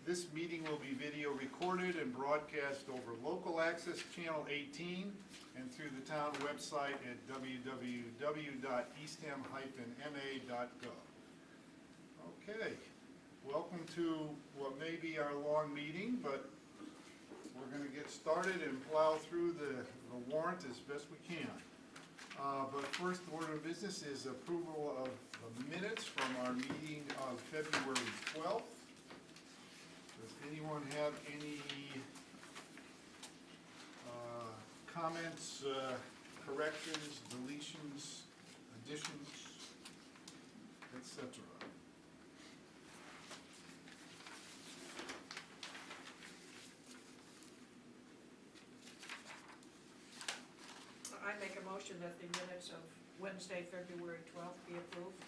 This meeting will be video recorded and broadcast over local access channel 18 and through the town website at www.eastham-ma.gov. Okay, welcome to what may be our long meeting, but we're going to get started and plow through the warrant as best we can. But first order of business is approval of the minutes from our meeting of February 12th. Does anyone have any comments, corrections, deletions, additions, etc.? I make a motion that the minutes of Wednesday, February 12th be approved.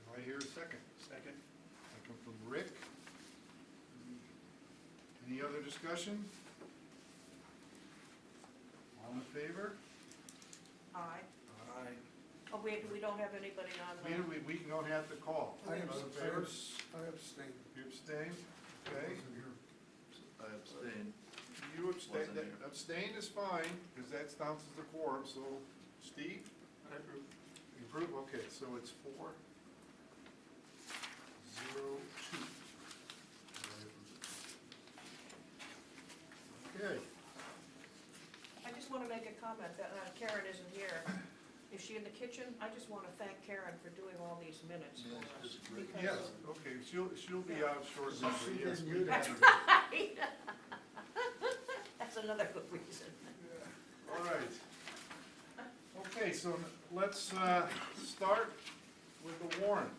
Do I hear a second? Second. Second from Rick. Any other discussion? All in favor? Aye. Aye. Oh, we don't have anybody on the... We don't have to call. I All in favor? abstain. You abstain? Okay. I abstain. You abstain, Wasn't here. abstain is fine, because that counts as a quorum, so, Steve? I approve. You approve, okay, so it's 4-0-2. Okay, I just want to make a comment that Karen isn't here. Is she in the kitchen? I just want to thank Karen for doing all these minutes for Yeah, us. she's great. because- yes, okay, she'll be out shortly, So but she yes, didn't we do that. have- Right. That's another good reason. All right. Okay, so let's start with the warrant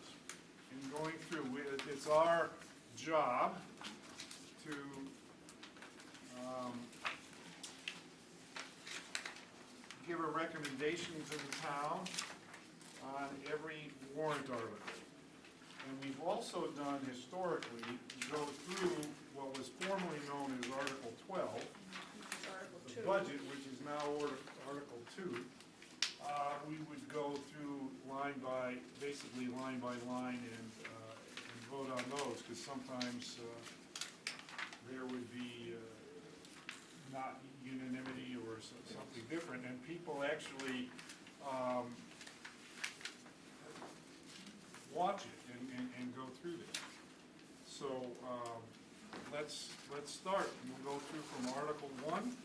and going through. It's our job to give a recommendation to the town on every warrant article. And we've also done historically, go through what was formerly known as Article 12, Article the 2. budget, which is now Article 2, we would go through basically line by line and vote on those, because sometimes there would be not unanimity or something different, and people actually watch it and go through this. So let's start, and we'll go through from Article 1.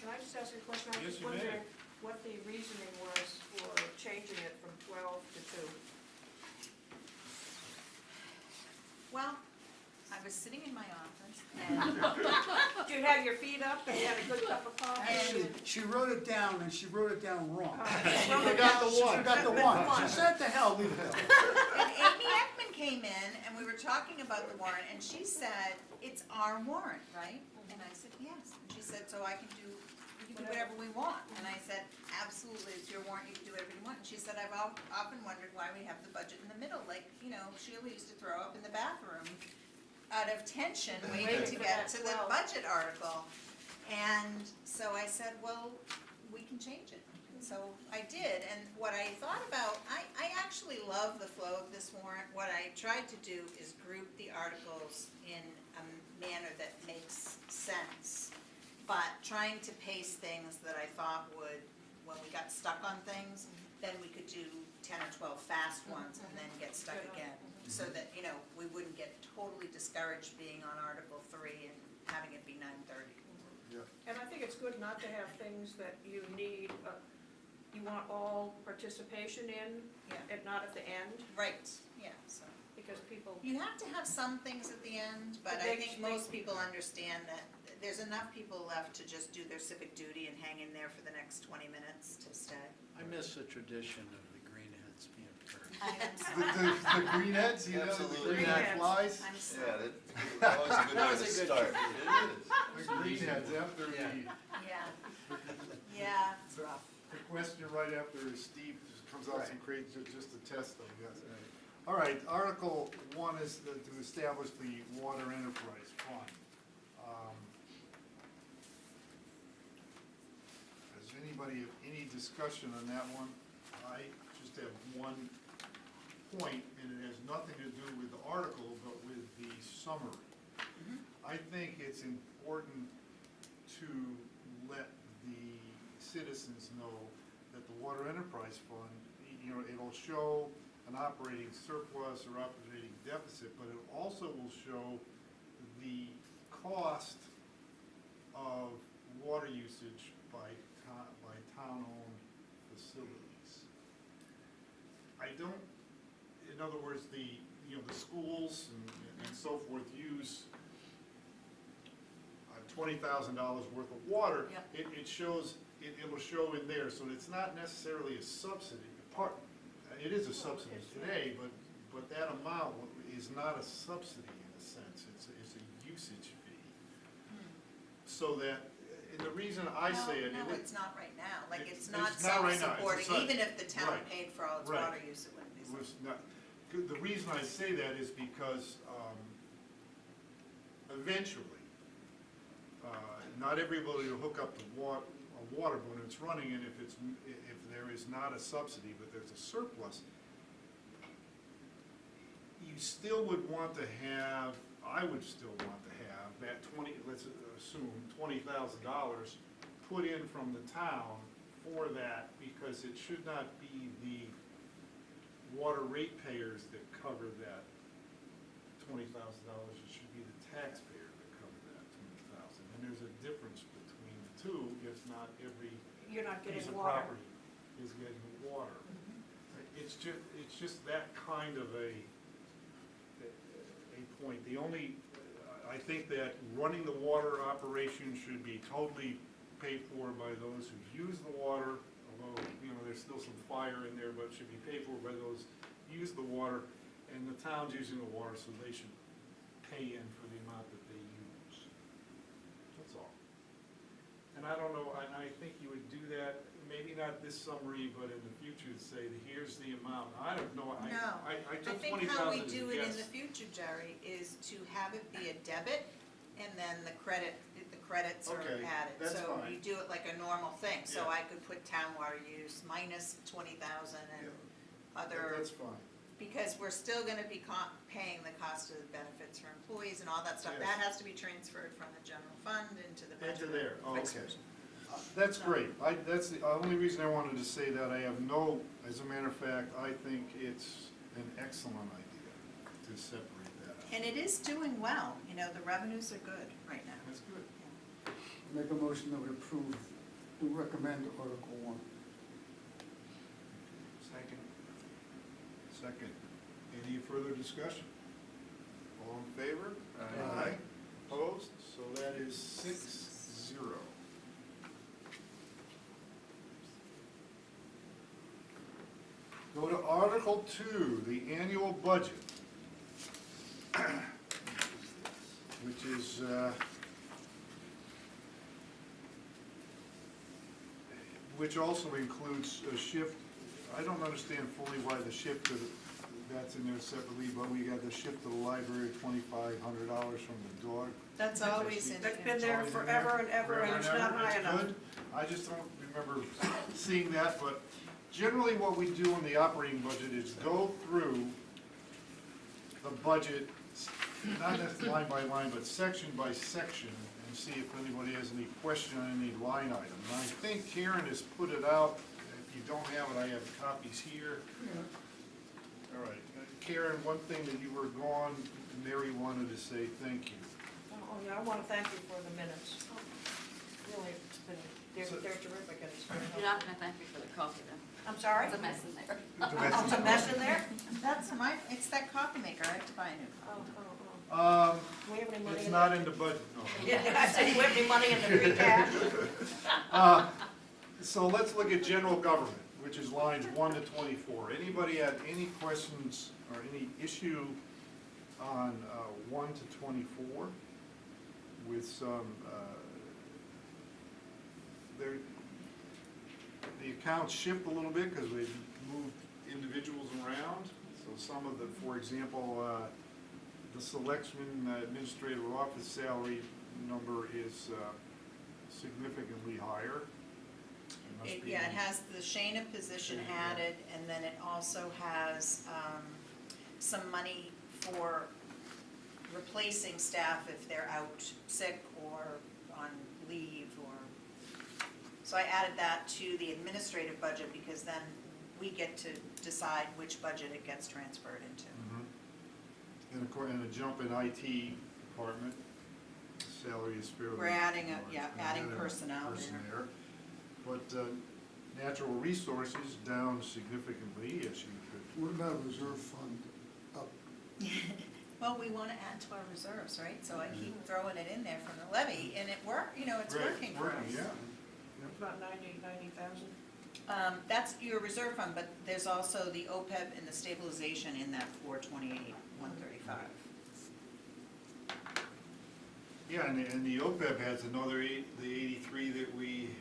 Can I just ask a question? I was Yes, just you may. wondering what the reasoning was for changing it from 12 to 2. Well, I was sitting in my office and, Do you have your feet up and you had a good cup of coffee? and She wrote it down, and she wrote it down wrong. You forgot the She one. forgot the one. She said the hell, leave it there. and Amy Ekman came in and we were talking about the warrant and she said, it's our warrant, right? And I said, yes. And she said, so we can do whatever we want. And I said, absolutely, it's your warrant, you can do whatever you want. And she said, I've often wondered why we have the budget in the middle, like, Sheila used to throw up in the bathroom out of tension, waiting to for get that to the 12. budget article. And so I said, well, we can change it. And so I did, and what I thought about, I actually love the flow of this warrant. What I tried to do is group the articles in a manner that makes sense, but trying to pace things that I thought would, when we got stuck on things, then we could do 10 or 12 fast ones and then get stuck again. So that, we wouldn't get totally discouraged being on Article 3 and having it be 9:30. Yeah. And I think it's good not to have things that you need, you want all participation in, Yeah. and not at the end, Right, yeah, so. because people, You have to have some things at the end, but I think most people understand that there's enough people left to just do their civic duty and hang in there for the next 20 minutes to stay. I miss the tradition of the greenheads being first. I am The greenheads, the Absolutely. greenhead Greenheads. flies? I'm so, Yeah, that's always a good That way was to a good start. trick. It is. The greenheads after Yeah. yeah, it's rough. the question right after Steve comes out some Right. crazy, just to test them, yes. All right, Article 1 is to establish the Water Enterprise Fund. Does anybody have any discussion on that one? I just have one point, and it has nothing to do with the article, but with the summary. I think it's important to let the citizens know that the Water Enterprise Fund, you know, it'll show an operating surplus or operating deficit, but it also will show the cost of water usage by town-owned facilities. I don't, in other words, you know, the schools and so forth use $20,000 worth of water. Yep. It shows, it'll show in there, so it's not necessarily a subsidy. It is a subsidy today, but that amount is not a subsidy in a sense, it's a usage fee. So that, and the reason I say it. No, it's not right now, like, It- it's not it's not right now. It's a self-supporting, sub- even if the town right, paid for all its right. water use, it wouldn't be. Was not, the reason I say that is because eventually, not everybody will hook up to a water when it's running, and if there is not a subsidy, but there's a surplus, you still would want to have, I would still want to have that let's assume $20,000 put in from the town for that, because it should not be the water ratepayers that cover that $20,000, it should be the taxpayer that cover that $20,000. And there's a difference between the two, if not every You're not piece getting of water. property is getting water. It's just that kind of a point. The only, I think that running the water operation should be totally paid for by those who use the water, although, you know, there's still some fire in there, but should be paid for by those who use the water, and the town's using the water, so they should pay in for the amount that they use. That's all. And I don't know, and I think you would do that, maybe not this summary, but in the future, to say, here's the amount. I don't know, I took 20,000 I think how we as a do it in guess. the future, Jerry, is to have it be a debit, and then the credits are Okay, added. that's So fine. you do it like a normal thing, so Yeah. I could put town water use minus 20,000 and other, That's fine. because we're still gonna be paying the cost of the benefits for employees and all that stuff. Yes. That has to be transferred from the general fund into the budget. Into there, oh, Vice okay. versa. That's great. That's the only reason I wanted to say that. I have no, as a matter of fact, I think it's an excellent idea to separate that out. And it is doing well, you know, the revenues are good right now. That's good. Make a motion that we approve, we recommend Article 1. Second. Any further discussion? All in favor? Aye. Opposed? So that is 6-0. Go to Article 2, the annual budget, which is, which also includes a shift. I don't understand fully why the shift to, that's in there separately, but we got the shift to the library, $2,500 from the dog. That's always in That's there. been there Always in forever and ever, and it's not high It's enough. good. I just don't remember seeing that, but generally what we do in the operating budget is go through the budget, not necessarily line by line, but section by section, and see if anybody has any question on any line item. And I think Karen has put it out. If you don't have it, I have copies here. All right. Karen, one thing that you were gone, Mary wanted to say thank you. Oh, yeah, I want to thank you for the minutes. Really, it's been, they're terrific, and it's been You're not gonna thank me for the coffee then. I'm sorry? It's a mess in there. Oh, it's a mess in there? That's my, it's that coffee maker, I have to buy a new. Oh, oh, Um, Do we have any money it's in not there? in the budget, no. Yeah, I said, we have any money in the free cash? So let's look at general government, which is lines 1 to 24. Anybody have any questions or any issue on 1 to 24 with some, the accounts shift a little bit because we've moved individuals around. So some of the, for example, the selectman administrative office salary number is significantly higher. It must be- Yeah, it has the Shana position Yeah. added, and then it also has some money for replacing staff if they're out sick or on leave or, so I added that to the administrative budget because then we get to decide which budget it gets transferred into. And of course, and a jump in IT department, salary is fairly. We're adding a, large. yeah, We're adding adding personnel person there. there. But natural resources down significantly, as you could. What about reserve fund up? Well, we wanna add to our reserves, right? So I keep throwing it in there from the levy and it it's Right, working for us. Yeah. About 90,000. That's your reserve fund, but there's also the OPEB and the stabilization in that 428, 135. Yeah, and the OPEB has another the 83 that we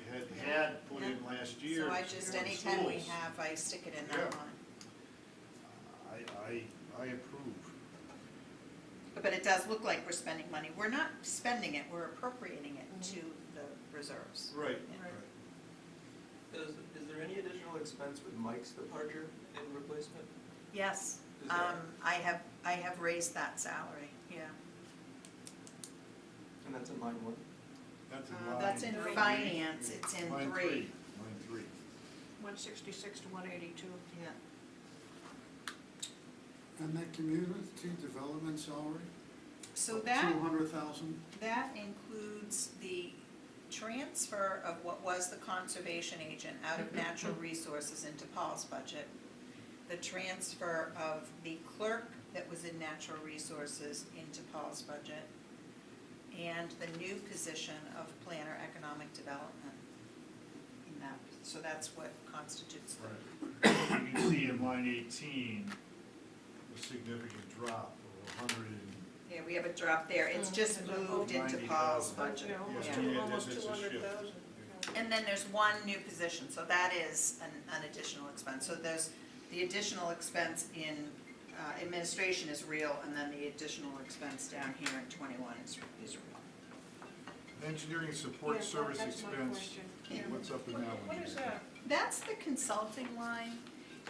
had put in last year. So I just, for the anytime we schools. have, I stick it in Yeah. that line. I approve. But it does look like we're spending money. We're not spending it, we're appropriating it to the reserves. Right, Yeah. right. Is there any additional expense with Mike's departure and replacement? Yes, Is there? I have raised that salary, yeah. And that's in line one? That's in line. That's in three. finance, it's in Line three. Line 3. 166 to 182. Yeah. And that community development salary? So that, 200,000? that includes the transfer of what was the conservation agent out of natural resources into Paul's budget, the transfer of the clerk that was in natural resources into Paul's budget, and the new position of planner economic development in that, so that's what constitutes the. Right. You can see in line 18, a significant drop of 100 and. Yeah, we have a drop there, it's just moved into 90,000. Paul's budget. Yeah, almost Yeah. two- Yeah, almost that's a shift. 200,000. And then there's one new position, so that is an additional expense. So there's, the additional expense in administration is real, and then the additional expense down here in 21 is real. Engineering support Yeah, service that's my expense, question. Yeah. what's up in that one? What is that? That's the consulting line,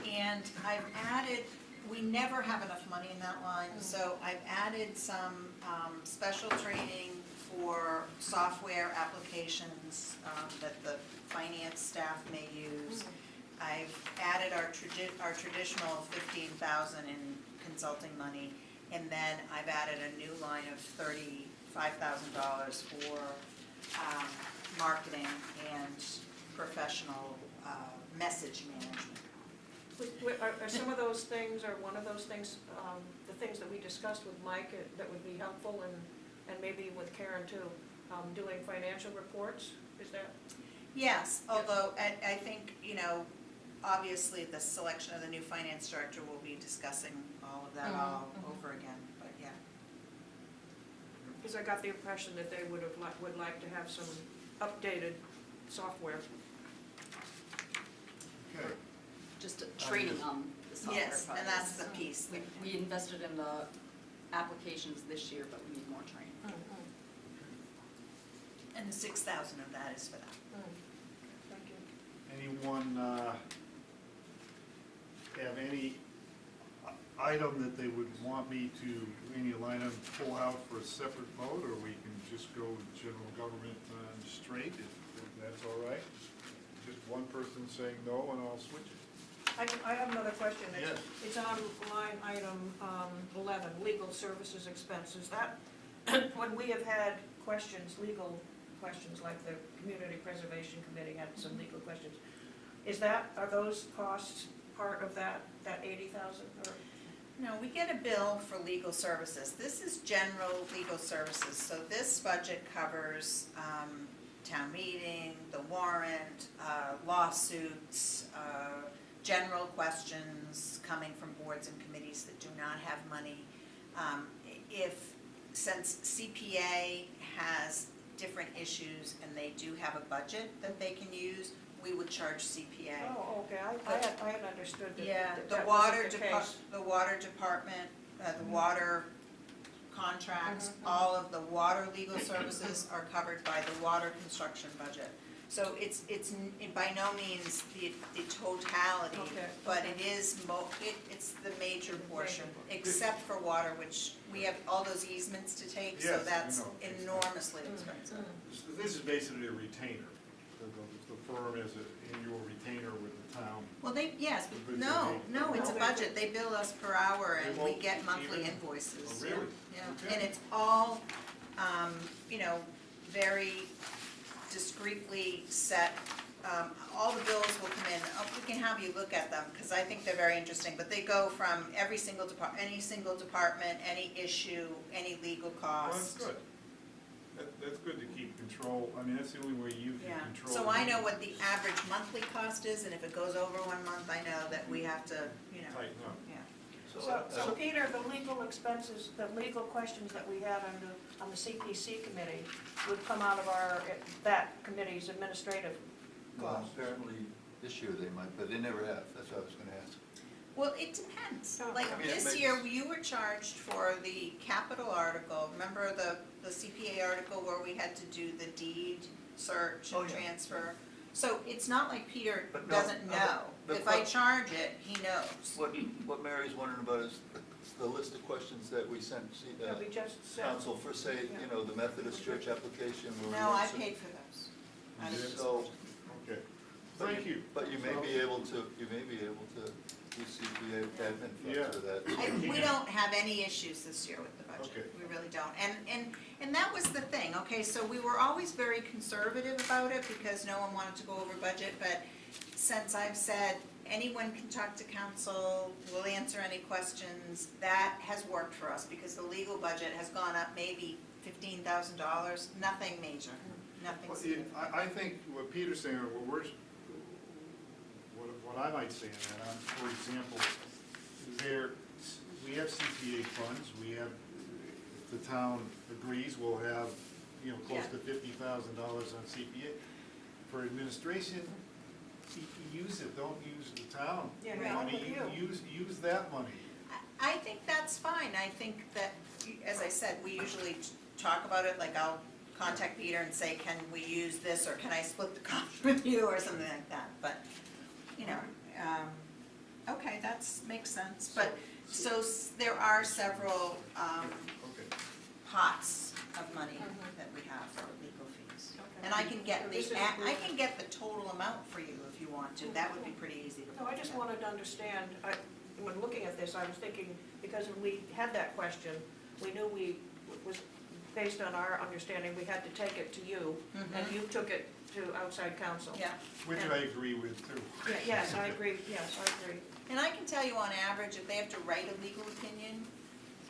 and I've added, we never have enough money in that line, so I've added some special training for software applications that the finance staff may use. I've added our traditional 15,000 in consulting money, and then I've added a new line of $35,000 for marketing and professional message management. Are some of those things, or one of those things, the things that we discussed with Mike that would be helpful, and maybe with Karen too, doing financial reports, is that? Yes, although I think, obviously the selection of the new finance director will be discussing all of that all over again, but yeah. Because I got the impression that they would like to have some updated software. Okay, Just training on the software Yes, part. and that's the piece. We invested in the applications this year, but we need more training. And the 6,000 of that is for that. Thank you. anyone have any item that they would want me to, any line item pull out for a separate vote, or we can just go general government straight, if that's all right? Just one person saying no, and I'll switch it. I have another question. Yes. It's on line item 11, legal services expenses. That, when we have had questions, legal questions, like the Community Preservation Committee had some legal questions, are those costs part of that 80,000? No, we get a bill for legal services. This is general legal services, so this budget covers town meeting, the warrant, lawsuits, general questions coming from boards and committees that do not have money. Since CPA has different issues and they do have a budget that they can use, we would charge CPA. Oh, okay, I had understood that Yeah, that the wasn't water the case. the water department, the water contracts, all of the water legal services are covered by the water construction budget. So it's by no means the totality, Okay, but okay. it is it's the major portion, Major except for water, which we have all those easements to take, so Yes, I that's know. enormously expensive. This is basically a retainer. The firm is an annual retainer with the town. Well, yes, but Good no, donate. it's a No. budget, they bill us per hour They and we won't get monthly even- invoices. Oh, really? Yeah, Okay. and it's all, very discreetly set. All the bills will come in, we can have you look at them, because I think they're very interesting, but they go from any single department, any issue, any legal Well, that's cost. good. That's good to keep control, I mean, that's the only way you can Yeah, control. so I know what the average monthly cost is, and if it goes over 1 month, I know that we have to, Tighten up. yeah. So Peter, the legal expenses, the legal questions that we had on the CPC committee would come out of that committee's administrative Well, costs? apparently this year they might, but they never have, that's what I was gonna ask. Well, it depends. Oh. Like I mean, it this year, makes- you were charged for the capital article. Remember the CPA article where we had to do the deed search Oh, and yeah. transfer? So it's not like Peter But no, doesn't no, know. but If I what- charge it, he knows. What Mary's wondering about is the list of questions that we sent That we just said. council for, say, Yeah. The Methodist Church application. where we No, I weren't paid for those. Out of You the did? So, Okay, but thank you. But you may be able to do CPA admin Yeah. funds for that. We don't have any issues this year with the budget. Okay. We really don't. And that was the thing, okay, so we were always very conservative about it because no one wanted to go over budget, but since I've said anyone can talk to council, we'll answer any questions, that has worked for us because the legal budget has gone up maybe $15,000, nothing major, nothing Well, significant. I think what Peter's saying, what I might say in that, for example, we have CPA funds, we have, if the town agrees, we'll have, close Yeah. to $50,000 on CPA. For administration, use it, don't use the town Yeah, money, help with use that money. I think that's fine. I think that, as I said, we usually talk about it, like I'll contact Peter and say, can we use this, or can I split the cost with you, or something like that, but, okay, makes sense, but, there are several, Okay. pots of money Mhm. that we have for legal fees. Okay. And I can get So this is I can get the total amount for you if you want to, that would be pretty easy to. No, I just wanted to understand, when looking at this, I was thinking, because when we had that question, we knew was based on our understanding, we had to take it to you, and Mhm. you took it to outside counsel. Yeah. Which I agree with too. Yes, I agree, And I can tell you on average, if they have to write a legal opinion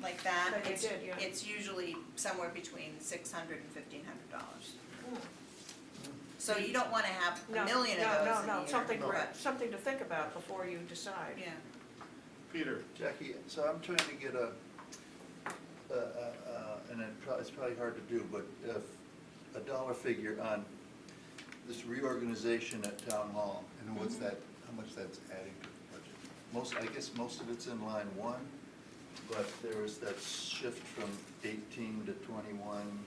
like that, Like they did, yeah. it's usually somewhere between $600 and $1,500. So you don't wanna have No, a million of no, those no, in no, a year. but- something to think about before you decide. Yeah, Peter, Jackie, so I'm trying to get and it's probably hard to do, but a dollar figure on this reorganization at Town Hall, and Mm-hmm. how much that's adding to the budget. I guess most of it's in line 1, but there is that shift from 18 to 21,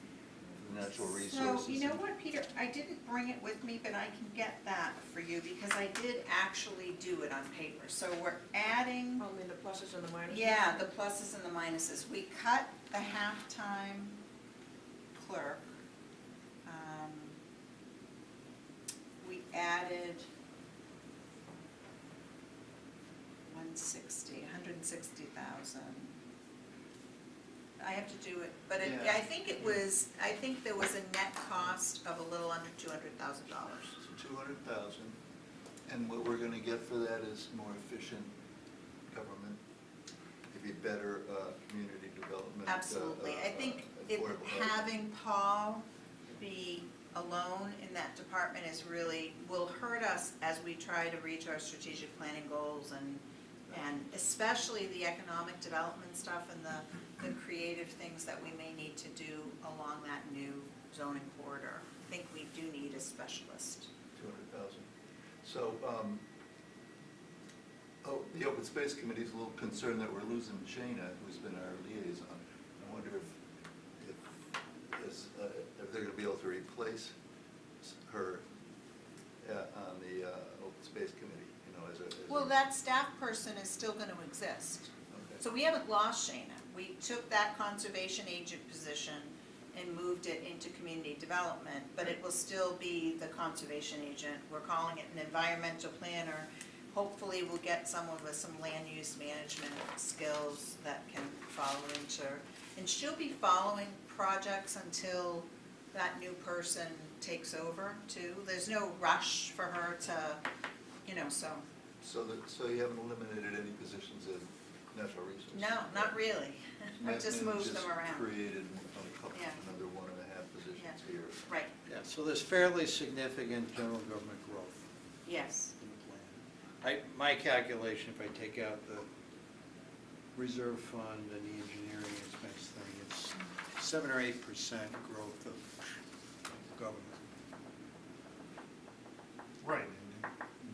the natural resources. so you know what, Peter, I didn't bring it with me, but I can get that for you, because I did actually do it on paper. So we're adding, Only the pluses and the minuses? yeah, the pluses and the minuses. We cut the halftime clerk. We added 160,000. I have to do it, but Yeah. I think there was a net cost of a little under $200,000. So 200,000, and what we're gonna get for that is more efficient government, maybe better community development. Absolutely. I think affordable housing. having Paul be alone in that department will hurt us as we try to reach our strategic planning goals and especially the economic development stuff and the creative things that we may need to do along that new zoning corridor. I think we do need a specialist. 200,000. So, the Open Space Committee is a little concerned that we're losing Shayna, who's been our liaison. I wonder if they're gonna be able to replace her Well, that staff person is still gonna exist. Okay. So we haven't lost Shayna. We took that conservation agent position and moved it into community development, but it will still be the conservation agent. We're calling it an environmental planner. Hopefully we'll get someone with some land use management skills that can follow into, and she'll be following projects until that new person takes over too. There's no rush for her to, so, So you haven't eliminated any positions in natural resources? no, not really. I just Maybe moved them around. created a couple, Yeah. another 1.5 positions Yeah. here. Right, Yeah, so there's fairly significant general government growth yes. in the plan. My calculation, if I take out the reserve fund and the engineering expense thing, it's 7 or 8% growth of government. Right, and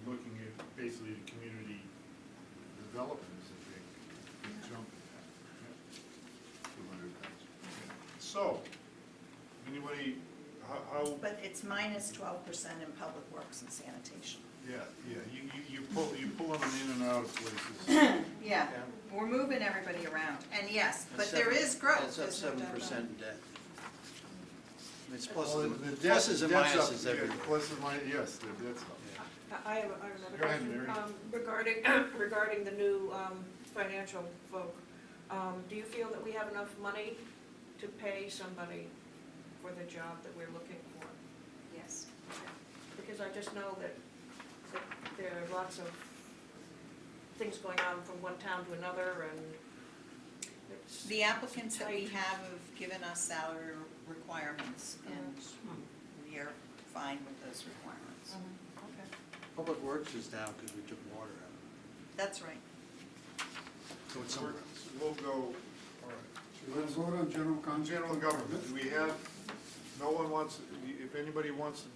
looking at basically the community development is a big jump in that. 200,000. So, anybody, how, But it's minus 12% in public works and sanitation. yeah, you pull them in and out of places. Yeah, we're moving everybody around, and yes, but there is growth. It's up there's no doubt about it. 7% in debt. I mean, It's Well, pluses the and- debt- pluses and debt's up, minuses yeah, everywhere. Pluses and minuses, yes, the debt's up. Yeah. I have another Go ahead, question. Mary. Regarding the new financial folk. Do you feel that we have enough money to pay somebody for the job that we're looking for? Yes. Because I just know that there are lots of things going on from one town to another, and it's... The applicants that we Tight. have given us salary requirements, and we are fine with those requirements. Okay. Public Works is down because we took water out. That's right. So it's We're- somewhere else. We'll go, all right. So let's vote on general On contract. general government, do we have, no one wants, if anybody wants to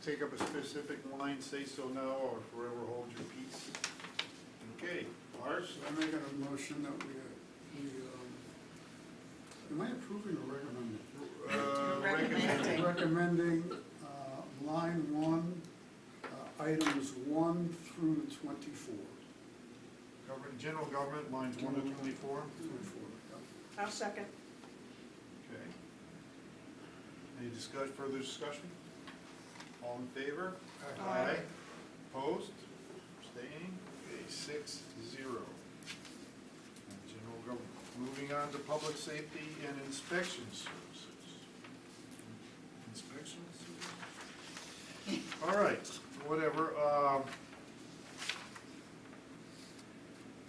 take up a specific line, say so now, or forever hold your peace. Okay, ours? I'm making a motion that am I approving or recommending? Recommending. Recommending line 1, items 1 through 24. General government, lines 1 to 24. 24, yeah. I'll second. Okay. Any further discussion? All in favor? Aye. Opposed? Abstaining? Okay, 6-0. General government. Moving on to public safety and inspection services. Inspection services? All right, whatever.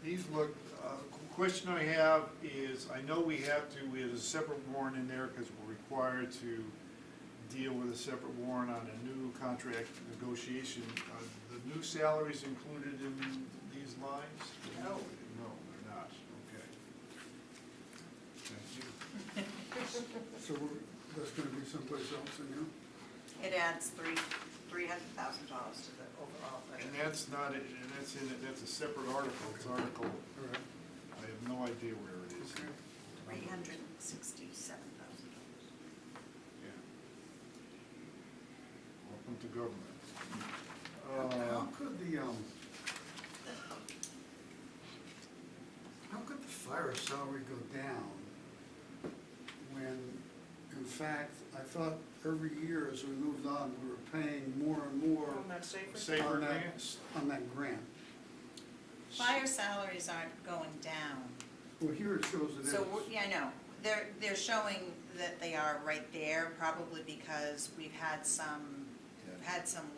These look, question I have is, I know we have to, we have a separate warrant in there because we're required to deal with a separate warrant on a new contract negotiation. Are the new salaries included in these lines? No. No, they're not, okay. Thank you. So that's going to be someplace else in here? It adds $300,000 to the overall budget. And that's not, it, and that's in it, that's a separate article, it's article, All right. I have no idea where it is. Okay. $367,000. Yeah. Welcome to government. How could the fire salary go down when, in fact, I thought every year as we moved on, we were paying more and more On that safer? Safer on that, grants? on that grant? Fire salaries aren't going down. Well, here it shows it is. So, yeah, I know. They're showing that they are right there, probably because we've had some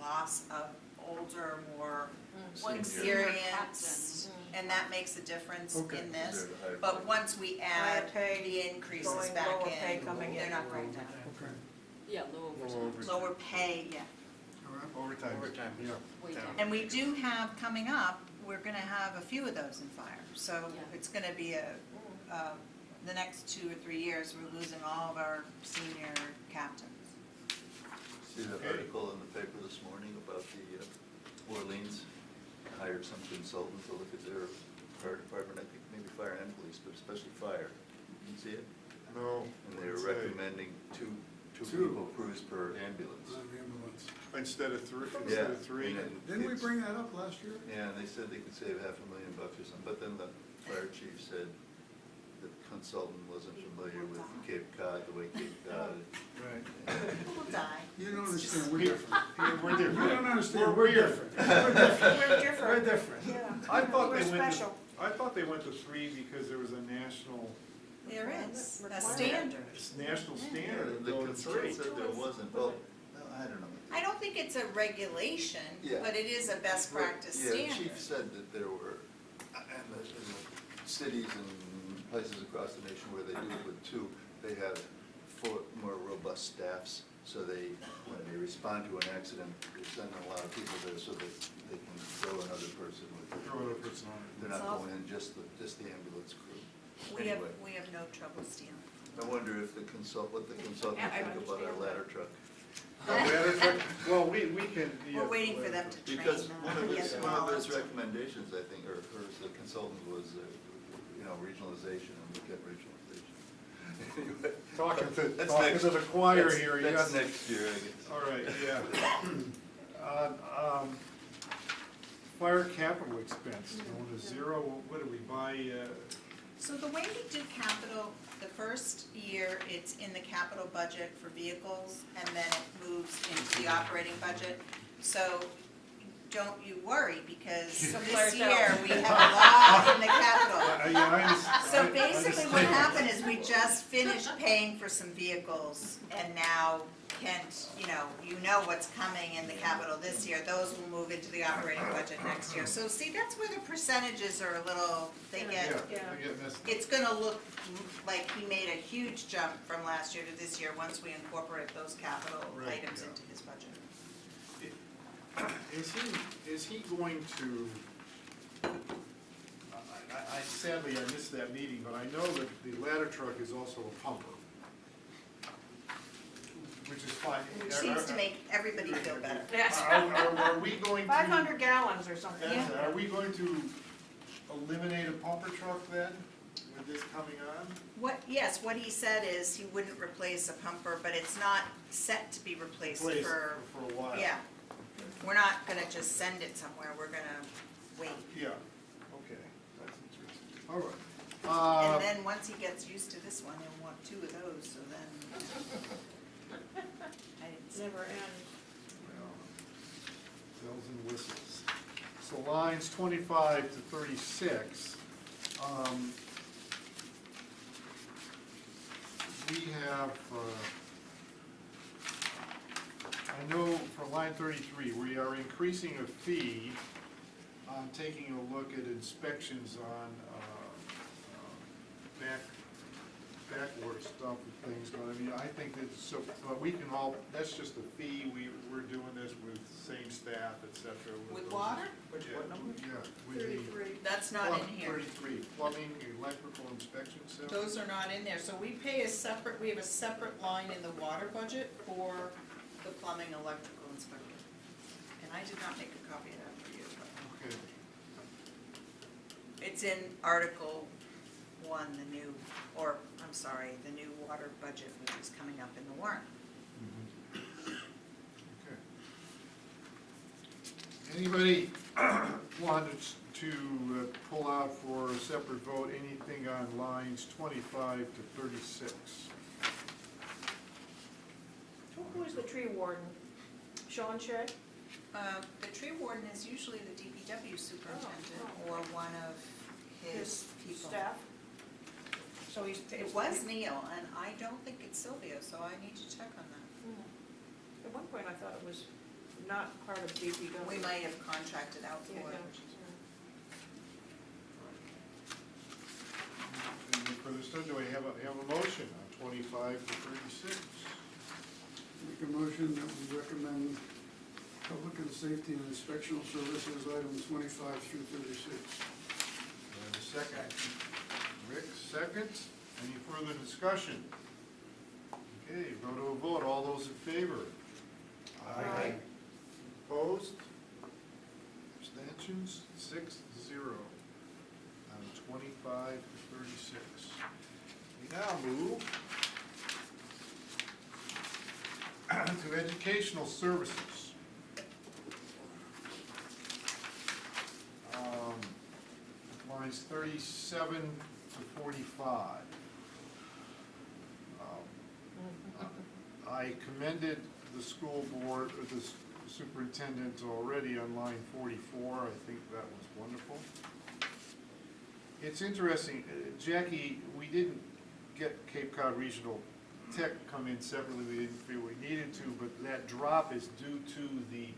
loss of older, more Senior. experienced, and that makes a difference Okay. in this. They're the higher But pay. once we add Higher pay, the increases going back lower pay in, coming in. they're not going down. Okay, Yeah, low Low overtime. overtime. Lower pay, yeah. all right. Overtime. Overtime is Yeah. Way down. down. And we do have, coming up, we're gonna have a few of those in fire. So Yeah. it's gonna be the next 2 or 3 years, we're losing all of our senior captains. See the Okay. article in the paper this morning about the Orleans hired some consultant to look at their fire department, I think maybe fire and police, but especially fire. Did you see it? No. And they were what'd it say? recommending two two Two. people cruise per ambulance. On the ambulance. Instead of three, Yeah, instead of three? and then Didn't we it's- bring that up last year? Yeah, and they said they could save $500,000 or something, but then the fire chief said the consultant wasn't familiar with Cape Cod, the way Cape Cod. Right. People will die. You don't understand, we're different. Yeah, we're different. You don't understand, We're we're weird. different. We're different. We're different. We're different. Yeah. I thought We're they went to, special. I thought they went to three because there was a national, There is a Requirement. standard. national standard The to go to three. consultant said there wasn't, well, no, I don't know. I don't think it's a regulation, Yeah. but it is a best practice Yeah, the standard. chief said that there were, and the cities and places across the nation where they do it with two, they have more robust staffs, so they, when they respond to an accident, they're sending a lot of people there so that they can throw another person with it. Throw another person on it. They're not It's all- going in just the ambulance crew. We have, Anyway. we have no trouble stealing. I wonder if what the consultant Yeah, I think about our understand ladder truck. Well, we can. yeah, We're waiting for them to train Because them, one of get his, them one all of his up to- recommendations, I think, or hers, the consultant was, regionalization, and look at regionalization. Anyway, Talking that's to next- the choir that's- here, That's yes. next year, I guess. All right, yeah. Fire capital expense, going to zero, what do we buy, So the way we do capital, the first year, it's in the capital budget for vehicles, and then it moves into the operating budget. So don't you worry, because this Flares year, out. we have a lot in the capital. yeah, So basically what happened is we just finished paying for some vehicles, and now Kent, you know what's coming in the capital this year, those will move into the operating budget next year. So see, that's where the percentages are a little, they Yeah, get, they get missed. it's gonna look like he made a huge jump from last year to this year, once we incorporate those capital Right, items yeah. into his budget. Is he going to, I sadly, I missed that meeting, but I know that the ladder truck is also a pumper, which is fine. Which seems to make everybody feel better. Yes. Are we going to? 500 gallons or something. Are we going to eliminate a pumper truck then, with this coming on? Yes, what he said is he wouldn't replace a pumper, but it's not set to be replaced Place for, a while? yeah. We're not gonna just send it somewhere, we're gonna wait. Yeah, okay, that's interesting, all right. And then, once he gets used to this one, he'll want two of those, so then. I didn't see. Never end. Well, bells and whistles. So lines 25 to 36, we have, I know for line 33, we are increasing a fee on taking a look at inspections on backward stuff and things, but I mean, I think that, so, but we can all, that's just a fee, we're doing this with same staff, et cetera. With those- water? Yeah, What number? Yeah, with the. That's not in here. 33, plumbing, electrical inspection center. Those are not in there, so we pay a separate, we have a separate line in the water budget for the plumbing electrical inspector. And I did not make a copy of that for you, but Okay, it's in Article 1, the new, or, I'm sorry, the new water budget, which is coming up in the warrant. okay. Anybody wanted to pull out for a separate vote anything on lines 25 to 36? Who is the tree warden? Sean Shea? The tree warden is usually the DPW superintendent Oh. or one of his people. Staff? So he's. It was Neil, and I don't think it's Sylvia, so I need to check on that. At one point, I thought it was not part of DPW. We might have contracted out Yeah, for it. Any further study? Do I have a motion on 25 to 36? Make a motion that we recommend public and safety and inspectional services items 25 through 36. Do I have a second? Rick, seconds. Any further discussion? Okay, go to a vote. All those in favor? Aye. Opposed? Abstentions? 6-0 on 25 to 36. We now move to educational services. Lines 37 to 45. I commended the school board, or the superintendent already on line 44. I think that was wonderful. It's interesting, Jackie, we didn't get Cape Cod Regional Tech come in separately, we didn't feel we needed to, but that drop is due to the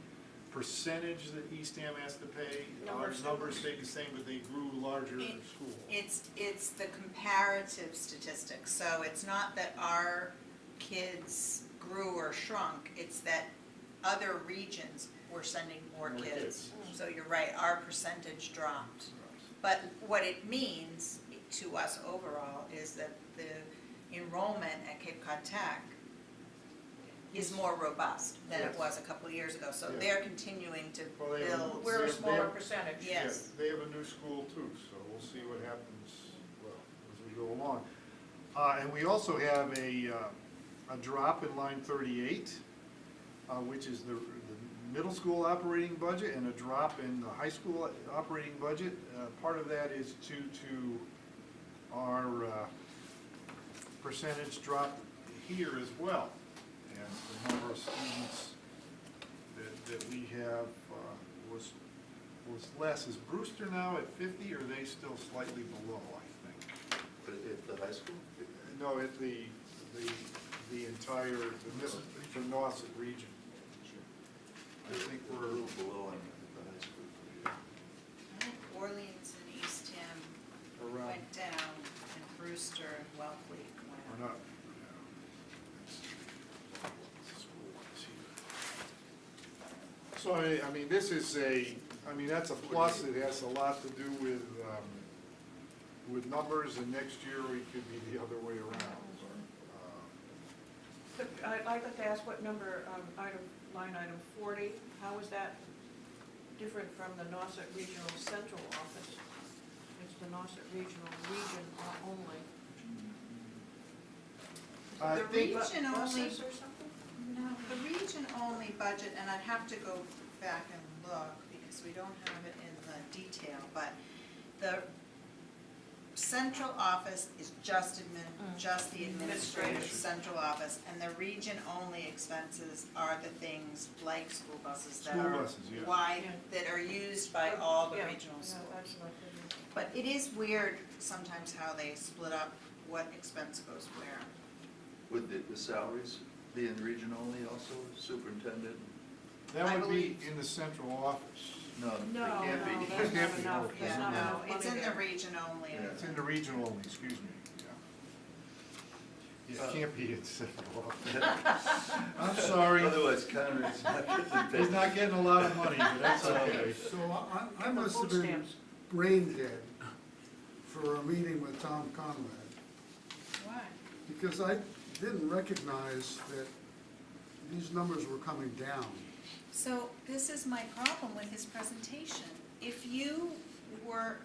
percentage that Eastham has to pay. Our numbers stayed the same, but they grew larger in school. It's the comparative statistics, so it's not that our kids grew or shrunk, it's that other regions were sending more More kids. kids. So you're right, our percentage dropped. But what it means to us overall is that the enrollment at Cape Cod Tech is more robust than it Yes. was a couple of years ago. So Yeah. they're continuing to Well, they have- build. We're a They smaller have- percentage. Yes. Yeah, they have a new school too, so we'll see what happens, well, as we go along. And we also have a drop in line 38, which is the middle school operating budget, and a drop in the high school operating budget. Part of that is due to our percentage drop here as well, and the number of students that we have was less. Is Brewster now at 50, or are they still slightly below, I think? But at the high school? No, at the entire, the Nauset region. I think We're a we're, little below on the high school. I think Orleans and Eastham around, went down, and Brewster and Wellfleet went we're up. not. So, I mean, this is that's a plus. It has a lot to do with numbers, and next year we could be the other way around. But I'd like to ask what number, line item 40, how is that different from the Nauset Regional Central Office? It's the Nauset Regional Region only. I The think, region only, Buses or something? no, the region only budget, and I'd have to go back and look because we don't have it in the detail, but the central office is just just the administrative Administrative. central office, and the region only expenses are the things like school buses that School are buses, yeah. wide, Yeah. that are used by all the Yeah, regional yeah, schools. that's what it is. But it is weird sometimes how they split up what expense goes where. Would the salaries be in region only also, superintendent? that I would be believe- in the central office. No, No, they can't be. no, It that's can't not be. enough, Yeah. that's not No, enough it's money in the there. region only. Yeah. It's in the regional only, excuse me, yeah. It can't be in central office. I'm sorry, Otherwise Conrad's not getting he's paid. not getting a lot of money, but that's okay. So I must have Food been stamps. brain dead for a meeting with Tom Conrad, Why? because I didn't recognize that these numbers were coming down. So this is my problem with his presentation. If you were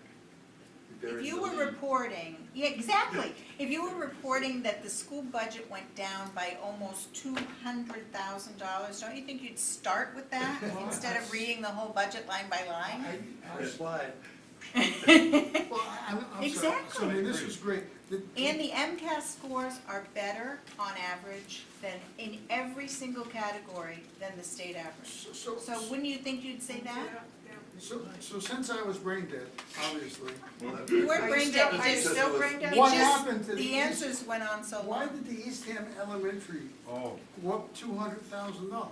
Buried If you the were lead. reporting, yeah, exactly, if you were reporting that the school budget went down by almost $200,000, don't you think you'd start with that instead of reading the whole budget line by line? Slide. Well, I'm sorry, so I Exactly. mean, this was great. And the MCAS scores are better on average than, in every single category, than the state average. So, So wouldn't you think you'd say that? so since I was brain dead, obviously, You were Are you brain still- dead, are you it just, still brain dead? it What just- happened to the the- answers went on so why long. did the Eastham Elementary Oh, go up $200,000?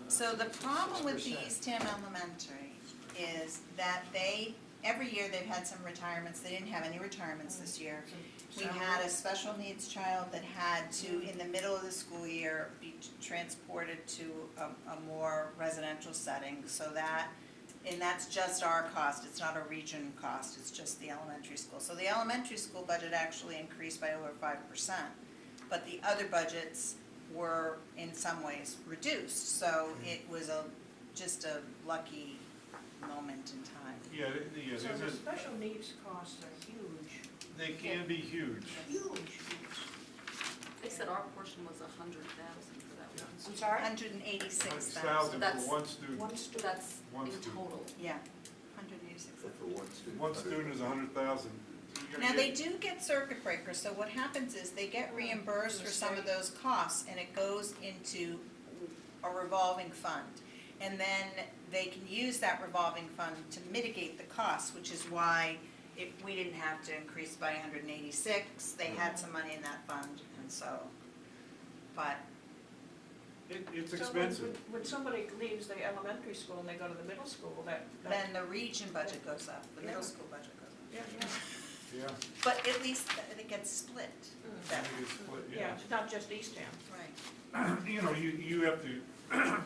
So the problem with the 6%. Eastham Elementary is that every year they've had some retirements, they didn't have any retirements this year. We had a special needs child that had to, in the middle of the school year, be transported to a more residential setting, so that, and that's just our cost, it's not a region cost, it's just the elementary school. So the elementary school budget actually increased by over 5%, but the other budgets were in some ways reduced, so it was just a lucky moment in time. yeah, So the there's special needs costs are huge, they can be huge. huge. They said our portion was 100,000 for that I'm sorry? 186,000. That's for one student. One student. That's One in student. total. Yeah, 186,000. So for one student. One student is 100,000. Now, they do get circuit breakers, so what happens is they get reimbursed for some of those costs, and it goes into a revolving fund. And then they can use that revolving fund to mitigate the costs, which is why we didn't have to increase by 186, they had some money in that fund, and so, but, It's So expensive. when somebody leaves the elementary school and they go to the middle school, that. then the region budget goes up, the middle Yeah. school budget goes up. Yeah, yeah. Yeah. But at least it gets split, that, It's split, Yeah, it's not just Eastham. right. You know, you have to,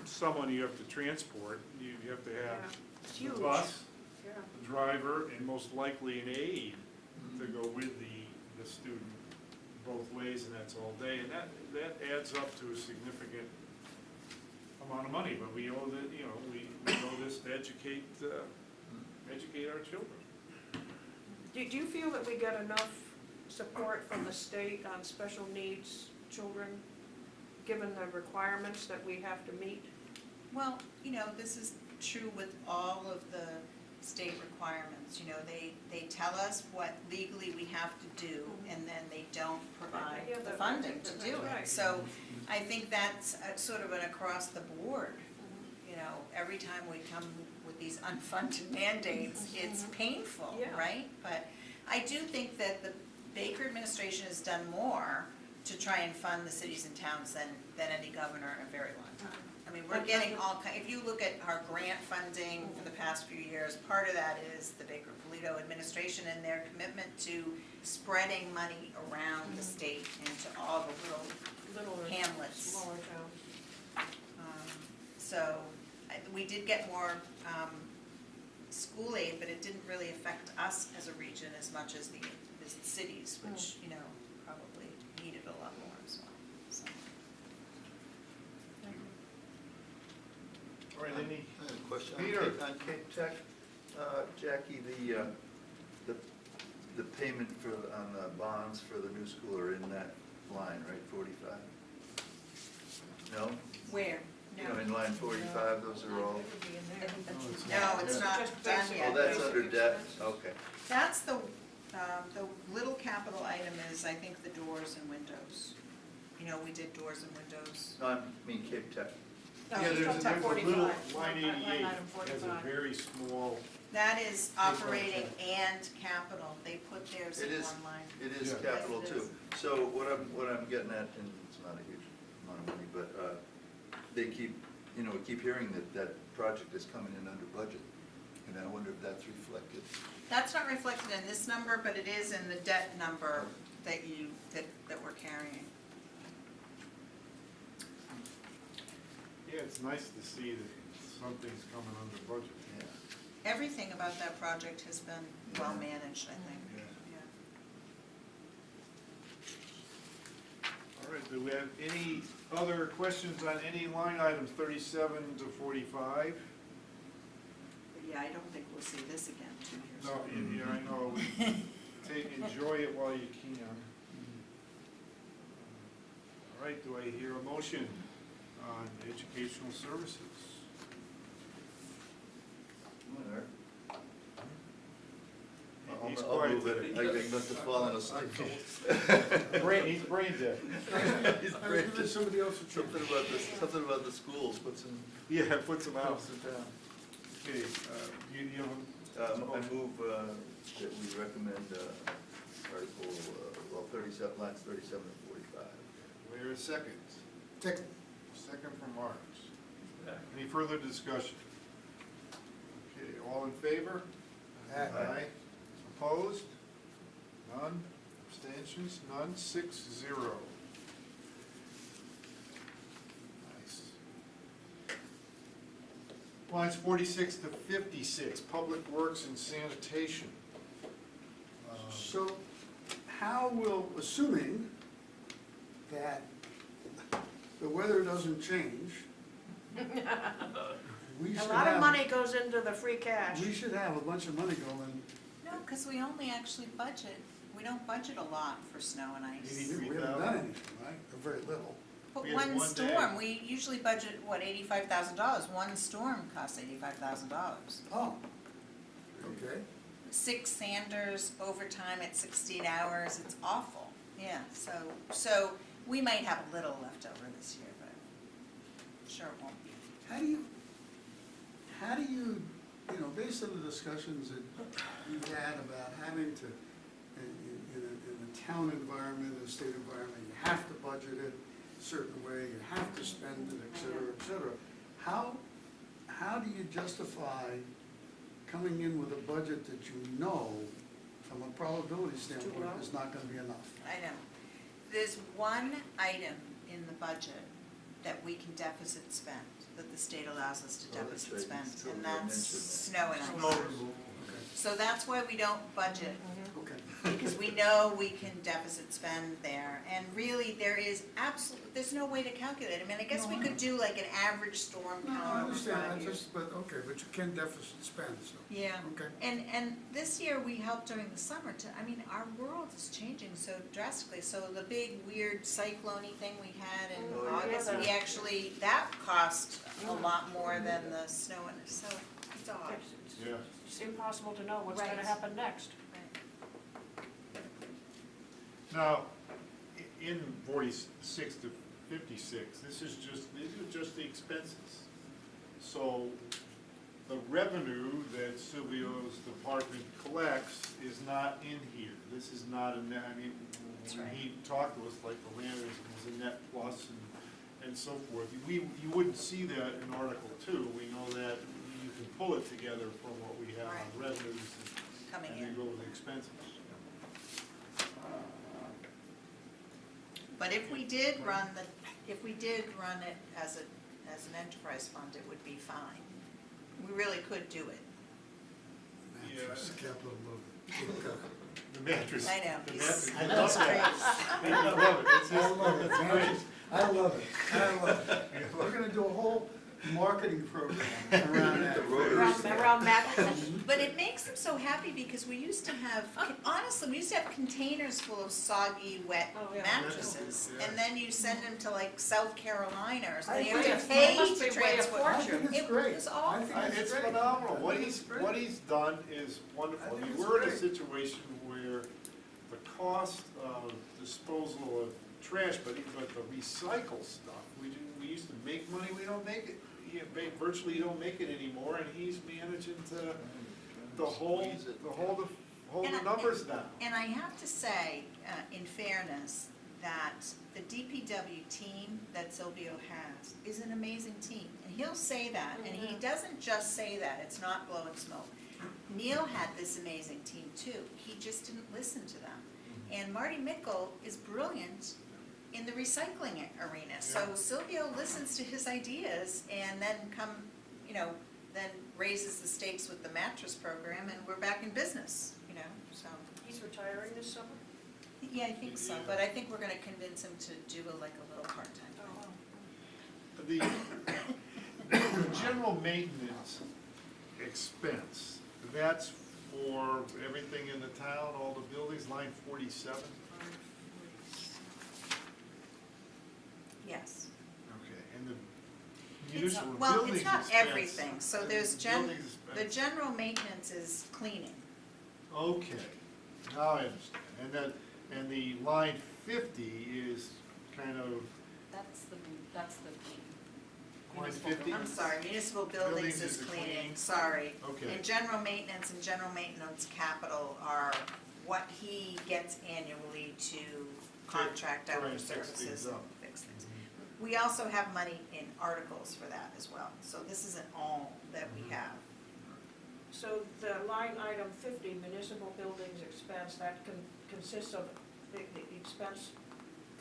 someone you have to transport, you have to Yeah, have it's the huge. bus, Yeah. the driver, and most likely an aide to go with the student both ways, and that's all day, and that adds up to a significant amount of money, but we owe the, you know, we owe this to educate our children. Do you feel that we get enough support from the state on special needs children, given the requirements that we have to meet? Well, you know, this is true with all of the state requirements, you know, they tell us what legally we have to do, and then they don't provide Yeah, the that- funding to do that's right. it. So I think that's sort of an across the board, you know, every time we come with these unfunded mandates, it's painful, Yeah. right? But I do think that the Baker administration has done more to try and fund the cities and towns than any governor in a very long time. I mean, we're getting if you look at our grant funding for the past few years, part of that is the Baker Polito administration and their commitment to spreading money around the state into all the little Little hamlets. smaller towns. So we did get more school aid, but it didn't really affect us as a region as much as the cities, which, you know, probably needed a lot more as well, so. All right, any, I have a question. Peter. On Cape Tech, Jackie, the payment on the bonds for the new school are in that line, right, 45? No? Where? You know, in line 45, those are all, It would be in there. No, it's not Just done basic. yet. oh, that's basic under debt, expenses. okay. That's the little capital item is, I think, the doors and windows. You know, we did doors and windows. No, I mean Cape Tech. No, yeah, he's there's talking about a little, 45. line Line 88 item has a 45. very small, That is operating and capital. They put theirs It in is. one line. It is Yeah. capital Yes, it too. is. So what I'm getting at, and it's not a huge amount of money, but they keep, you know, we keep hearing that project is coming in under budget. And I wonder if that's reflected. That's not reflected in this number, but it is in the debt number that that we're carrying. yeah, it's nice to see that something's coming under budget. Yeah. Everything about that project has been well managed, I think. Yeah. Yeah. All right, do we have any other questions on any line items, 37 to 45? But yeah, I don't think we'll see this again 2 years. No, yeah, I know, enjoy it while you can. All right, do I hear a motion on educational services? He's I'll quiet move it. today. I think not to fall in asleep. He's brain dead. He's I was brain giving dead. somebody else a chance. Something about the schools, puts him, Yeah, puts him out. puts him down. Okay, you have I move that we recommend article, 37, lines 37 and 45. Where is second? Second. Second from Marge. Any further discussion? Okay, all in favor? Aye. Opposed? None? Abstentions? None? 6-0. Nice. Lines 46 to 56, Public Works and Sanitation. So how will, assuming that the weather doesn't change, we A should lot of have, money goes into the free cash. we should have a bunch of money going. No, because we only actually budget, we don't budget a lot for snow and ice. 80. We haven't done anything, right? Or very little. But We one one day. storm, we usually budget, what, $85,000, one storm costs $85,000. Oh, okay. 6 Sanders overtime at 16 hours, it's awful, yeah, so we might have a little left over this year, but I'm sure it won't be. How do you, based on the discussions that you've had about having to, in a town environment, a state environment, you have to budget it a certain way, you have to spend it, et cetera, how do you justify coming in with a budget that you know, from a probability standpoint, low? is not gonna be enough? I know. There's one item in the budget that we can deficit spend, that the state allows us to Oh, that's deficit right. spend, Sylvia and that's mentioned snow and Snow ice. removal. So that's why we don't budget, Okay. because we know we can deficit spend there, and really, there's no way to calculate. I mean, I guess we could do like an average storm No, count I over understand, 5 years. but you can deficit spend, so. Yeah, Okay. and this year we helped during the summer our world is changing so drastically, so the big weird cyclone-y thing we had in Oh, yeah. August, that cost a lot more than the snow and, so it's odd. Yeah. It's impossible to know what's gonna Right. happen next. Now, in 46 to 56, these are just the expenses. So the revenue that Silvio's department collects is not in here. This is not a net, That's when right. he talked to us, like the land was a net plus and so forth. You wouldn't see that in Article 2. We know that you can pull it together from what we have on Right. revenues Coming and in. then go with the expenses. But if we did run it as an enterprise fund, it would be fine. We really could do it. Mattress, capital loaded. The mattress. I know. The He's- mattress. I love I love it. It's just- I love it, it's man. great. I love it. We're gonna do a whole marketing program around that. Around mattresses? But it makes them so happy because we used to have, honestly, we used to have containers full of soggy, wet Oh, yeah. mattresses. Yeah. And then you send them to like South Carolina or something, you agree. have to It pay must to be way a transport. I think it's It great. was awful. I think It's great. phenomenal. What I think he's, it's great. what he's done is wonderful. I I think mean, it's we're in a great. situation where the cost of disposal of trash, but the recycle stuff, we used to make money, we don't make it. Virtually you don't make it anymore, and he's managing to hold Squeeze it. And the I- numbers down. And I have to say, in fairness, that the DPW team that Silvio has is an amazing team. And he'll say that, and he doesn't just say that, it's not blowing smoke. Neil had this amazing team too, he just didn't listen to them. And Marty Mickle is brilliant in the recycling arena. So Yeah. Silvio listens to his ideas and then then raises the stakes with the mattress program, and we're back in business, so. He's retiring this summer? Yeah, I think so, but I think we're gonna convince him to do a little part-time thing. The general maintenance expense, that's for everything in the town, all the buildings, line 47? Yes. Okay, and the It's, municipal well, buildings it's not expense- everything, so and there's the buildings the expense- general maintenance is cleaning. Okay, now I understand, and the line 50 is kind of, That's the line municipal 50? I'm sorry, municipal Buildings buildings is is the cleaning, cleaning. sorry. Okay. And general maintenance capital are what he gets annually to contract out try for and fix things services and up. fix things. We also have money in articles for that as well, so this isn't all that we have. So the line item 50, municipal buildings expense, that consists of the expense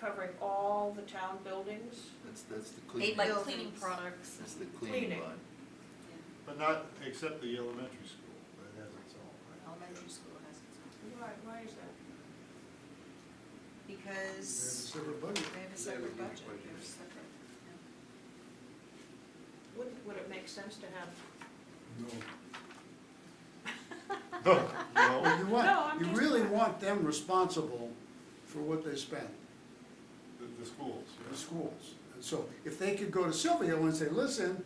covering all the town buildings? That's the Eight cleaning, Like buildings. cleaning products. that's the Cleaning. cleaning line. but not, except the elementary school, that has its own, right? Elementary school has its own, Why is that? They have a because separate budget. they have a separate budget, they're separate. Would it make sense to have, Well, No, you No, want, I'm you just- really want them responsible for what they spend, the schools, the schools. And So if they could go to Silvio and say, listen,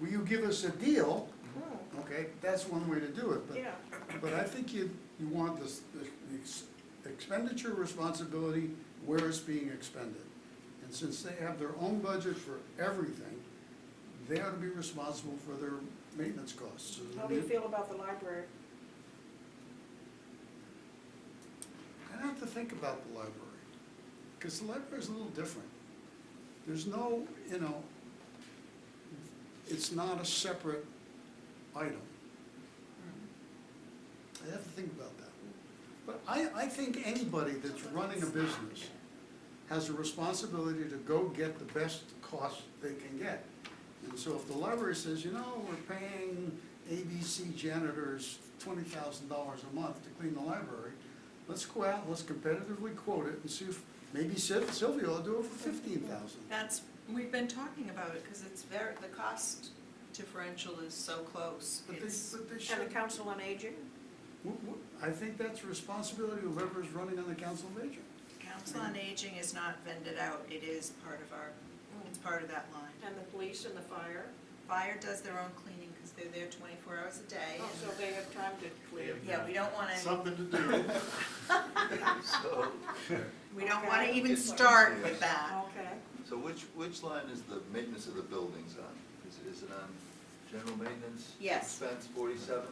will you give us a deal? Hmm, Okay, that's one way to do it, yeah, but I think you want the expenditure responsibility where it's being expended. And since they have their own budget for everything, they ought to be responsible for their maintenance costs. how do you feel about the library? I'd have to think about the library, because the library's a little different. There's no, it's not a separate item. I have to think about that. But I think anybody that's running a business has a responsibility to go get the best cost they can get. And so if the library says, we're paying ABC janitors $20,000 a month to clean the library, let's go out, let's competitively quote it and see if, maybe Sylvia will do it for $15,000. That's, we've been talking about it, because it's the cost differential is so close. But It's, they And should. the Council on Aging? I think that's a responsibility of whoever's running on the Council of Aging. Council on Aging is not vended out, it is part of our, it's part of that line. And the police and the fire? Fire does their own cleaning, because they're there 24 hours a day. Oh, so they have time to clear. Yeah, we don't wanna, Something to do. So, we don't wanna Okay. even start with that. Okay. so which line is the maintenance of the buildings on? Is it on general maintenance? Yes. Expense 47?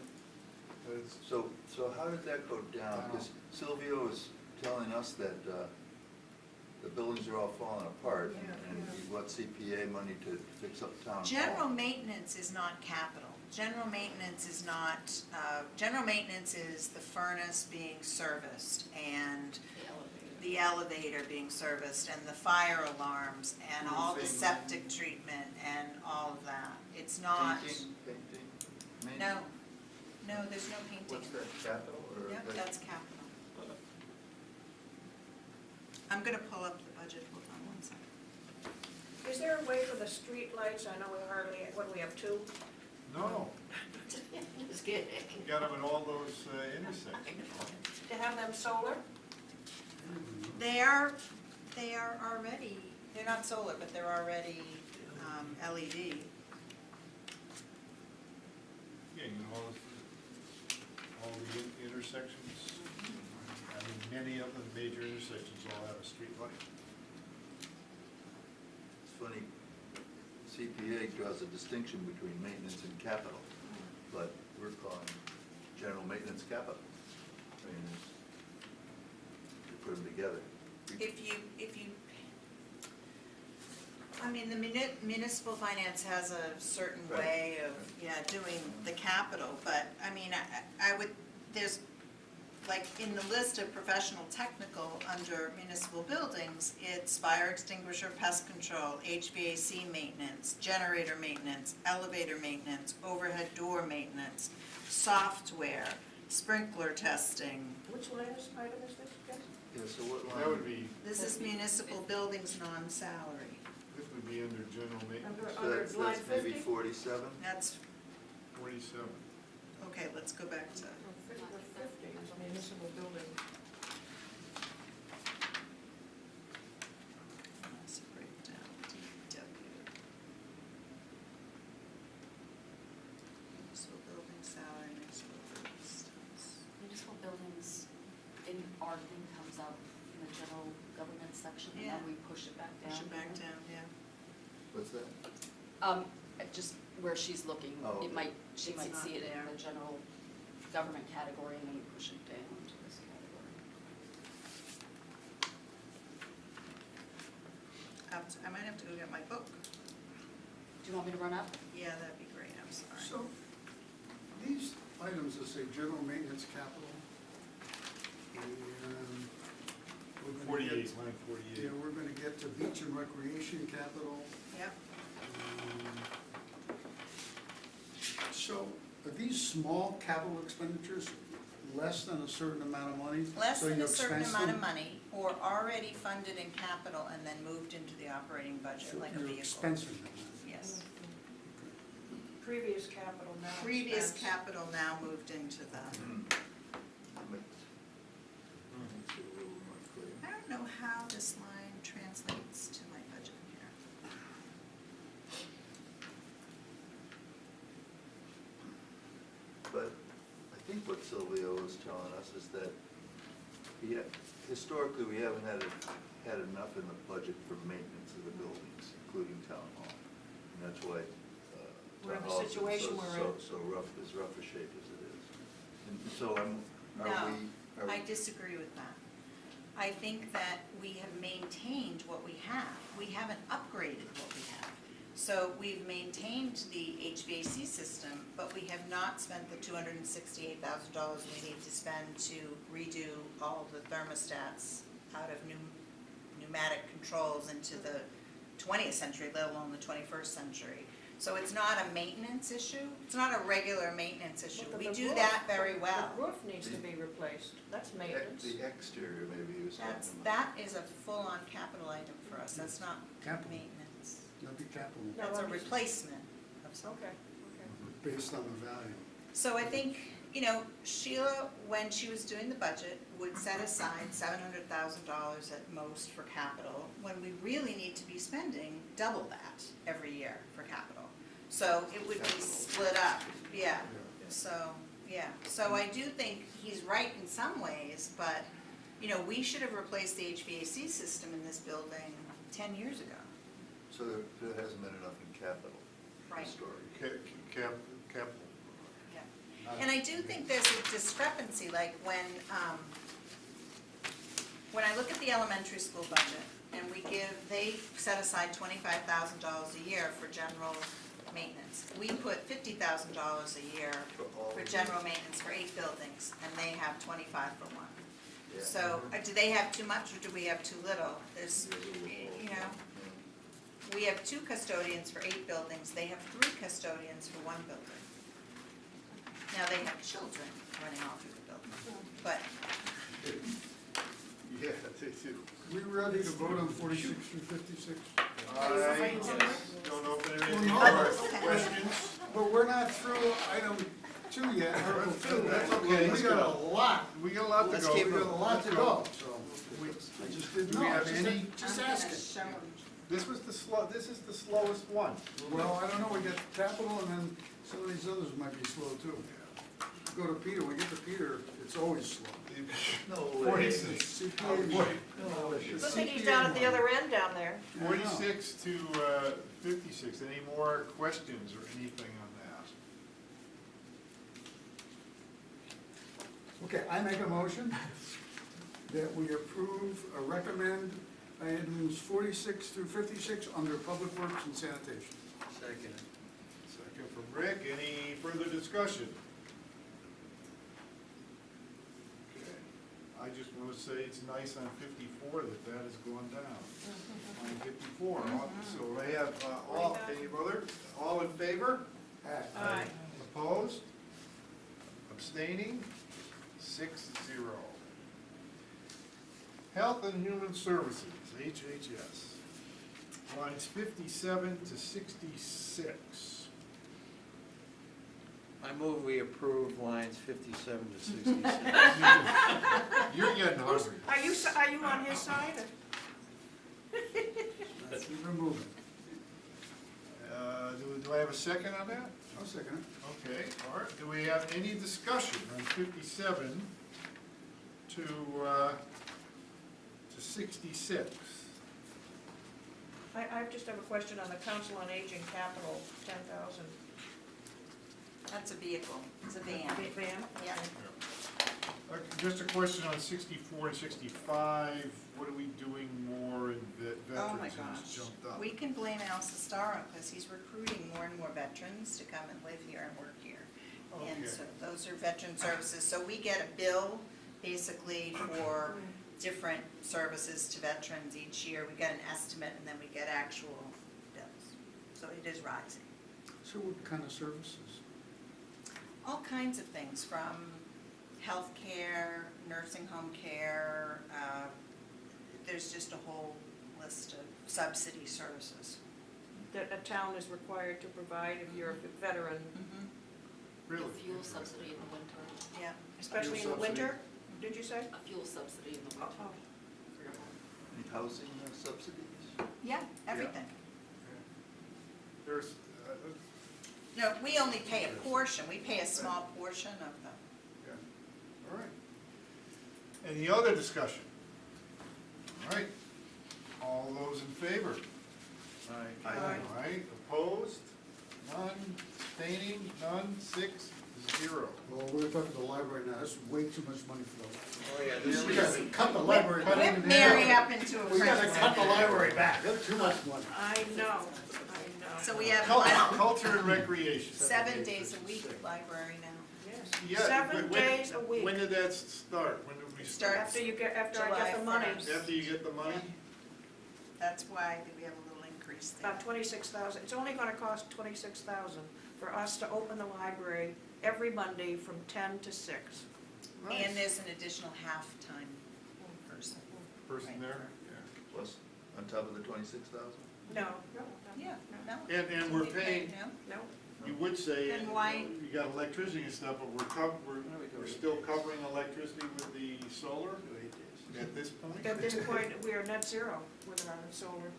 It's- So how did that go down? Because Silvio is telling us that the buildings are all falling apart, and he wants CPA money to fix up town hall. General maintenance is not capital. General maintenance is not, general maintenance is the furnace being serviced, and the elevator being serviced, and the fire alarms, and all the Roofing. septic treatment, and all of that. It's not, Painting? no, Maintenance? no, there's no painting. What's that, capital or? Yep, that's capital. I'm gonna pull up the budget, hold on one second. Is there a way for the street lights? I know we hardly, what do we have, 2? No, Just kidding. you got them in all those intersections. To have them solar? They are already, they're not solar, but they're already LED. Yeah, all the intersections. I mean, many of the major intersections all have a street light. It's funny, CPA draws a distinction between maintenance and capital, but we're calling general maintenance capital. I mean, you put them together. If you, I mean, the municipal finance has a certain Right. way of, doing the capital, but, I mean, I would, there's, like, in the list of professional technical under municipal buildings, it's fire extinguisher, pest control, HVAC maintenance, generator maintenance, elevator maintenance, overhead door maintenance, software, sprinkler testing. Which line is, item is this, guys? Yeah, so what line? That would be, This is municipal buildings non-salary. this would be under general maintenance, Under So line that's maybe 50? 47? That's, 47. okay, let's go back to, Fifty is a municipal building. let's break down DPW. Municipal building salary, municipal building expense. Municipal buildings, in our thing comes out in the general government section, and then Yeah. we push it back down. Push it back down, yeah. What's that? Just where she's looking, Oh, okay. she It's might not see it there. in the general government category, and then we push it down to this category. I might have to go get my book. Do you want me to run up? Yeah, that'd be great, I'm sorry. So, these items that say general maintenance capital, and we're gonna 48, get, line 48. yeah, we're gonna get to beach and recreation capital. Yep, So, are these small capital expenditures less than a certain amount of money? less So than you a certain expense amount of them? money, or already funded in capital and then moved into the operating budget, So like a you're vehicle. expensing them then? Yes. Previous capital now. Previous expense. capital now moved into the, Makes it a little more clear. I don't know how this line translates to my budget here. what Sylvia was telling us is that historically, we haven't had enough in the budget for maintenance of the buildings, including town hall. And that's why We're in town the hall is situation so, we're so, in. so rough, as rough a shape as it is. And so No, are I we, disagree with that. I think that we have maintained what we have. We haven't upgraded what we have. So we've maintained the HVAC system, but we have not spent the $268,000 we need to spend to redo all the thermostats out of pneumatic controls into the 20th century, let alone the 21st century. So it's not a maintenance issue. It's not a regular maintenance issue. But We the do roof- that very well. The roof needs to be replaced, that's maintenance. the exterior maybe he was talking about. That is a full-on capital item for us. That's not Capital. maintenance. That'd be capital, No, That's a I'm just- replacement of something. Okay, okay. based on the value. So I think, Sheila, when she was doing the budget, would set aside $700,000 at most for capital, when we really need to be spending double that every year for capital. So it would be split up, yeah. So I do think he's right in some ways, but, we should have replaced the HVAC system in this building 10 years ago. So there hasn't been enough in capital Right. historically. Capital. Yeah. And I do think there's a discrepancy, like when I look at the elementary school budget, and they set aside $25,000 a year for general maintenance. We put $50,000 a year for general maintenance for 8 buildings, and they have 25 for one. Yeah. So, do they have too much, or do we have too little? We have 2 custodians for 8 buildings, they have 3 custodians for 1 building. Now, they have children running all through the building, but, Yeah, they do. We ready to vote on 46 through 56? I don't open any Well, no. more Okay. questions. But we're not through item 2 yet, Article 2. That's okay. We got a lot, We got a lot to Let's go. keep we got a lot to go, so We- I just didn't Do know. we have Just- any- Just I'm gonna asking. show them. This is the slowest one. Well, I don't know, we got capital and then some of these others might be slow too. Go to Peter, when we get to Peter, it's always slow. No 46. CPA. Good thing he's down at the other end down there. 46 to 56. Any more questions or anything on that? Okay, I make a motion that we approve or recommend items 46 through 56 under Public Works and Sanitation. Second. Second from Rick. Any further discussion? Okay. I just want to say it's nice on 54 that has gone down. On 54. So they have, all in favor? Aye. Opposed? Abstaining? 6-0. Health and Human Services, HHS. Lines 57 to 66. I move we approve lines 57 to 66. You're getting hungry. Are you on his side? Let's keep it moving. Do I have a second on that? I'll second it. Okay, all right. Do we have any discussion on 57 to 66? I just have a question on the Council on Aging capital, 10,000. That's a vehicle, it's a van. Van? Yeah. Just a question on 64 and 65. What are we doing more in Oh my veterans? It's gosh. jumped up. We can blame Al Sestaro because he's recruiting more and more veterans to come and live here and work here. And Okay. so those are veteran services. So we get a bill basically for different services to veterans each year. We get an estimate and then we get actual bills. So it is rising. So what kind of services? All kinds of things, from healthcare, nursing home care, there's just a whole list of subsidy services. That a town is required to provide if you're a veteran, Really? A fuel subsidy in the winter, Yeah. especially in the subsidy. winter, did you say? a fuel subsidy in the Oh, winter. Any housing subsidies? Yeah, everything. There's, No, we only pay a portion, we pay a small portion of the, Any other discussion? All right, all those in favor? Aye. Aye. All right, opposed? None, abstaining, none, 6-0. Well, we're talking the library now, that's way too much money for the library. Oh, yeah, this We is, gotta cut the library down Whip in Mary half. up into a We gotta principal. cut the library back, that's too much money. I know. So we have Culture and recreation. 7 days a week library now. Yes. Yeah, 7 when- days a week. When did that start? When did we It start? starts After I get the money. July 1st. After you get the money? That's why we have a little increase there. About 26,000. It's only gonna cost 26,000 for us to open the library every Monday from 10 to 6. Nice. And there's an additional half-time person. Person Right. there? Plus, on top of the 26,000? No, Yeah, no? Yeah. And we're paying, No? no. you would say, Then why- you got electricity and stuff, but we're still covering electricity with the solar at this point? At this point, we are net zero with our solar.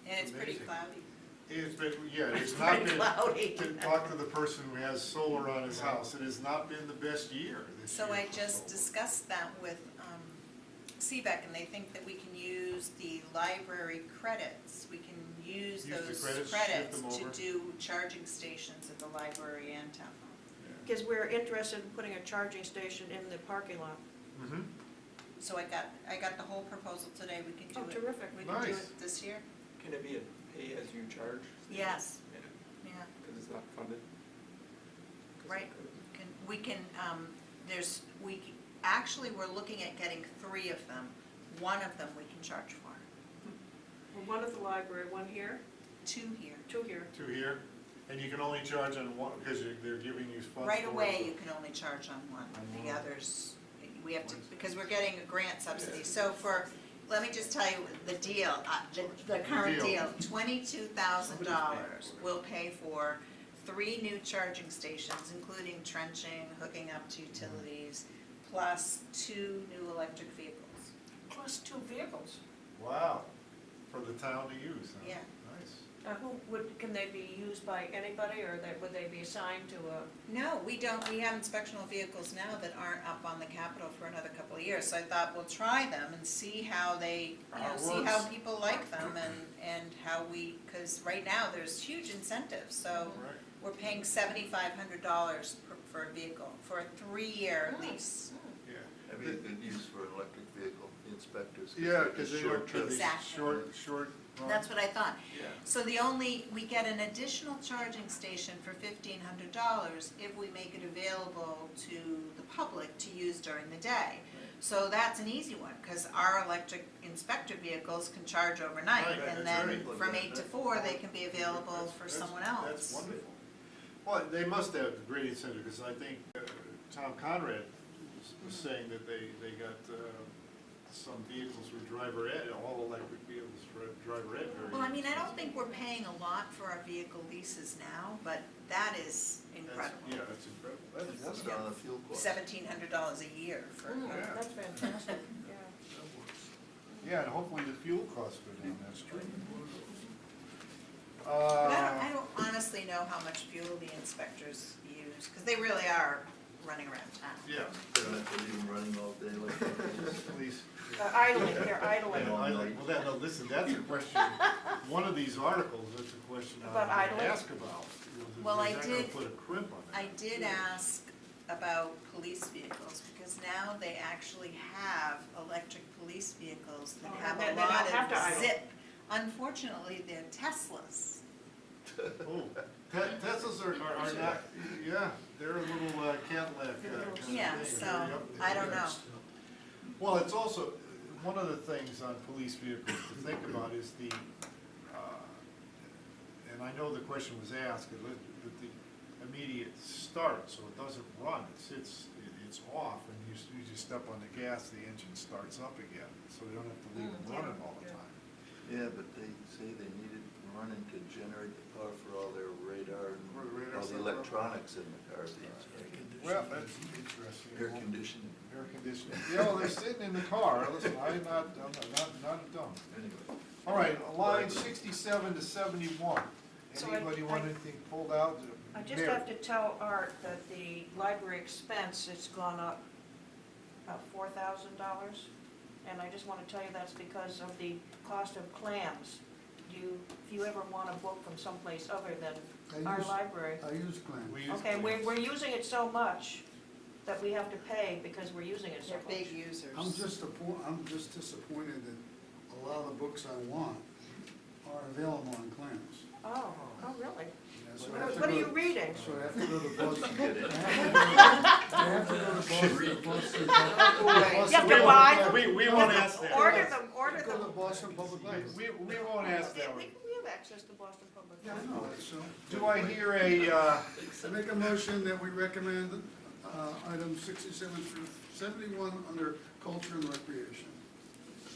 And it's pretty Amazing. cloudy. It's been, yeah, it's It's not pretty been, cloudy. to talk to the person who has solar on his house, it has not been the best year this year. So I for just solar. discussed that with CBEC, and they think that we can use the library credits. We can use Use the those credits, shift credits them to over. do charging stations at the library and town hall. Because we're interested in putting a charging station in the parking lot. Mhm. So I got the whole proposal today, we can do Oh, it. terrific. We can do Nice. it this year? Can it be a pay-as-you-charge? Yes, Yeah, yeah, because it's not funded. right. We can, actually, we're looking at getting 3 of them. One of them we can charge for, Well, one at the library, one here, 2 here. 2 here. 2 here, and you can only charge on one, because they're giving you funds. Right for it, away, so- you can only charge on one. On The one. others, we have to, because we're getting a grant subsidy. So let me just tell you the deal, the current Deal. deal, $22,000 will pay for 3 new charging stations, including trenching, hooking up to utilities, plus 2 new electric vehicles. Plus 2 vehicles. Wow, for the town to use, huh? Yeah. Nice. Can they be used by anybody, or would they be assigned to a? No, we don't, we have inspectional vehicles now that aren't up on the Capitol for another couple of years, so I thought we'll try them and see how they, How it see how works. people like them and how we, because right now, there's huge incentives, so Right. we're paying $7,500 for a vehicle, for a 3-year lease. Yeah. That'd be a good use for an electric vehicle, the inspectors. Yeah, because they short don't, trips. Exactly. short run. That's what I thought. Yeah. So we get an additional charging station for $1,500 if we make it available to the public to use during the day. So that's an easy one, because our electric inspector vehicles can charge overnight, Right, and that's then right. from 8 to 4, they can be available for That's- someone else. That's wonderful. Well, they must have great incentive, because I think Tom Conrad was saying that they got some vehicles for driver ed, all electric vehicles for driver ed. very Well, I mean, I don't inexpensive. think we're paying a lot for our vehicle leases now, but that is That's- incredible. Yeah, that's incredible. That's That's wonderful. down the fuel cost. $1,700 a year for a car. Yeah. That's fantastic, yeah. Yeah, and hopefully the fuel costs go down, that's true. But I don't honestly know how much fuel the inspectors use, because they really are running around town. Yeah, They don't have to leave them running all day like that. please. Idling, they're idling. Well, that, no, listen, that's a question, one of these articles, that's a question I About wanted to idling? ask about. Well, I Is that gonna did- put a crimp on it? I did ask about police vehicles, because now they actually have electric police vehicles that Oh, have they a don't lot have to of idle. zip. Unfortunately, they're Teslas. Oh, Teslas are not, yeah, they're a little Cadillac kind of thing. Yeah, so, I don't know. Well, it's also, one of the things on police vehicles to think about is the, and I know the question was asked, but the immediate start, so it doesn't run, it's off, and you just step on the gas, the engine starts up again, so they don't have to leave it running all the time. Yeah, but they say they need it running to generate the power for all their radar and Radar all the stuff. electronics in the car being Well, that's interesting. air conditioning. Air conditioning. Yeah, well, they're sitting in the car. Listen, I'm not dumb. Anyway. All right, line 67 to 71. So Anybody want anything pulled out? I just Mary? have to tell Art that the library expense has gone up about $4,000. And I just want to tell you that's because of the cost of clams. If you ever want a book from someplace other than our library. I use Glenn. We use Okay, clams. we're using it so much that we have to pay because we're using it so They're much. big users. I'm just disappointed that a lot of the books I want are available on clams. Oh, really? Yeah, so I have to What are go- you reading? So I have to go to Boston. Get it. I have to go to Boston. You have to buy them? We won't ask that. Order them, order Go to them. Boston Public Library. We won't ask that one. We have access to Boston Public Yeah, I Library. know, so. Do I hear I make a motion that we recommend items 67 through 71 under culture and recreation.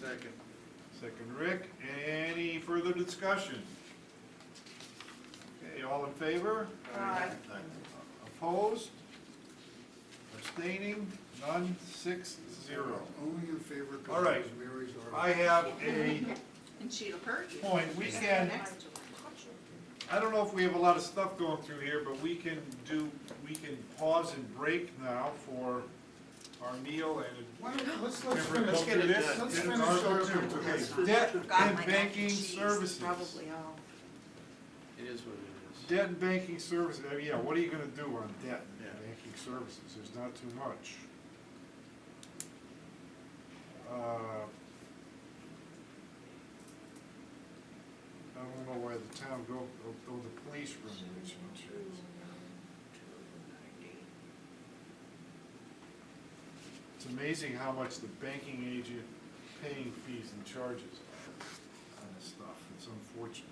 Second. Second, Rick. Any further discussion? Okay, all in favor? Aye. Opposed? Abstaining? None? 6-0. Only in favor All right. because Mary's I already. have a And Sheila Purdy. point. We can, I don't know if we have a lot of stuff going through here, but we can pause and break now for our meal and. Why don't we- let's Let's finish. get it Let's in. finish Article our. two. Okay. Forgot Debt my and mac and banking cheese, services. Probably all. It is what it is. Debt and banking services, yeah, what are you gonna do on debt Yeah. and banking services? There's not too much. I don't know why the town go the police renovation. It's amazing how much the banking agent paying fees and charges on this stuff. It's unfortunate.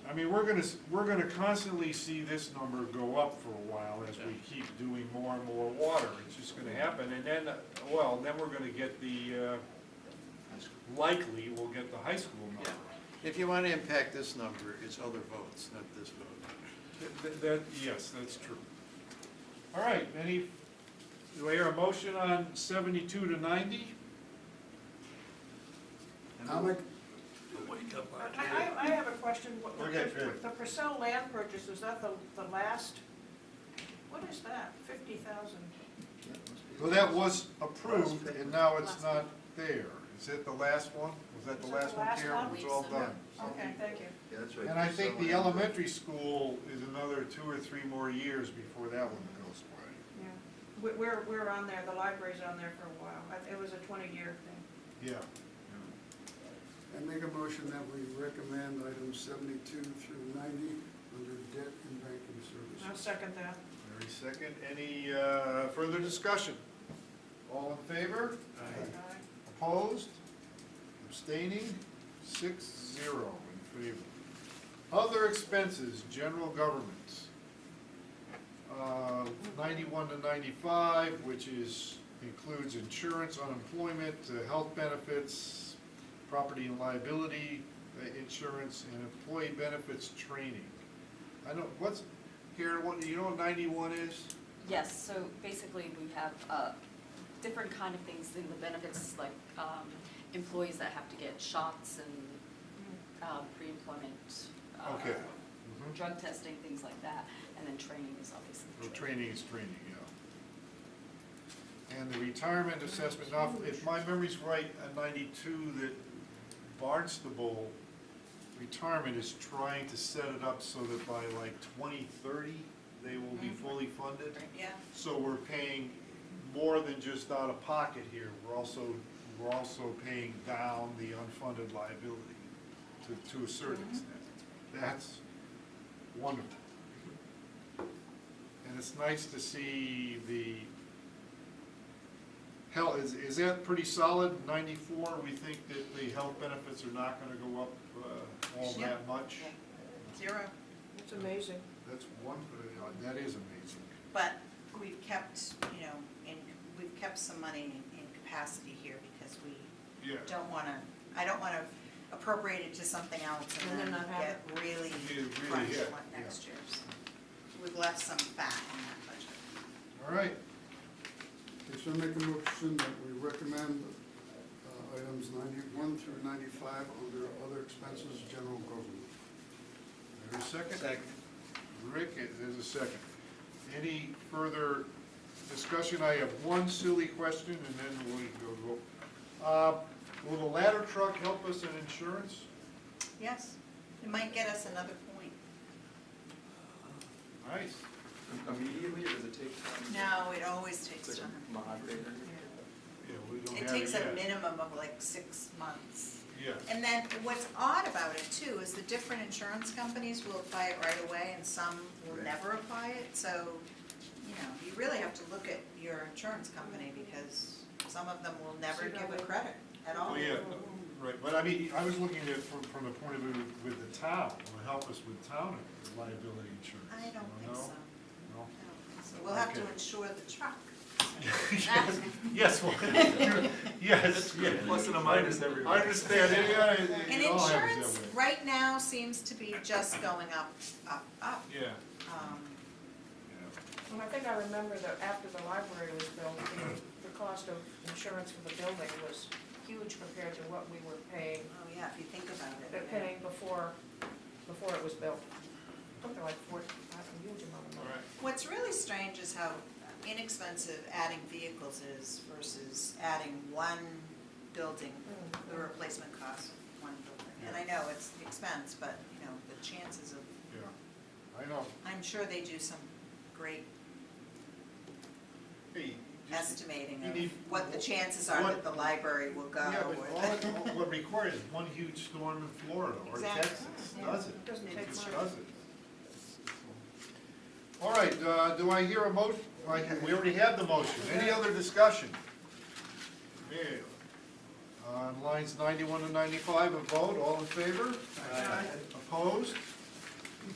I mean, we're gonna constantly see this number go up for a while as we keep doing more and more water. It's just gonna happen, and then, well, then we're gonna get likely, we'll get the high school number. If you want to impact this number, it's other votes, not this vote. Yes, that's true. All right, do I hear a motion on 72 to 90? I'll make, I have a question. Okay, good. The Purcell land purchase, is that the last, what is that, 50,000? Well, that was approved, and now it's not there. Is it the last one? Was that the Is that last the one, last Karen? one? It's all done. Okay, thank you. Yeah, that's right. And I think the So, elementary school is another 2 or 3 more years before that one goes away. Yeah. We're on there, the library's on there for a while. It was a 20-year thing. Yeah. I make a motion that we recommend items 72 through 90 under debt and banking I'll services. second that. Very second. Any further discussion? All in favor? Aye. Opposed? Abstaining? 6-0 in favor. Other expenses, general government. 91 to 95, which includes insurance, unemployment, health benefits, property and liability insurance, and employee benefits training. I know, Karen, do you know what 91 is? Yes, so basically we have different kind of things in the benefits, like employees that have to get shots and pre-employment. Okay. Drug testing, things like that, and then training is obviously. Well, training is training, yeah. And the retirement assessment, now, if my memory's right, at 92, that Barnstable Retirement is trying to set it up so that by like 2030, they will be fully funded. Yeah. So we're paying more than just out of pocket here, we're also paying down the unfunded liability to a certain extent. That's wonderful. And it's nice to see the health, is that pretty solid, 94? We think that the health benefits are not gonna go up all Yeah. that much? 0. It's amazing. That's that is amazing. But we've kept, we've kept some money in capacity here because we Yeah. don't want to, I don't want to appropriate it to something else And and then then not have get really Really crunched hit, next year. So we've left some fat in that budget. All right, Okay, so I make a motion that we recommend items 91 through 95 under other expenses, general government. there's a second. Second. Rick, there's a second. Any further discussion? I have one silly question and then we'll go. Will the ladder truck help us in insurance? Yes, it might get us another point. Nice. Immediately, or does it take time? No, it always takes It's like time. a moderator. Yeah, we don't It have it takes a yet. minimum of like 6 months. Yes. And then what's odd about it too is the different insurance companies will apply it right away and some will never apply it. So, you know, you really have to look at your insurance company because some of them will never give a credit at all. Oh, yeah, right, but I mean, I was looking at it from the point of view with the town, will help us with town liability insurance. I don't think No? so. No? I don't think so. We'll have to Okay. insure the truck. Yes, well, yes, yes. Plus and a minus everywhere. I understand, yeah, And it all happens insurance that way. right now seems to be just going up, up, up. Yeah, Um, yeah. And I think I remember that after the library was built, the cost of insurance for the building was huge compared to what we were paying, Oh, yeah, if you think about it. yeah. before it was built. Something like a huge amount of All money. right. What's really strange is how inexpensive adding vehicles is versus adding one building, the replacement cost of one building. And I know it's the expense, but, you know, the chances of, Yeah, I know. I'm sure they do some great Hey, just- estimating you of need- what the chances are that the library will go. Yeah, but or- all what requires is one huge storm in Florida or Exactly. Texas, Yeah. does it? It doesn't take just much. does it. All right, do I hear a motion? We already have the motion. Any other discussion? Yeah. On lines 91 and 95, a vote, all in favor? Aye. Opposed?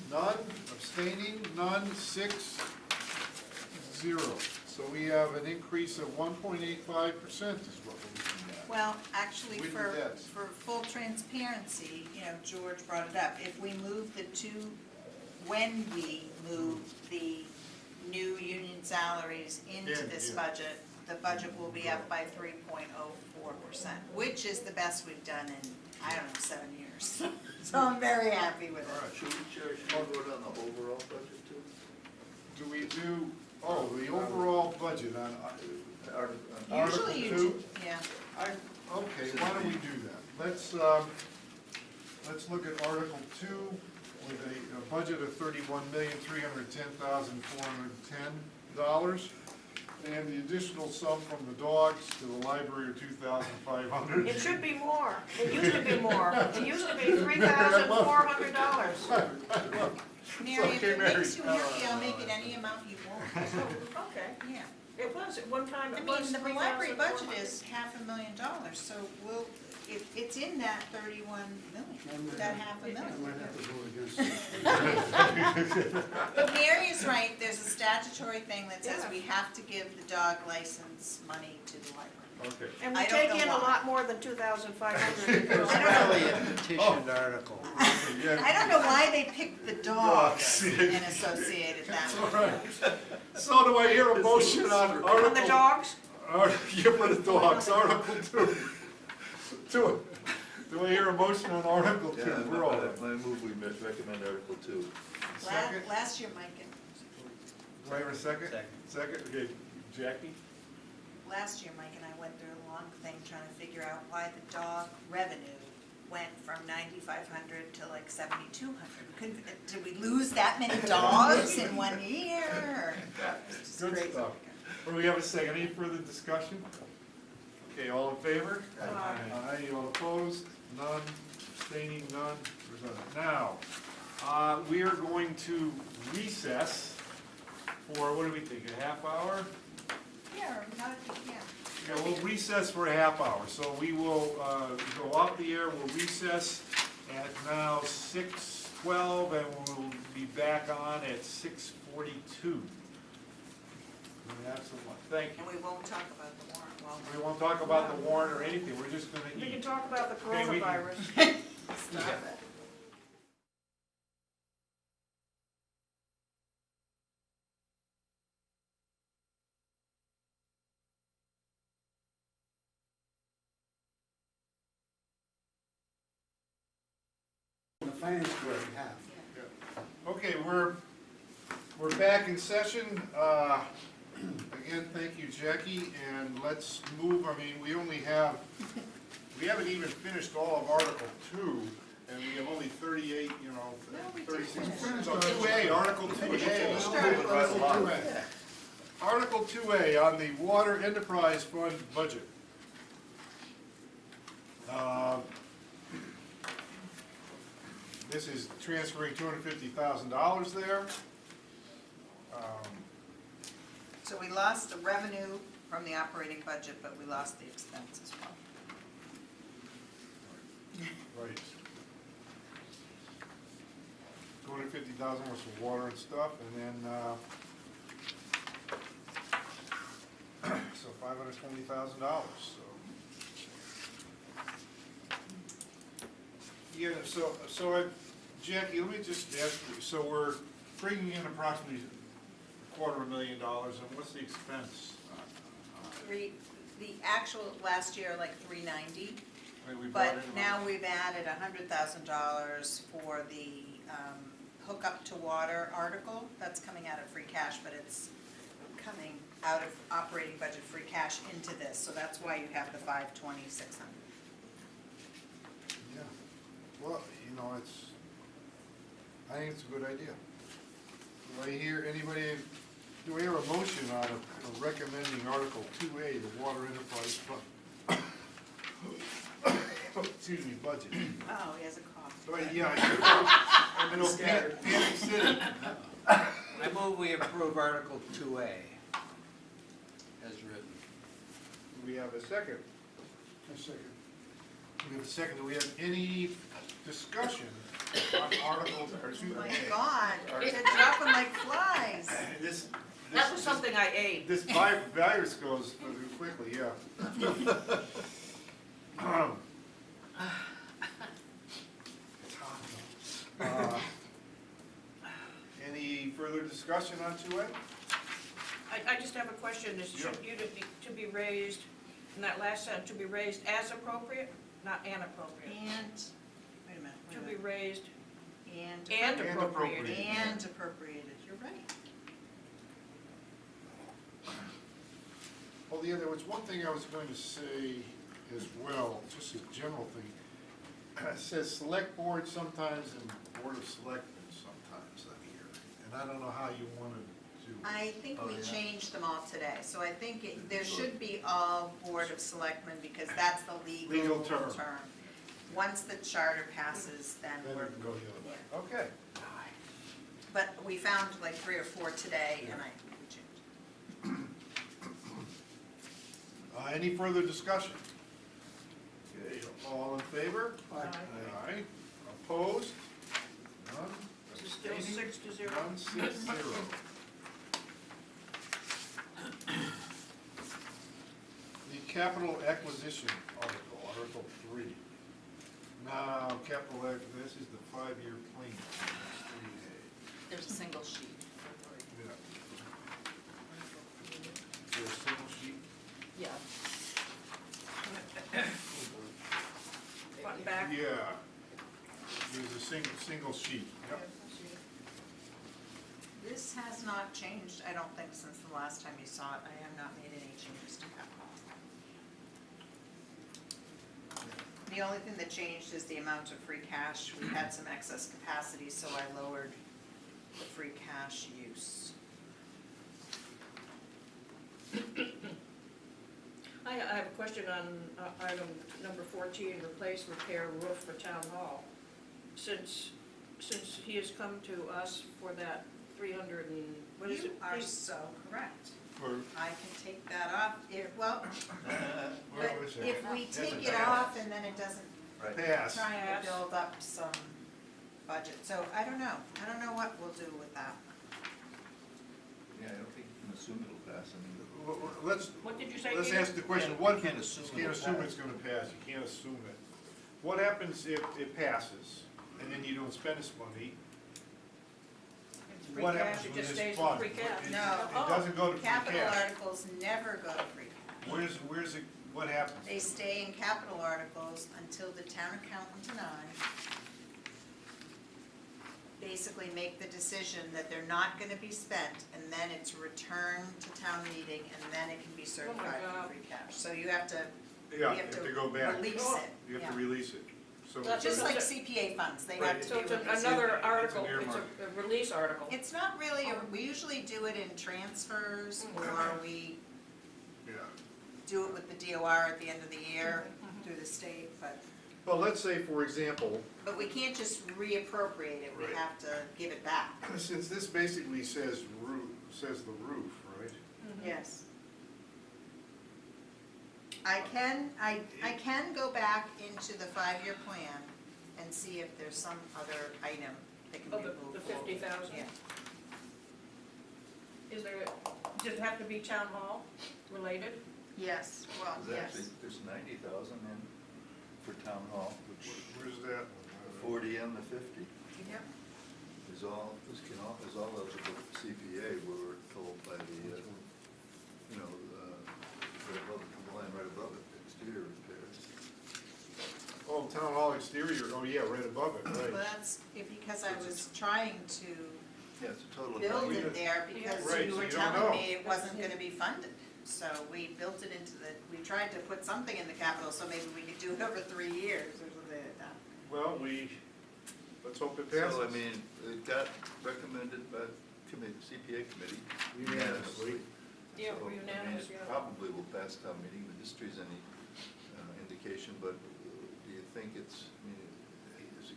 None, abstaining, none, 6-0. So we have an increase of 1.85% is what we're looking at. Well, actually, With the for debts. full transparency, you know, George brought it up. If we move when we move the new union salaries into In, this yeah. budget, the budget will be up by 3.04%, which is the best we've done in, I don't know, 7 years. So I'm very happy with All it. right. Should we vote on the overall budget too? Do we do, the overall budget on, Article Usually you 2? do, yeah. okay, why don't we do that? Let's look at Article 2 with a budget of $31,310,410. And the additional sum from the dogs to the library of $2,500. It should be more. It used to be more. It used to be $3,400. Mary, if okay, it Mary. makes you happy, I'll make it any amount you want. Okay. Yeah. It was, at one time I it was mean, the library budget $3,400. is $500,000, so it's in that 31 million, that $500,000. I might have to vote against it. But Mary is right, there's a statutory thing that says we have to give the dog license money to the library. Okay. And we I don't take know in a why. lot more than $2,500. It was probably a petitioned article. I don't know why they picked the dogs Dogs. and associated that All with right. So do I hear a motion on Article? On the dogs? Yeah, for the dogs, Article 2. Do I hear a motion on Article 2? Yeah, We're all I right. move we recommend Article 2. Second? Last year, Mike, Do I hear a second? Second. Second, okay, Jackie? last year, Mike and I went through a long thing trying to figure out why the dog revenue went from 9,500 to like 7,200. Did we lose that many dogs in 1 year? It's just Good crazy. stuff. Do we have a second? Any further discussion? Okay, all in favor? Aye. Aye, all opposed? None, abstaining, none. There's none. Now, we are going to recess for, what do we think, a half hour? Yeah, not, yeah. Yeah, we'll recess for a half hour, so we will go off the air, we'll recess at now 6:12, and we'll be back on at 6:42. We have some lunch. Thank you. And we won't talk about the warrant, well, We won't talk about the warrant or anything, we're just gonna We can eat. talk about the Okay, we can- coronavirus. stop it. The finance committee have. Okay, we're We're back in session. Again, thank you, Jackie, and let's move, I mean, we haven't even finished all of Article 2, and we have only 38, you know, No, we did 36. finish. So 2A, Article 2A. finished Article Article 2A. Article 2A on the Water Enterprise Fund budget. This is transferring $250,000 there. So we lost the revenue from the operating budget, but we lost the expense as well. Right. 250,000 was for water and stuff, and then, so $520,000, so. Yeah, so Jackie, let me just ask you, so we're bringing in approximately $250,000, and what's the expense? The actual last year, like 390, Right, we brought but in now we've added $100,000 for the hookup to water article. That's coming out of free cash, but it's coming out of operating budget free cash into this, so that's why you have the 520, 600. Yeah, well, you know, I think it's a good idea. Do I hear anybody, do we hear a motion on recommending Article 2A, the Water Enterprise Fund? Excuse me, budget. Oh, he has a cough. But yeah, I know, Panic City. I move we approve Article 2A as written. Do we have a second? A second. We have a second. Do we have any discussion on Article 2A? Oh my God, they're dropping like flies. That was something I ate. This virus goes quickly, yeah. It's hot though. Any further discussion on 2A? I just have a question, is should you to be raised, in that last sentence, to be raised as appropriate, not inappropriate? And, wait a minute, To be raised and and And appropriated. appropriated. and appropriated, you're right. Well, yeah, there was one thing I was going to say as well, just a general thing. It says select board sometimes and board of selectmen sometimes on here, and I don't know how you want to do. I think Oh, we yeah. changed them all today, so I think there should be all Board of Selectmen, because that's the legal Legal term. term. Once the charter passes, then Then we're, we can go the other way. Okay. but we found like 3 or 4 today, and I think we changed. Any further discussion? Okay, all in favor? Aye. Aye. Opposed? None? Is it still Abstaining? 6-0? 160. The capital acquisition article, Article 3. Now, this is the 5-year plan. That's 3A. There's a single sheet. Yeah. Is there a single sheet? Yeah. Front and back? Yeah. There's a single sheet. Yep. This has not changed, I don't think, since the last time you saw it. I have not made any changes to that. The only thing that changed is the amount of free cash. We had some excess capacity, so I lowered the free cash use. I have a question on item number 14, replace, repair roof for town hall. Since he has come to us for that 300 and, what is You it? are please? so correct. For, I can take that off, well, where but was that? if we take it off and then it doesn't, Right. Pass. trying to build up some budget, so I don't know what we'll do with that. Yeah, I don't think you can assume it'll pass, I mean. Let's, What did you say, let's Peter? ask the question, You what, can't assume you can't it'll assume pass. it's gonna pass, you can't assume it. What happens if it passes, and then you don't spend this money? It's free What cash, happens it with just this stays fund? with free cash. It- No. It doesn't go to free Capital cash. articles never go to free cash. Where's it, what happens? They stay in capital articles until the town accountant and I basically make the decision that they're not gonna be spent, and then it's returned to town meeting, and then it can be certified God. for free cash. So you have to, Yeah, you you have have to to go back. release Oh. it. You have Yeah. to release it. So That's Just like Right. CPA funds, they Right. have to So be it's released. another It's an article, it's earmark. a release article. It's not really, we usually do it in transfers, or we Yeah. do it with the DOR at the end of the year Mhm. through the state, but Well, let's say, for example, we can't just reappropriate it, we Right. have to give it back. since this basically says roof, says the roof, right? Yes. I can go back into the 5-year plan and see if there's some other item that can be Oh, moved the forward. 50,000? Yeah. Is there, does it have to be town hall related? Yes, well, There's yes. actually, there's 90,000 in for town hall, which Where's that? 40 and the 50 Yep. is all eligible for CPA, we were told by the, right above, the line right above it, exterior repairs. Oh, town hall exterior, oh yeah, right above it, Well, right. that's because I was trying to Yeah, it's a total of build 90. it there because Right, you so were you don't telling know. me it wasn't gonna be funded. So we built it into we tried to put something in the capital, so maybe we could do it over 3 years or something like that. Well, let's hope it passes. So, I mean, it got recommended by CPA committee Unanimously. Yeah, So, I mean, unanimous, it yeah. probably will pass town meeting, but history's any indication, but do you think is it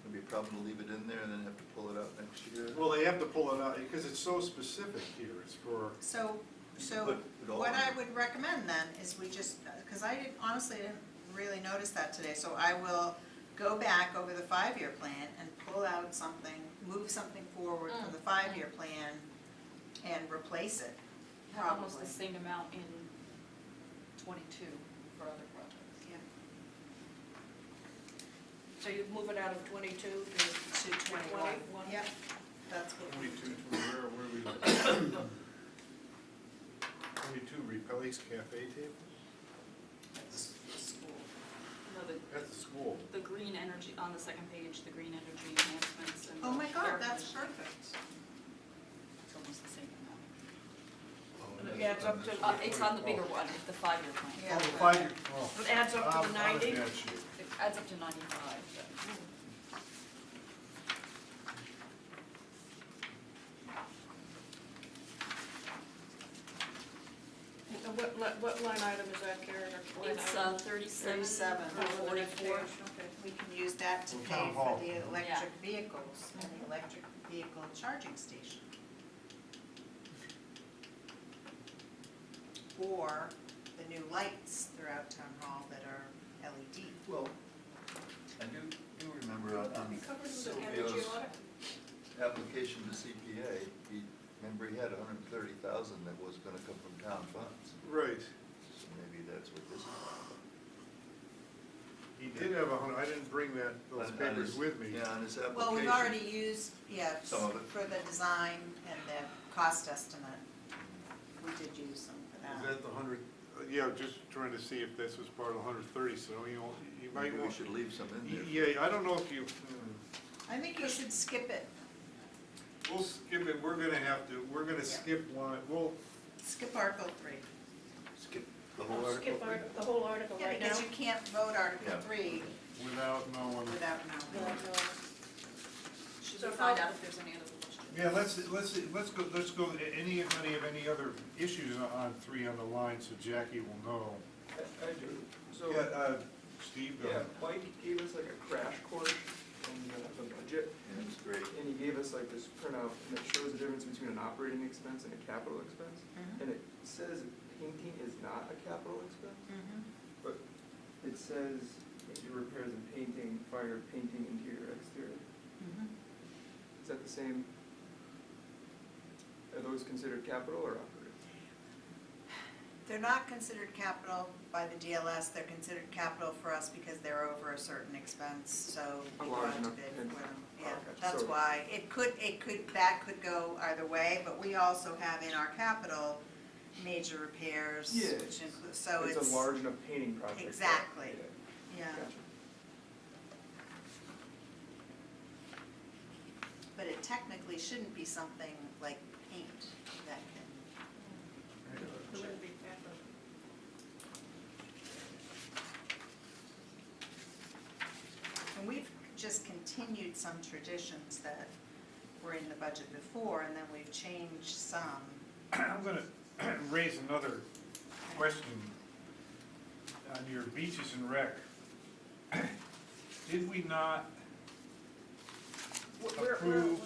gonna be a problem to leave it in there and then have to pull it out next year? Well, they have to pull it out, because it's so specific here, it's for, So Put it all what I under- would recommend then is we just, because I honestly didn't really notice that today, so I will go back over the 5-year plan and pull out something, move something forward from the 5-year plan and replace it, Have almost the probably. same amount in 22 for other projects. Yeah. So you move it out of 22 to To 21. 21? Yep, that's what we 22, do. where we? 22, replace cafe tables? That's the school. No, At the school. the green energy, on the second page, the green energy enhancements and the Oh my God, air that's conditioning. perfect. It's almost the same amount. Yeah, it's up to, It's on the bigger one, the 5-year plan. Yeah. Oh, the 5-year, oh. it adds up to the Out of 90? that sheet. It adds up to 95, but. What line item is that, Karen, or line It's item? 37 37. or Oh, the next 44. page, okay. We can use that to Well, pay town for hall. the electric vehicles and the electric vehicle charging station. Or the new lights throughout town hall that are LED. Well, I do remember on We covered with an energy Silvio's audit? application to CPA, he had 130,000 that was gonna come from town funds. Right. So maybe that's what this is. He did have I didn't bring those On papers his- with me. Yeah, on his application. Well, we've already used, Some of it. for the design and the cost estimate, we did use some for Is that. that the 100, yeah, just trying to see if this was part of the 130, so you might Maybe we want. should leave some in there. Yeah, I don't know if you, I think you should skip it, we'll skip it, we're gonna skip one, skip Article 3. Skip the whole Oh, article. skip the whole article Yeah, right now? because you can't vote Article Yeah. 3 without knowing. without Yeah, knowing. no. Should So we find how- out if there's any other questions? Yeah, let's go, anybody have any other issues on 3 on the line, so Jackie will know. I do. So, Yeah, Steve, go yeah, ahead. Mike gave us like a crash course on the budget, Yeah, it's great. and he gave us like this printout, and it shows the difference between an operating expense and a capital expense. Mhm. And it says painting is not a capital expense, Mhm. but it says major repairs and painting, fire, painting, interior, exterior. Mhm. Is that the same? Are those considered capital or operating? They're not considered capital by the DLS, they're considered capital for us because they're over a certain expense, so we A go large out to enough bid bid. for them. Yeah, Okay, that's so- why, that could go either way, but we also have in our capital major repairs, Yeah, which include, so it's. It's a large enough painting project. that- Exactly. Yeah, Yeah, gotcha. technically shouldn't be something like paint that can. It wouldn't be bad, but- And we've just continued some traditions that were in the budget before, and then we've changed some. I'm gonna raise another question on your beaches and rec. Did we not approve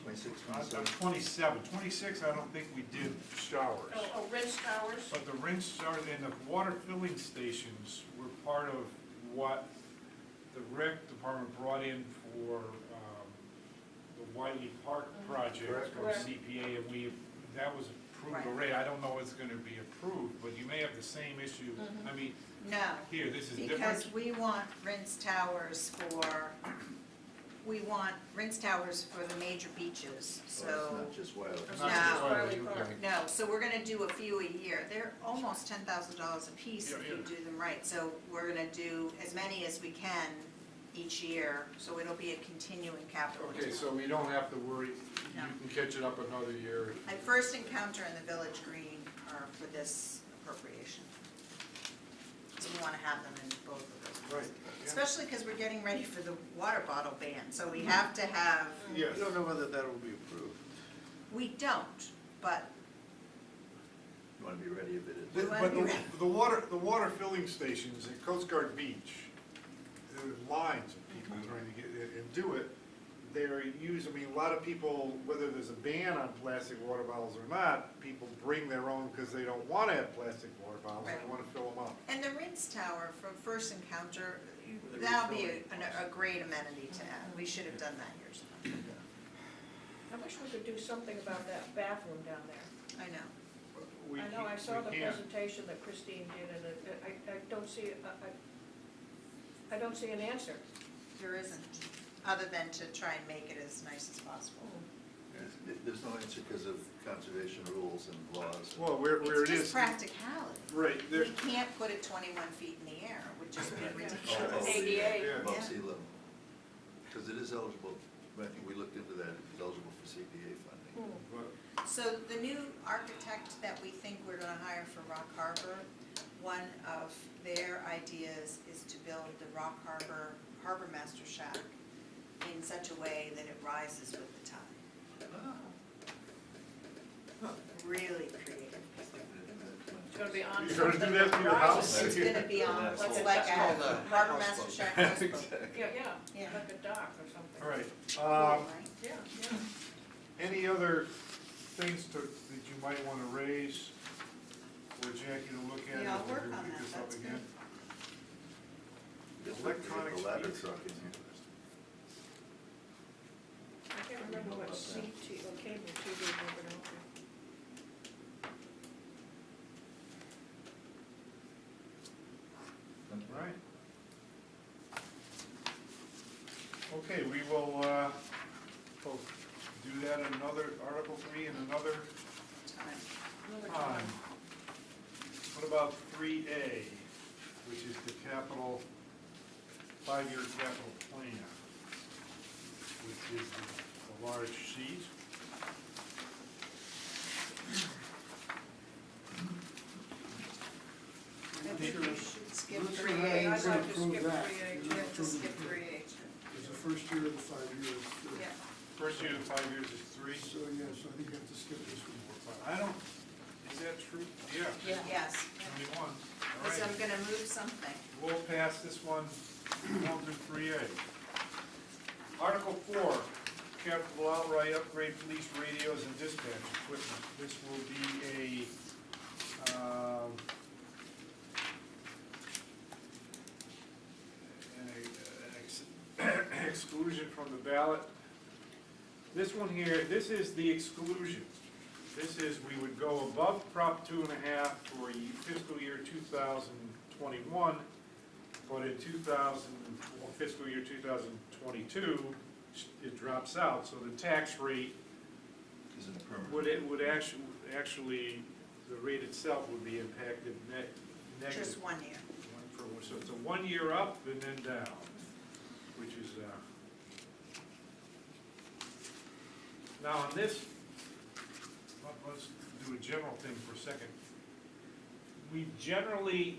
26, on 27. 27, 26, I don't think we did showers. Oh, rinse towers? But the rinse showers and the water filling stations were part of what the rec department brought in for the Wiley Park project from Correct. CPA, and that was approved Right. already. I don't know it's gonna be approved, but you may have the same issue. Mhm. I mean, No, here, this is different. because we want rinse towers for the major beaches, So so. it's not just Wiley. It's Not No. just Wiley Wiley, Park. okay. No, so we're gonna do a few a year. They're almost $10,000 a piece if Yeah, you yeah. do them right. So we're gonna do as many as we can each year, so it'll be a continuing capital. Okay, so we don't have to worry, you No. can catch it up another year. My first encounter in the Village Green are for this appropriation. So we wanna have them in both of those. Right, yeah. Especially because we're getting ready for the water bottle ban, so we have to have, Yes. We don't know whether that will be approved. we don't, but You want to be ready if it is. We The- wanna But be the, ready. the water filling stations at Coast Guard Beach, there's lines of people trying to get in and do it. They're used, I mean, a lot of people, whether there's a ban on plastic water bottles or not, people bring their own because they don't want to have plastic water bottles, they Right. want to fill them up. And the rinse tower for first encounter, With the that'll be refilling a great amenity to add. We should have done that years ago. I wish we could do something about that bathroom down there. I know. We I know, I can't- saw we the can't. presentation that Christine did, and I don't see, I don't see an answer. There isn't, other than to try and make it as nice as possible. There's no answer because of conservation rules and laws. Well, where it It's is. just practicality. Right, We there, can't put it 21 feet in the air, it would just be Oh, ridiculous. ADA. yeah. Above Yeah. sea level. Because it is eligible, I think we looked into that, it's eligible for CPA funding. But So the new architect that we think we're gonna hire for Rock Harbor, one of their ideas is to build the Rock Harbor Master Shack in such a way that it rises with the tide. Really creative. It's gonna be on. You're gonna do that to your house? It's gonna be on, That's it's all. like That's called a a Harbor Master houseboat. Shack houseboat. Yeah, Yeah. like a dock or something. all right, Cool, right? Yeah, yeah. any other things that you might want to raise for Jackie to look at? Yeah, I'll as we work pick on that. this up That's again? Just Electronic the ladder speed. truck in here. I can't remember what CT, or cable TV we were on. Right. Okay, we will, do that in another, Article 3 in another Time. time. What about 3A, which is the capital, 5-year capital plan, which is a large sheet. I think we should skip Not sure 3A. how you I'd can like to approve skip that. 3A. You're We not have to approving skip it. 3A too. It's the first year of the 5 years. Yeah. First year of 5 years is 3. So, yes, I think you have to skip this one. I don't, is that true? Yeah. Yeah. Yes, 21, all because I'm right. gonna move something. We'll pass this one, we'll do 3A. Article 4, capital outright upgrade police radios and dispatch equipment. This will be an exclusion from the ballot. This one here, this is the exclusion. This is, we would go above Prop 2.5 for fiscal year 2021, but in fiscal year 2022, it drops out, so the tax rate Isn't permanent. would actually, the rate itself would be impacted negative. Just 1 year. So it's a 1 year up and then down, which is, Now, on this, let's do a general thing for a second. We generally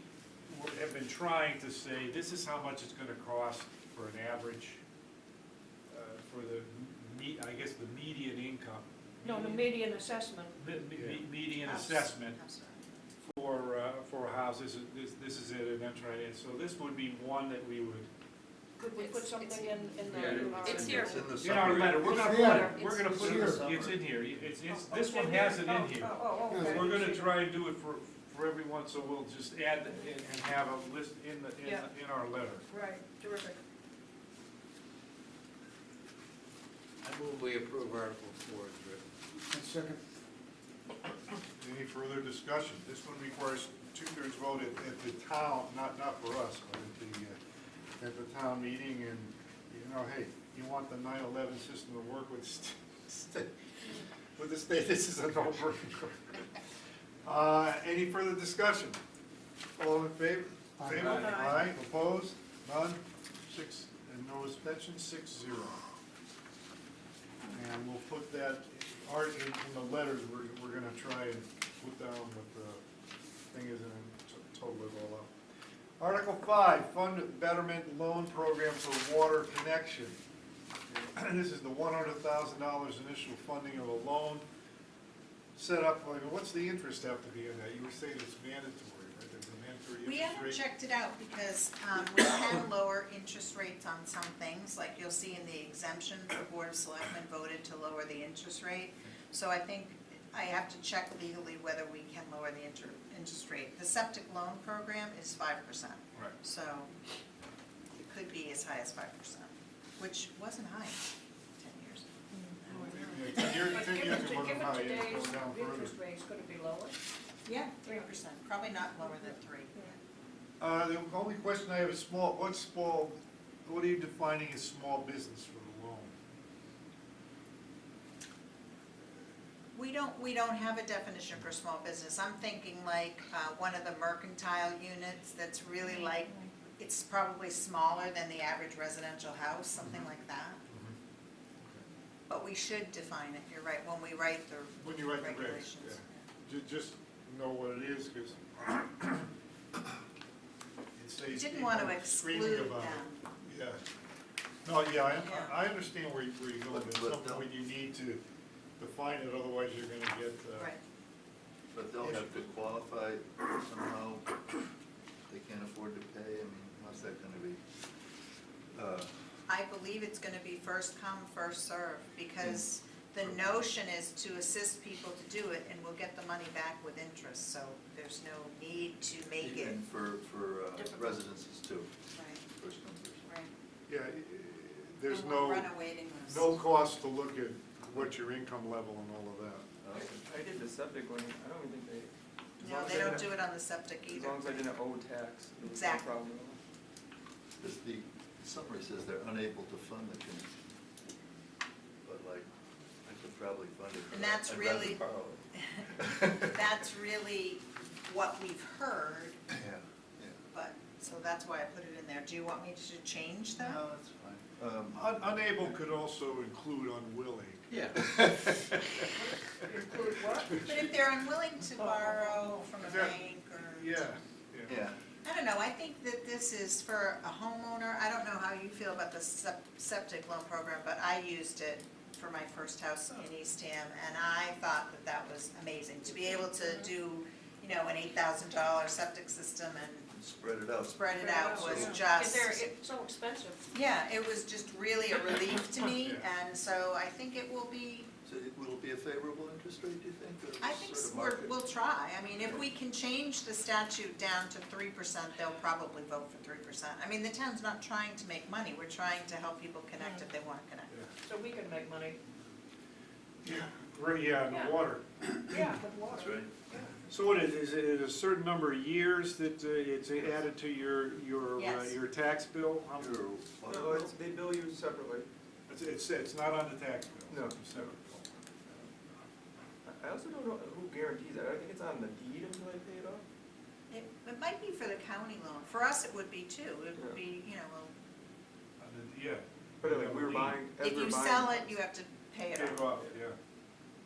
have been trying to say, this is how much it's gonna cost for an average, for the, I guess, the median income. No, the median assessment. Median House. assessment I'm sorry. for a house, this is it, and that's right, and so this would be one that we would, Could we put something in Yeah, the? it's here. It's in the in our summary. letter, we're gonna It's put there. it, we're gonna It's put here. it, it's in here, it's, Oh, this it's one in has here? it in here. Oh, okay. We're gonna try and do it for everyone, so we'll just add and have a list in Yeah. in our letter. Right, terrific. I move we approve Article 4 as written. Second. Any further discussion? This one requires two-thirds vote at the town, not for us, but at the town meeting, and, you know, hey, you want the 9/11 system to work with the state, this is a no-brainer. Any further discussion? All in favor? Aye. Favor? Aye. Aye, opposed? None? 6, and no abstentions, 6-0. And we'll put that, in the letters, we're gonna try and put down what the thing is and total it all up. Article 5, Fund Betterment Loan Program for Water Connection. This is the $100,000 initial funding of a loan set up, like, what's the interest have to be in that? You were saying it's mandatory, right? There's a mandatory We interest haven't rate? checked it out because we can lower interest rates on some things, like you'll see in the exemption, the Board of Selectmen voted to lower the interest rate. So I think I have to check legally whether we can lower the interest rate. The septic loan program is 5%. Right. So it could be as high as 5%, which wasn't high 10 years. Yeah, 10 years, But 10 given years it wasn't given high, it's today's going down further. interest rates, could it be lower? Yeah, 3%, probably not lower than 3. The only question I have is what are you defining as small business for the loan? We don't have a definition for small business. I'm thinking like one of the mercantile units that's really like, it's probably smaller than the average residential house, something like that. But we should define it, you're right, when we write the When you write the regs, regulations. yeah. Just know what it is, because it saves We didn't people want to screaming exclude about them. it. Yeah. No, yeah, Yeah. I understand where you're going. At But some point you need to define it, otherwise you're gonna get, Right. But they'll have to qualify somehow, they can't afford to pay, I mean, how's that gonna be? I believe it's gonna be first come, first serve, because the notion is to assist people to do it, and we'll get the money back with interest, so there's no need to make it. And for Difficult. residences too, Right, first come, first served. right. yeah, there's And we'll no, run a waiting list. no cost to look at what your income level and all of that. I did the septic one, I don't even think they. as No, long as they I don't didn't- do it on the septic As either. long as I didn't owe tax, there was no Exactly. problem at all. Because the summary says they're unable to fund the community. But like, I could probably fund it. And but that's I'd rather really- borrow it. That's really what we've heard, Yeah, yeah. but, so that's why I put it in there. Do you want me to change that? No, that's fine. Unable could also include unwilling. Yeah. Include what? But if they're unwilling to borrow from a Is that- bank or. Yeah, Yeah, I don't know, I think that this is for a homeowner. I don't know how you feel about the septic loan program, but I used it for my first house in Eastham, and I thought that that was amazing. To be able to do, you know, an $8,000 septic system and spread it out. spread it out was Yeah. just. It's so expensive. Yeah, it was just really a relief to me, Yeah. and so I think it will be, So will it be a favorable interest rate, do you think? or I think sort of market? we'll try. I mean, if we can change the statute down to 3%, they'll probably vote for 3%. I mean, the town's not trying to make money, we're trying to help people connect if they want to connect. So we can make money. yeah, right, yeah, and Yeah. the water. Yeah, with water. That's right. So what is it a certain number of years that it's added to Yes. your tax bill? How- Your water No, bill? they bill you separately. It's not on the tax bill? No. It's separate. I also don't know who guarantees that, I think it's on the deed until I pay it off. It might be for the county loan, for us it would be too, it would be, you know, well, Yeah. But like, we were buying, as if we were you buying. sell it, you have to pay it Pay it off. off, yeah.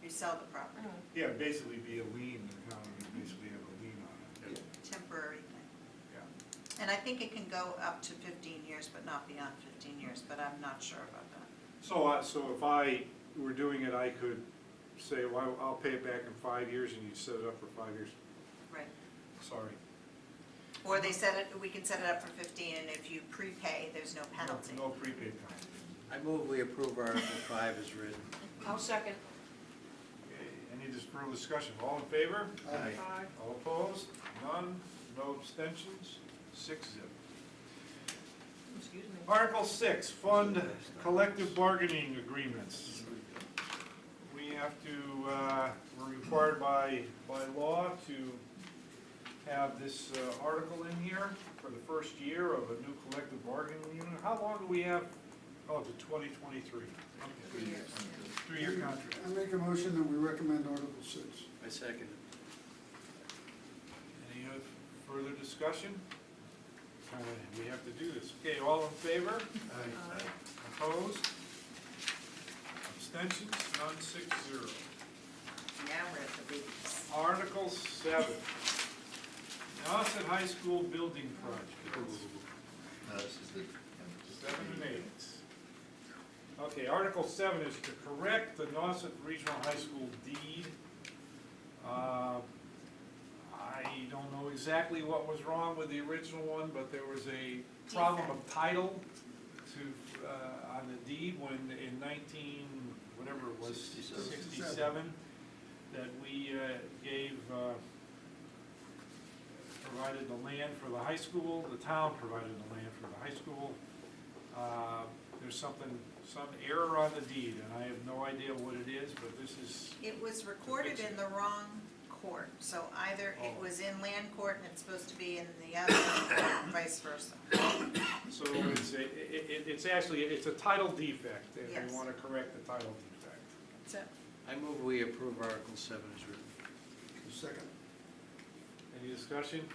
You sell the property, Yeah, basically be a lien, the town would basically have a lien on it. temporary thing. Yeah. And I think it can go up to 15 years, but not beyond 15 years, but I'm not sure about that. So if I were doing it, I could say, well, I'll pay it back in 5 years, and you set it up for 5 years. Right. Sorry. Or they set it, we can set it up for 15, and if you prepay, there's no penalty. No prepaid time. I move we approve Article 5 as written. I'll second. Okay, any further discussion? All in favor? Aye. Aye. All opposed? None? No abstentions? 6-0. Excuse me. Article 6, fund collective bargaining agreements. We have to, we're required by law to have this article in here for the first year of a new collective bargaining unit. How long do we have? Oh, to 2023. Okay. 3 years. 3-year contract. I make a motion that we recommend Article 6. I second it. Any further discussion? We have to do this. Okay, all in favor? Aye. Opposed? Abstentions? None, 6-0. Now we're at the biggies. Article 7, Nauset High School Building Project. No, this is the. 7 and 8. Okay, Article 7 is to correct the Nauset Regional High School deed. I don't know exactly what was wrong with the original one, but there was a problem of title to, on the deed when in 19, whatever it was, 67, that we gave, provided the land for the high school, the town provided the land for the high school. There's some error on the deed, and I have no idea what it is, but this is, It was recorded in the wrong court, so either it Oh. was in land court and it's supposed to be in the other, or vice versa. so it's actually, it's a title defect, if Yes. we want to correct the title defect. That's it. I move we approve Article 7 as written. Second. Any discussion?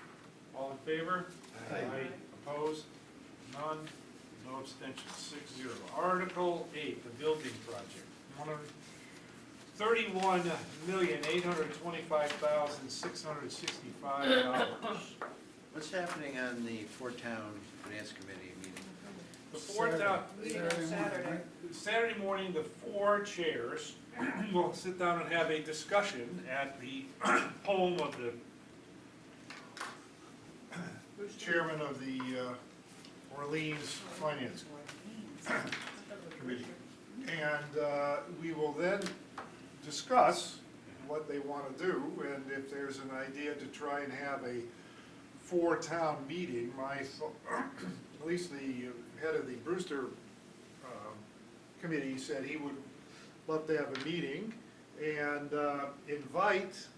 All in favor? Aye. Opposed? None? No abstentions, 6-0. Article 8, the building project. $31,825,665. What's happening on the Four-Town Finance Committee meeting? The fourth out, Meeting on Saturday. Saturday morning, the 4 chairs will sit down and have a discussion at the home of the chairman of the Orleans Finance Committee. And we will then discuss what they want to do, and if there's an idea to try and have a 4-town meeting, at least the head of the Brewster committee said he would love to have a meeting and invite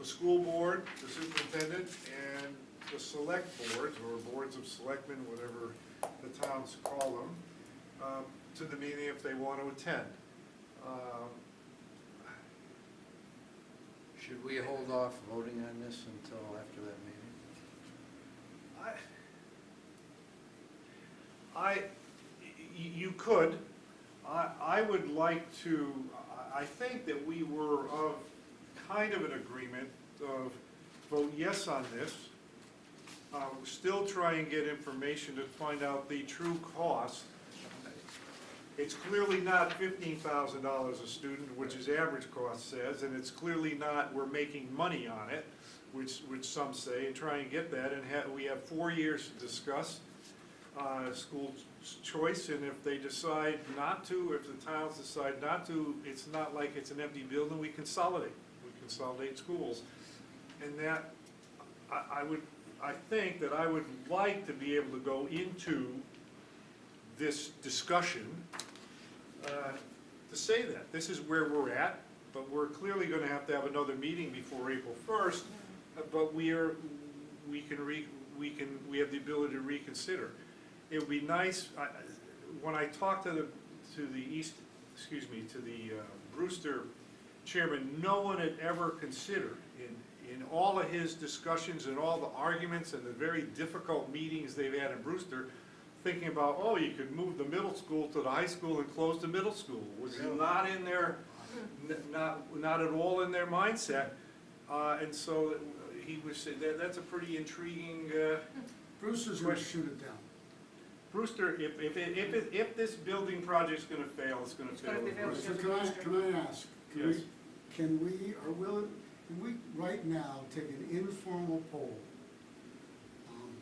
the school board, the superintendent, and the select boards, or boards of selectmen, whatever the towns call them, to the meeting if they want to attend. Should we hold off voting on this until after that meeting? You could. I would like to, I think that we were of kind of an agreement of vote yes on this. Still try and get information to find out the true cost. It's clearly not $15,000 a student, which is average cost says, and it's clearly not we're making money on it, which some say, and try and get that, and we have 4 years to discuss school choice, and if they decide not to, if the towns decide not to, it's not like it's an empty building, we consolidate schools. And that, I think that I would like to be able to go into this discussion to say that this is where we're at, but we're clearly going to have another meeting before April 1st. But we have the ability to reconsider. It would be nice when I talked to the Brewster chairman. No one had ever considered in all of his discussions and all the arguments and the very difficult meetings they've had in Brewster thinking about, oh, you could move the middle school to the high school and close the middle school, was not in their, not at all in their mindset. And so he was saying, that's a pretty intriguing, Brewster's gonna shoot it down. Brewster, if this building project's gonna fail, it's gonna It's fail. gonna be with failed. Brewster. So can I ask, Yes. can we right now take an informal poll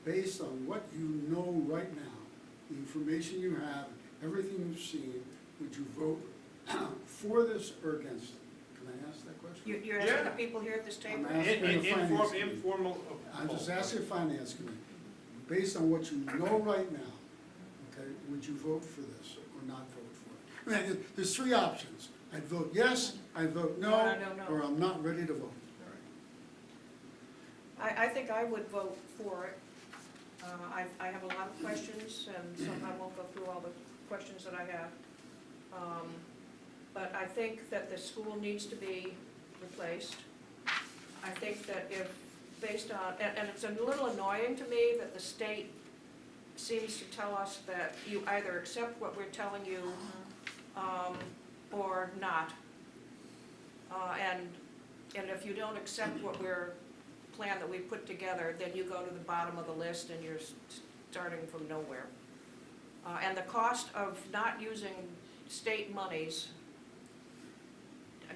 based on what you know right now, the information you have, everything you've seen, would you vote for this or against it? Can I ask that question? You're asking the Yeah. people here at this table? I'm asking the finance committee. Informal. I'm just asking the finance committee, based on what you know right now, okay, would you vote for this or not vote for it? I mean, there's three options. I'd vote yes, I'd vote no, No. or I'm not ready to vote. I think I would vote for it. I have a lot of questions, and some I won't go through all the questions that I have. But I think that the school needs to be replaced. I think that if, based on, and it's a little annoying to me that the state seems to tell us that you either accept what we're telling you or not. And if you don't accept what plan that we put together, then you go to the bottom of the list and you're starting from nowhere. And the cost of not using state monies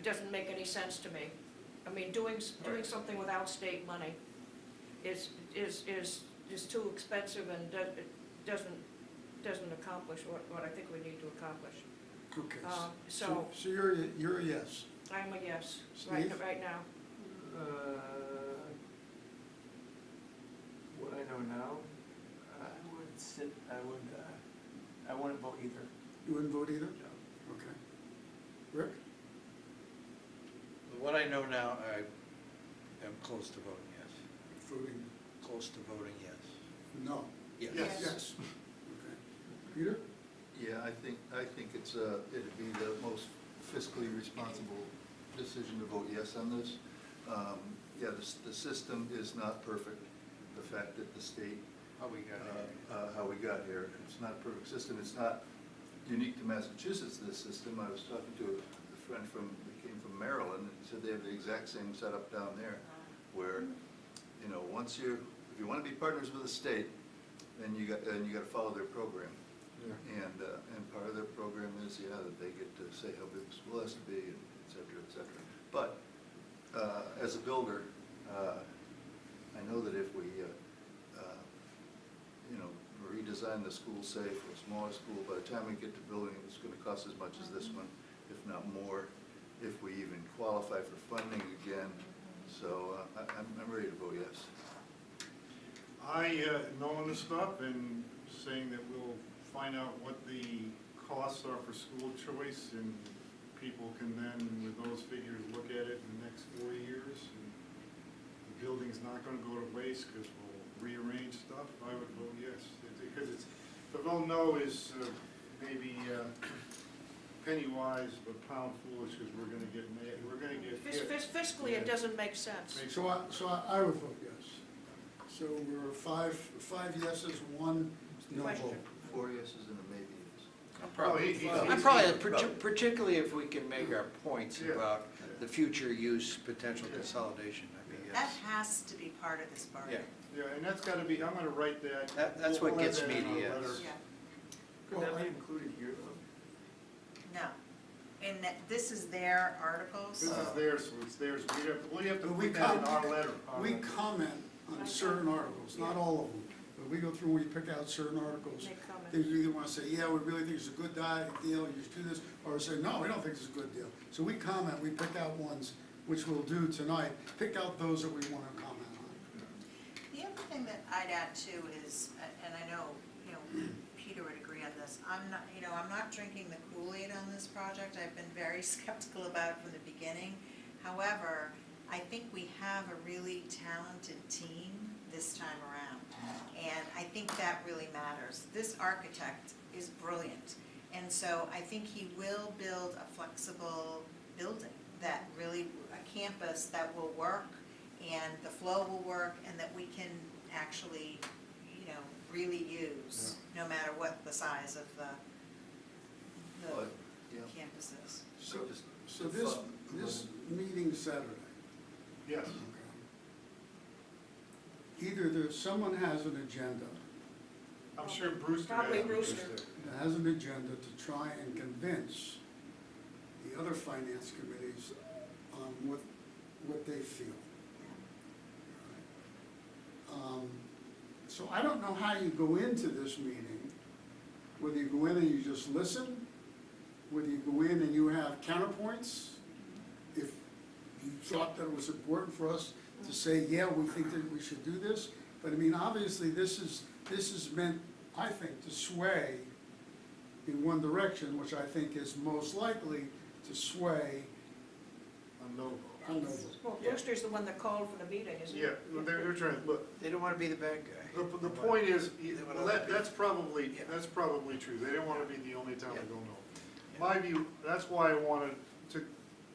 doesn't make any sense to me. I mean, doing something without state money is too expensive and doesn't accomplish what I think we need to accomplish. Okay, So so you're a yes. I'm a yes, Steve? right now. What I know now, I wouldn't vote either. You wouldn't vote either? Okay. Rick? What I know now, I am close to voting yes. Voting Close to voting yes. no? Yes. Yes. Yes. Okay. Peter? Yeah, I think it's, it'd be the most fiscally responsible decision to vote yes on this. Yeah, the system is not perfect. The fact that the state, How we got here. how we got here, it's not a perfect system. It's not unique to Massachusetts, this system. I was talking to a friend that came from Maryland, and said they have the exact same setup down there, where, you know, if you want to be partners with the state, then you got to follow their program. And part of their program is, that they get to say how big the school has to be, and et cetera, et cetera. But as a builder, I know that if we, redesign the school, say, for a smaller school, by the time we get to building it, it's going to cost as much as this one, if not more, if we even qualify for funding again. So I'm ready to vote yes. Knowing this stuff and saying that we'll find out what the costs are for school choice, and people can then, with those figures, look at it in the next 4 years. And the building's not gonna go to waste because we'll rearrange stuff. I would vote yes. Because the vote no is maybe penny wise but pound foolish, because we're gonna get hit. Fiscally, it doesn't make sense. So I would vote yes. So we're five yeses, one no Question. vote. 4 yeses and a maybe yes. I'm probably, particularly if we can make our points Yeah. about the future use, potential consolidation, I'd be That yes. has to be part of this bargain. Yeah, Yeah, and that's gotta be, I'm gonna write that. That's what We'll have gets that me in to our yes. letter. Yeah. Could Well, that be I- included here, though? No. And this is their articles. This is theirs, so it's theirs. We have to But we put that in come- our letter. We comment on certain articles, not all of them, but we go through, we pick out certain articles. Make comments. Things we either want to say, yeah, we really think it's a good deal, you should do this, or say, no, we don't think it's a good deal. So we comment, we pick out ones, which we'll do tonight, pick out those that we want to comment on. The other thing that I'd add too is, and I know, Peter would agree on this, I'm not drinking the Kool-Aid on this project. I've been very skeptical about it from the beginning. However, I think we have a really talented team this time around. And I think that really matters. This architect is brilliant. And so I think he will build a flexible building that really, a campus that will work, and the flow will work, and that we can actually, really use, no matter what size of the But, yeah. campuses. So, Just so the this, fun. this meeting Saturday, Yes. okay. Either someone has an agenda, I'm sure Brewster has. Probably an Brewster. interest that has an agenda to try and convince the other finance committees on what they feel. So I don't know how you go into this meeting, whether you go in and you just listen, whether you go in and you have counterpoints, if you thought that it was important for us to say, yeah, we think that we should do this, but I mean, obviously, this is meant, I think, to sway in one direction, which I think is most likely to sway A no vote. on the. Well, Brewster's the one that called for the meeting, isn't he? Yeah, well, they're trying, look, They don't want to be the bad guy. the point is, want well, other people. that's probably true, they didn't wanna be the only town to go no. My view, that's why I wanted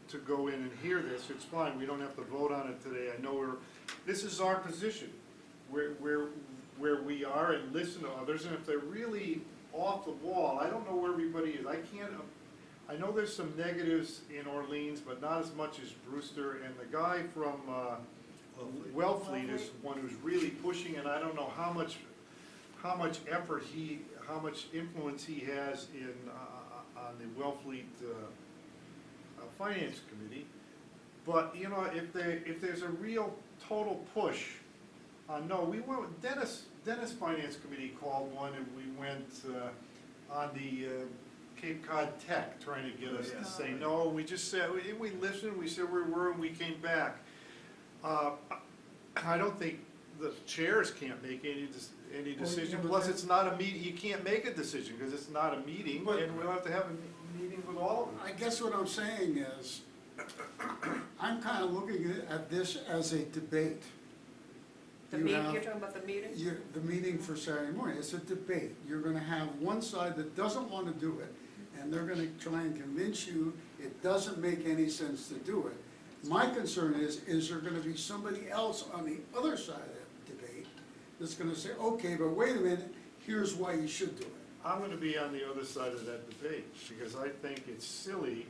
to go in and hear this, it's fine, we don't have to vote on it today, I know this is our position. Where we are and listen to others, and if they're really off the wall, I don't know where everybody is, I know there's some negatives in Orleans, but not as much as Brewster, and the guy from, Wellfleet is one who's really pushing, and I don't know how much effort how much influence he has in, on the Wellfleet, Finance Committee. But, you know, if there's a real total push on no, we went with Dennis Finance Committee called one, and we went, on the, Cape Cod Tech, trying to get us to say no, we just said, we listened, we said where we were, and we came back. I don't think the chairs can't make any decision, but plus that- it's not a meeting, you can't make a decision, because it's not a meeting, But- and we'll have to have a meeting with all of them. I guess what I'm saying is, I'm kind of looking at this as a debate. The You meeting, have- you're talking about the meeting? The meeting for Saturday morning, it's a debate. You're gonna have one side that doesn't want to do it, and they're gonna try and convince you it doesn't make any sense to do it. My concern is there gonna be somebody else on the other side of that debate that's gonna say, okay, but wait a minute, here's why you should do it. I'm gonna be on the other side of that debate, because I think it's silly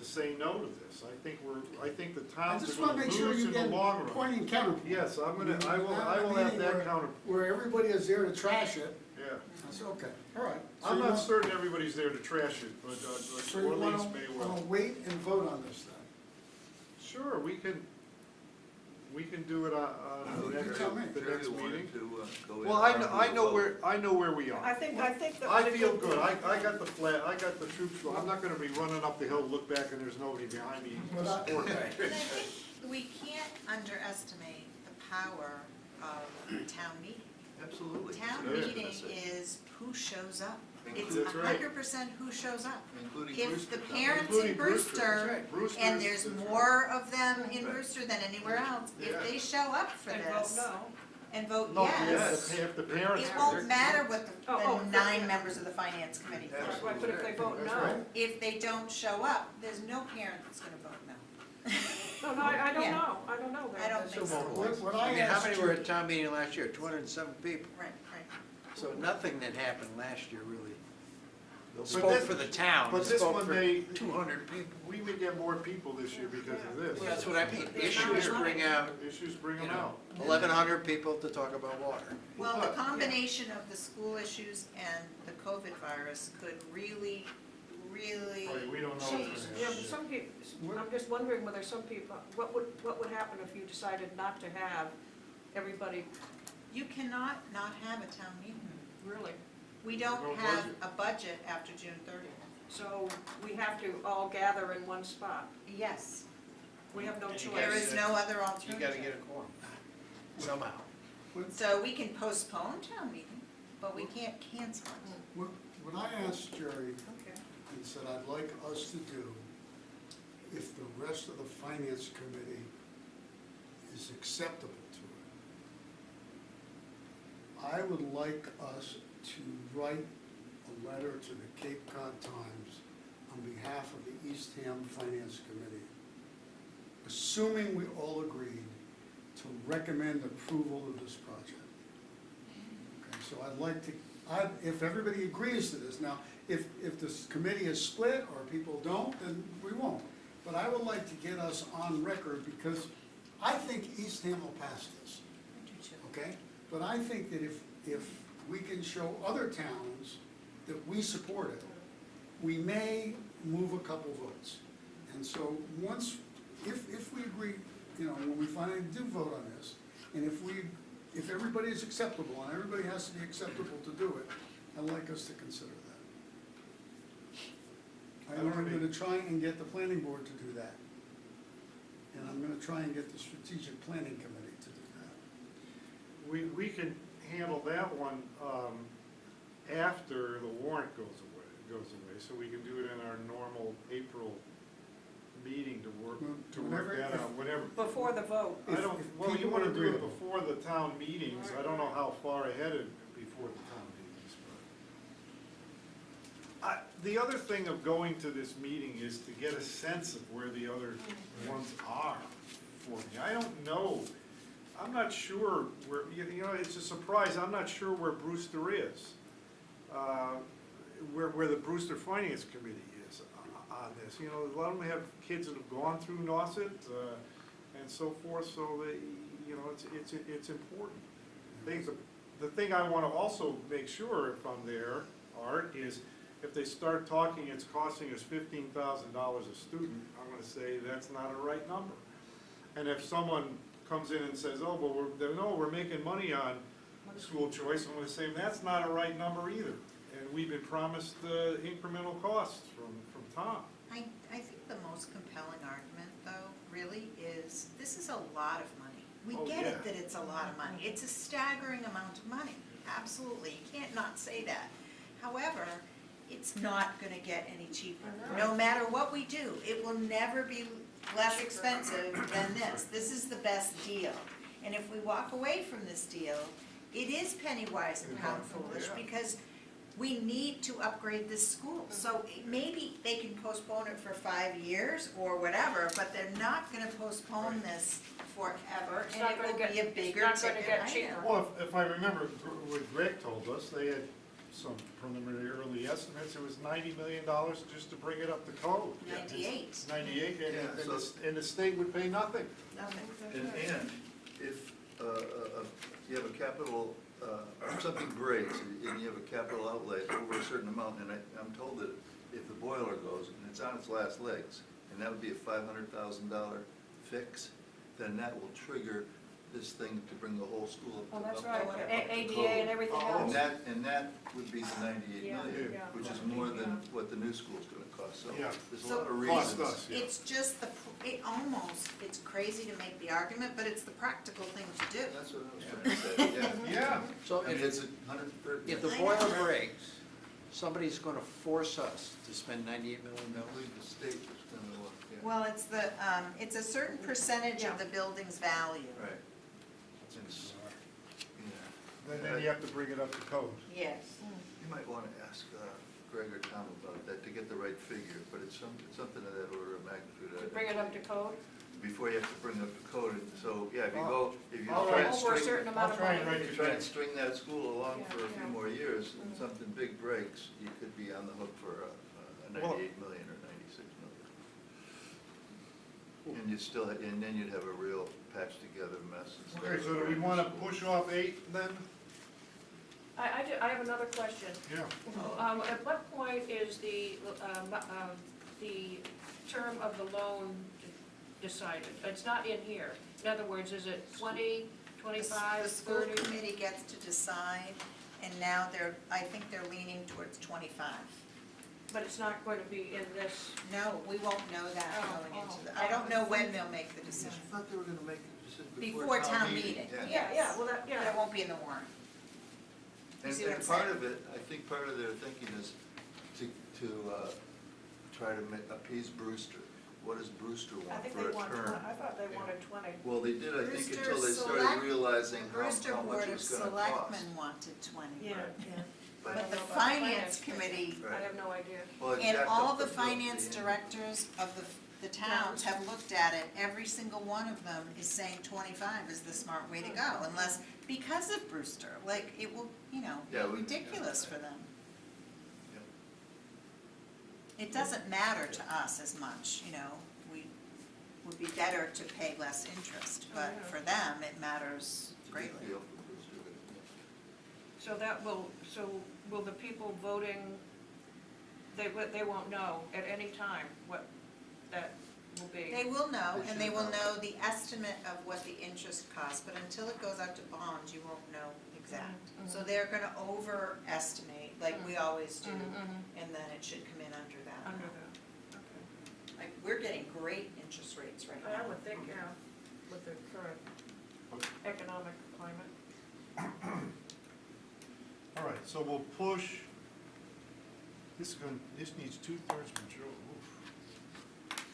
to say no to this. I think the I towns just are wanna gonna make sure lose you in the get long run. point and counterpoint. Yes, I will have Meeting that where- counter, Where everybody is there to trash it, yeah. I said, okay, all right. So I'm you not want- certain everybody's there to trash it, but So you Orleans wanna, may wanna well. wait and vote on this then? Sure, we can do it on You the tell me. the next Jerry wanted meeting. to, go in Well, and argue about- I know where we are. I think that. I feel good, I got the flag, I got the troops, I'm not gonna be running up the hill, look back and there's nobody behind me to support me. And I think we can't underestimate the power of a town meeting. Absolutely. Town Yeah. meeting is who shows up. It's That's right. 100% who shows up. Including If Brewster. the parents Including in Brewster, that's Brewster, right. Brewster and is- there's that's right. more of them in Brewster than anywhere else, if Yeah. they show up for And vote this no. and vote No, yes, if the parents. it won't matter what Oh, the 9 members of the finance committee vote. That's Right, but if they vote That's no, right. If they don't show up, there's no parent that's gonna vote no. no, I don't Yeah. know, I don't know that. I don't think so. What I I mean, how asked many were you, at town meeting last year? 207 people. Right. So nothing that happened last year really But spoke this- for the town. but It this spoke one for may- 200 people. We would get more people this year because of this. Well, that's what I mean. There's not Issues enough. bring out, Issues bring you them know, out. 1,100 people to talk about water. Well, the But- combination of the school issues and the COVID virus could really Right, we don't know Some, what's gonna yeah, happen. but some people, I'm just wondering whether some people, what would happen if you decided not to have everybody, You cannot not have a town meeting. really? We don't No have budget. a budget after June 30th. So we have to all gather in one spot. Yes, We have no And you choice. there is no other You gotta alternative. get a quorum, somehow. So we can postpone town meeting, but we can't cancel it. what I asked Jerry Okay. and said I'd like us to do, if the rest of the finance committee is acceptable to it, I would like us to write a letter to the Cape Cod Times on behalf of the Eastham Finance Committee, assuming we all agreed to recommend approval of this project. Okay, so if everybody agrees to this, now, if this committee is split or people don't, then we won't. But I would like to get us on record, because I think Eastham will pass this, okay? But I think that if we can show other towns that we support it, we may move a couple votes. And so once, if we agree, you know, when we finally do vote on this, and if everybody is acceptable, and everybody has to be acceptable to do it, I'd like us to consider that. I'm gonna try and get the planning board to do that. And I'm gonna try and get the strategic planning committee to do that. We can handle that one after the warrant goes away, so we can do it in our normal April meeting to work Whenever- that out, whatever. Before the vote. I don't, if well, you people wanna are do it agreeable. before the town meetings, I don't know how far ahead before the town meetings, but. The other thing of going to this meeting is to get a sense of where the other ones are for me. I don't know, I'm not sure where, you know, it's a surprise, I'm not sure where Brewster is. Where the Brewster Finance Committee is on this. You know, a lot of them have kids that have gone through Nauset, and so forth, so they, you know, it's important. The thing I wanna also make sure if I'm there, Art, is if they start talking, it's costing us $15,000 a student, I'm gonna say that's not a right number. And if someone comes in and says, oh, but we're making money on school choice, I'm gonna say that's not a right number either. And we've been promised incremental costs from Tom. I think the most compelling argument, though, really is, this is a lot of money. We Oh, get yeah. it that it's a lot of money. It's a staggering amount of money, absolutely. You can't not say that. However, it's not gonna get any cheaper. No matter what we do, it will never be less expensive than this. This is the best deal. And if we walk away from this deal, it is penny wise and pound foolish, Yeah. because we need to upgrade this school. So maybe they can postpone it for 5 years or whatever, but they're not gonna postpone this forever, It's and not it gonna will get- be a it's bigger not gonna ticket get item. cheaper. Well, if I remember what Greg told us, they had some preliminary early estimates, it was $90 million just to bring it up to code. 98. 98, Yeah, so- and the state would pay nothing. Nothing. And if you have a capital, or something breaks, and you have a capital outlay over a certain amount, and I'm told that if the boiler goes, and it's on its last legs, and that would be a $500,000 fix, then that will trigger this thing to bring the whole school up to. Oh, that's up right, to ADA code. and everything And else. that would be the 98 Yeah, million, yeah. which is more than what the new school's gonna cost, so Yeah. there's a So- lot of Cost reasons. us, yeah. It's just it's crazy to make the argument, but it's the practical thing to do. That's what I was trying to say, yeah. Yeah. So I mean, if, it's 130. if the I boiler know. breaks, somebody's gonna force us to spend $98 million. I believe the state was gonna look, yeah. Well, it's a certain percentage of the building's value. Right. It's- Yeah. Then you have to bring it up to code. Yes. You might want to ask Greg or Tom about that to get the right figure, but it's something of that order of magnitude. I To think. bring it up to code? Before you have to bring it up to code, and so, yeah, if you I'll try and Over a string, certain amount of I'll try and money? write you try and string that school along Yeah, for a few yeah. more years, and something big breaks, you could be on the hook for a 98 million or 96 million. And and then you'd have a real patched together mess. instead Okay, of so do we brand new wanna school. push off 8 then? I have another question. Yeah. At what point is the term of the loan decided? It's not in here. In other words, is it 20, 25, The school 30? committee gets to decide, and now I think they're leaning towards 25. But it's not going to be in this, No, we won't know that Oh, going into oh, I don't know when they'll make the decision. I thought they were gonna make a decision Before town meeting. yeah, well, that, But it yeah. won't be in the warrant. You And see what I'm part saying? of it, I think part of their thinking is to try to appease Brewster. What does Brewster I want think for they a want, term? I thought they wanted 20. Well, they did, I think, Brewster until they started Select- realizing The how Brewster much Board it of was gonna cost. Selectmen wanted 20. Yeah, yeah. I But don't the know about finance committee I have no idea. Well, it and jacked all up the bill at finance end. directors of the towns have looked at it, every single one of them is saying 25 is the smart way to go, unless, because of Brewster, like, it will, you know, be Yeah, we- ridiculous for them. Yep. It doesn't matter to us as much, you know, we would be better to pay less interest, but Yeah. for them, it matters It's a big greatly. deal for Brewster, So will the people voting, they won't know at any time what that will be? They will know, They and they should will know. know the estimate of what the interest costs, but until it goes out to bonds, you won't know exact. Mhm. So they're gonna overestimate, like we always do, Mhm. and then it should come in under that. Under the, okay. Like, we're getting great interest rates right I now. would think, yeah, with the current economic climate. All right, so we'll push, this needs 2/3 majority.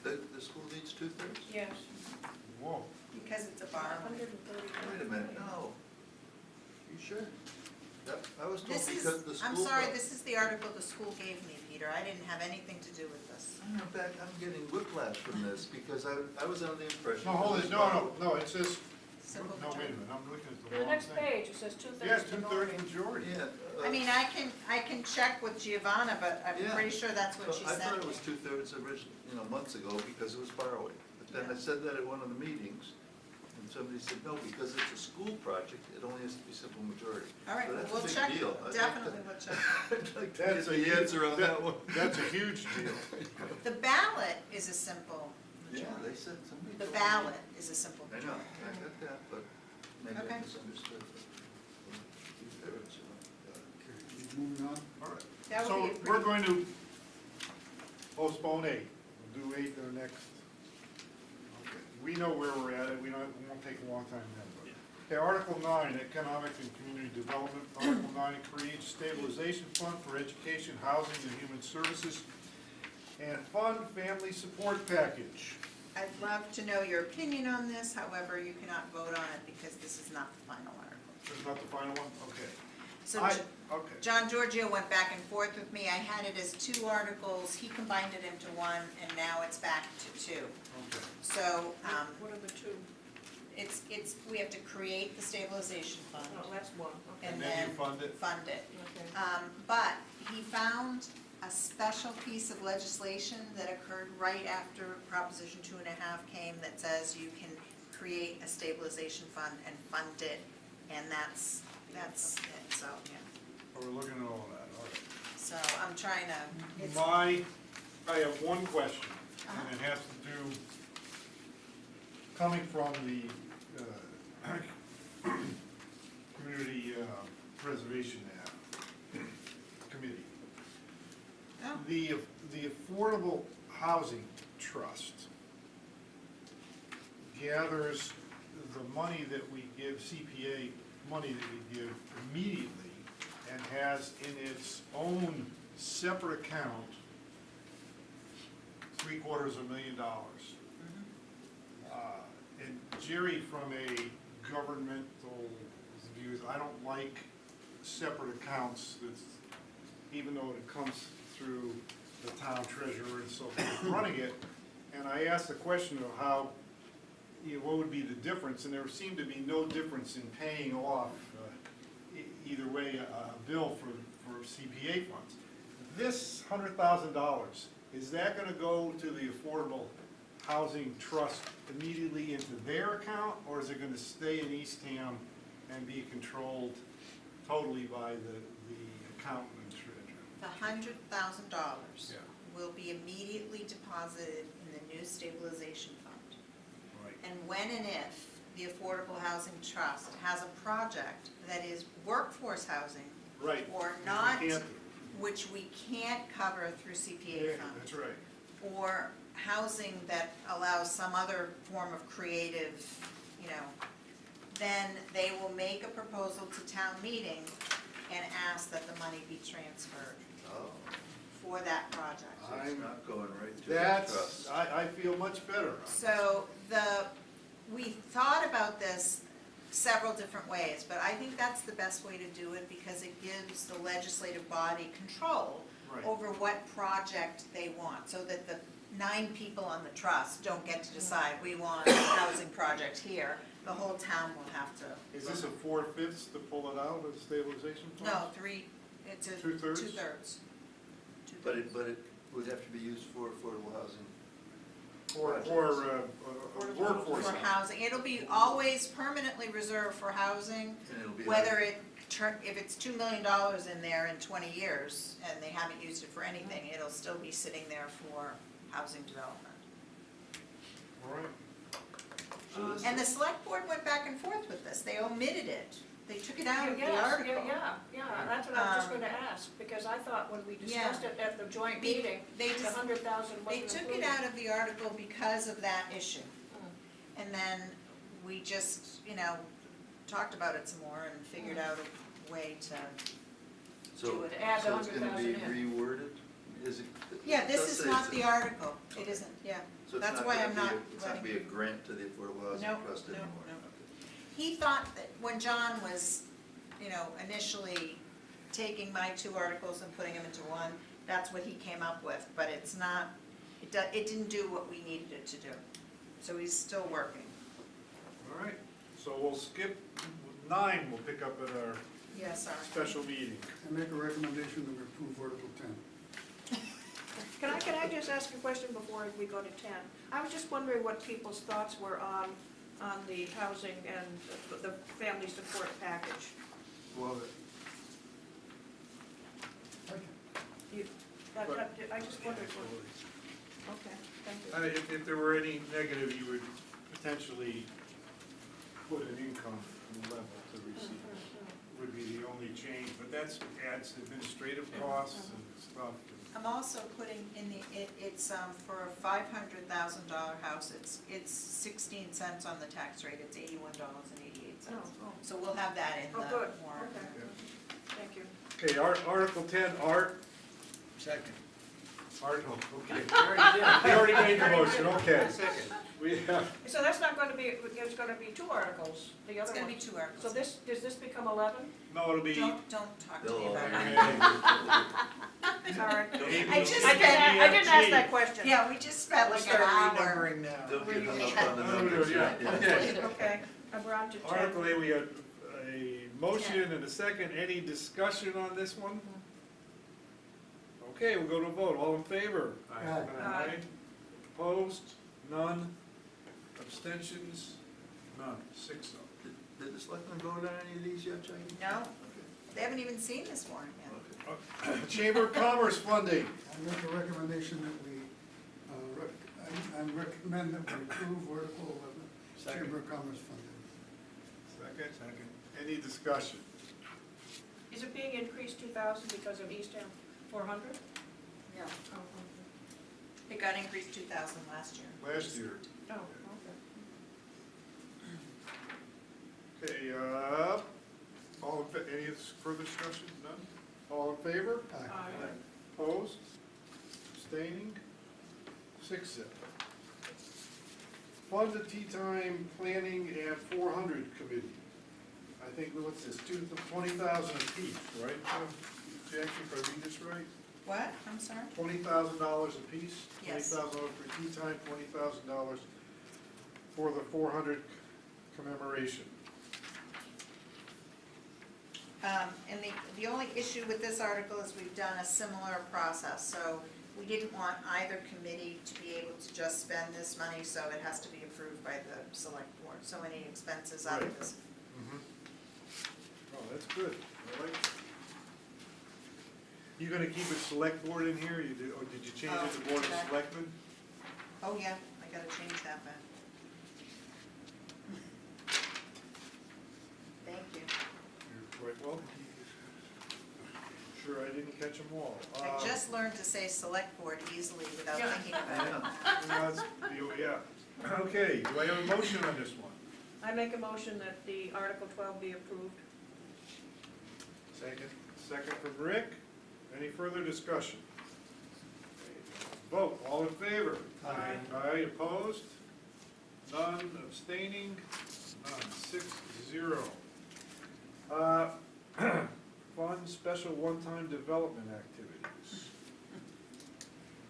The school needs 2/3? Yes. Whoa. Because it's a borrowing. 130. Wait a minute, no. You sure? Yep, I was told This because the is, school. I'm sorry, this is the article the school gave me, Peter, I didn't have anything to do with this. In fact, I'm getting whiplash from this because I was under the impression. No, hold it, no, it says, Simple no, wait a majority. minute, I'm looking at the The wrong next thing. page, it says 2/3 Yes, 2/3 majority. majority. Yeah. I mean, I can check with Giovanna, but I'm Yeah. pretty sure that's what she I thought sent it me. was 2/3 original, months ago because it was borrowing. But then I Yeah. said that at one of the meetings and somebody said, no, because it's a school project, it only has to be simple majority. All right, So that's a we'll big check, deal. I'd like definitely to- we'll check. I'd like to That's get a the answer on that one. That's a huge deal. The ballot is a simple Yeah, majority. they said somebody. The told me. ballot is a simple I know, majority. I got that, but maybe Okay. I misunderstood. 2/3, Okay, moving on. All right. That So would be a we're pretty, going to postpone 8. We'll do 8 in the next. Okay. We know where we're at, we won't take a long time then. But. Okay, Article 9, Economic and Community Development. Article 9 creates stabilization fund for education, housing, and human services, and fund family support package. I'd love to know your opinion on this, however, you cannot vote on it because this is not the final article. This is not the final one? Okay. So Okay. John Giorgio went back and forth with me, I had it as 2 articles, he combined it into 1, and now it's back to 2. Okay. So, What are the two? it's, we have to create the stabilization fund Oh, that's one, okay. and then you then fund it? fund it. Okay. But he found a special piece of legislation that occurred right after Proposition 2.5 came that says you can create a stabilization fund and fund it, and that's it, so, yeah. Oh, we're looking at all that, all right. So I'm trying to, it's, I have one question, and it has to do, coming from the Community Preservation Committee. oh, The Affordable Housing Trust gathers the money that we give, CPA money that we give immediately, and has in its own separate account $750,000. And Jerry, from a governmental view, I don't like separate accounts that's, even though it comes through the town treasurer and so forth running it. And I asked the question of how, what would be the difference, and there seemed to be no difference in paying off, either way, a bill for CPA funds. This $100,000, is that gonna go to the Affordable Housing Trust immediately into their account, or is it gonna stay in Eastham and be controlled totally by the accountant and treasurer? the $100,000 Yeah. will be immediately deposited in the new stabilization fund. Right. And when and if the Affordable Housing Trust has a project that is workforce housing Right. or We not, can't- which we can't cover through CPA Yeah, funds, that's right. or housing that allows some other form of creative, then they will make a proposal to town meeting and ask that the money be transferred Oh, for that project. so it's not going right to the That's, trust. I feel much better. on it. So we thought about this several different ways, but I think that's the best way to do it because it gives the legislative body control Right. over what project they want, so that the 9 people on the trust don't get to decide, we want a housing project here. The whole town will have to. Is this a 4/5 to pull it out of the stabilization fund? No, 3, it's a. 2/3? 2/3. But it would have to be used for affordable housing. Or workforce. For housing, it'll be always permanently reserved for housing, And it'll be. whether if it's $2 million in there in 20 years and they haven't used it for anything, it'll still be sitting there for housing development. All right. And the select board went back and forth with this, they omitted it, they took it out of the Yes, article. Yeah, that's what I was just gonna ask, because I thought when we discussed it at the joint Be- meeting, they the just- 100,000 They wasn't took included. it out of the article because of that issue. Mm. And then we just, talked about it some more and figured out a way to So, do it. To add the so it's gonna be 100,000 reworded? Is it? Yeah, it this does is say not it's a- the article, it Okay. isn't, yeah. So it's That's not why gonna I'm be not it's not letting- be a grant to the Affordable Housing No, Trust no, anymore? no. Okay. He thought that when John was, initially taking my 2 articles and putting them into one, that's what he came up with, but it's not, it didn't do what we needed it to do. So he's still working. All right, so we'll skip 9, we'll pick up at our Yes, sir. special meeting. I make a recommendation that we approve Article 10. Can I just ask a question before we go to 10? I was just wondering what people's thoughts were on the housing and the family support package. Love it. I just wondered what, okay, thank you. If there were any negative, you would potentially put an income level to receive, would be the only change, but that's adds administrative costs and stuff. I'm also putting in it's for a $500,000 house, it's 16 cents on the tax rate, it's $81.88. Oh, So we'll have that in the Oh, good, warrant. okay, thank you. Okay, Article 10, Art, Second. Article, okay. We already made the motion, okay. Second. We have, So that's not going to be, it's going to be 2 articles, the It's other gonna one. be 2 So articles. does this become 11? no, it'll be. Don't talk to me They'll about all- it. Sorry. I just I didn't ask that question. Yeah, we just spent like an hour. now. Don't get hung up on the No, numbers, yeah, right? Yeah. okay. Okay, we're on to 10. Article 8, we have a motion and a second. Any discussion on this one? Okay, we'll go to a vote. All in favor? Aye. Aye. Opposed? None? Abstentions? None. 6-0. Did the selectmen vote on any of these yet, Jackie? No, Okay. they haven't even seen this warrant yet. Okay. Chamber of Commerce funding. I make a recommendation that we, I recommend that we approve Article 11, Chamber of Commerce funding. Second. Any discussion? Is it being increased 2,000 because of Eastham 400? Yeah. Oh, It got increased 2,000 last year. Last year. okay. Okay, all in, any further discussion? None? All in favor? Aye. Opposed? Abstaining? 6-0. Fund the Tea Time Planning and 400 Committee. I think, what's this, 20,000 apiece, right? Jackie, if I read this right? What? I'm sorry? $20,000 apiece? Yes. $20,000 for tea time, $20,000 for the 400 commemoration. And the only issue with this article is we've done a similar process, so we didn't want either committee to be able to just spend this money, so it has to be approved by the select board, so any expenses out of Right. this. Oh, that's good, I like it. You gonna keep it select board in here, you did, or did you change it to Board of Okay. Selectmen? Oh, yeah, I gotta change that back. Thank you. You're quite welcome. Sure, I didn't catch them all. I just learned to say select board easily without Yeah. thinking about it. Yeah, okay, do I have a motion on this one? I make a motion that the Article 12 be approved. Second from Rick, any further discussion? Vote, all in favor? Aye. Aye, opposed? None, abstaining? None, 6-0. Fund special one-time development activities.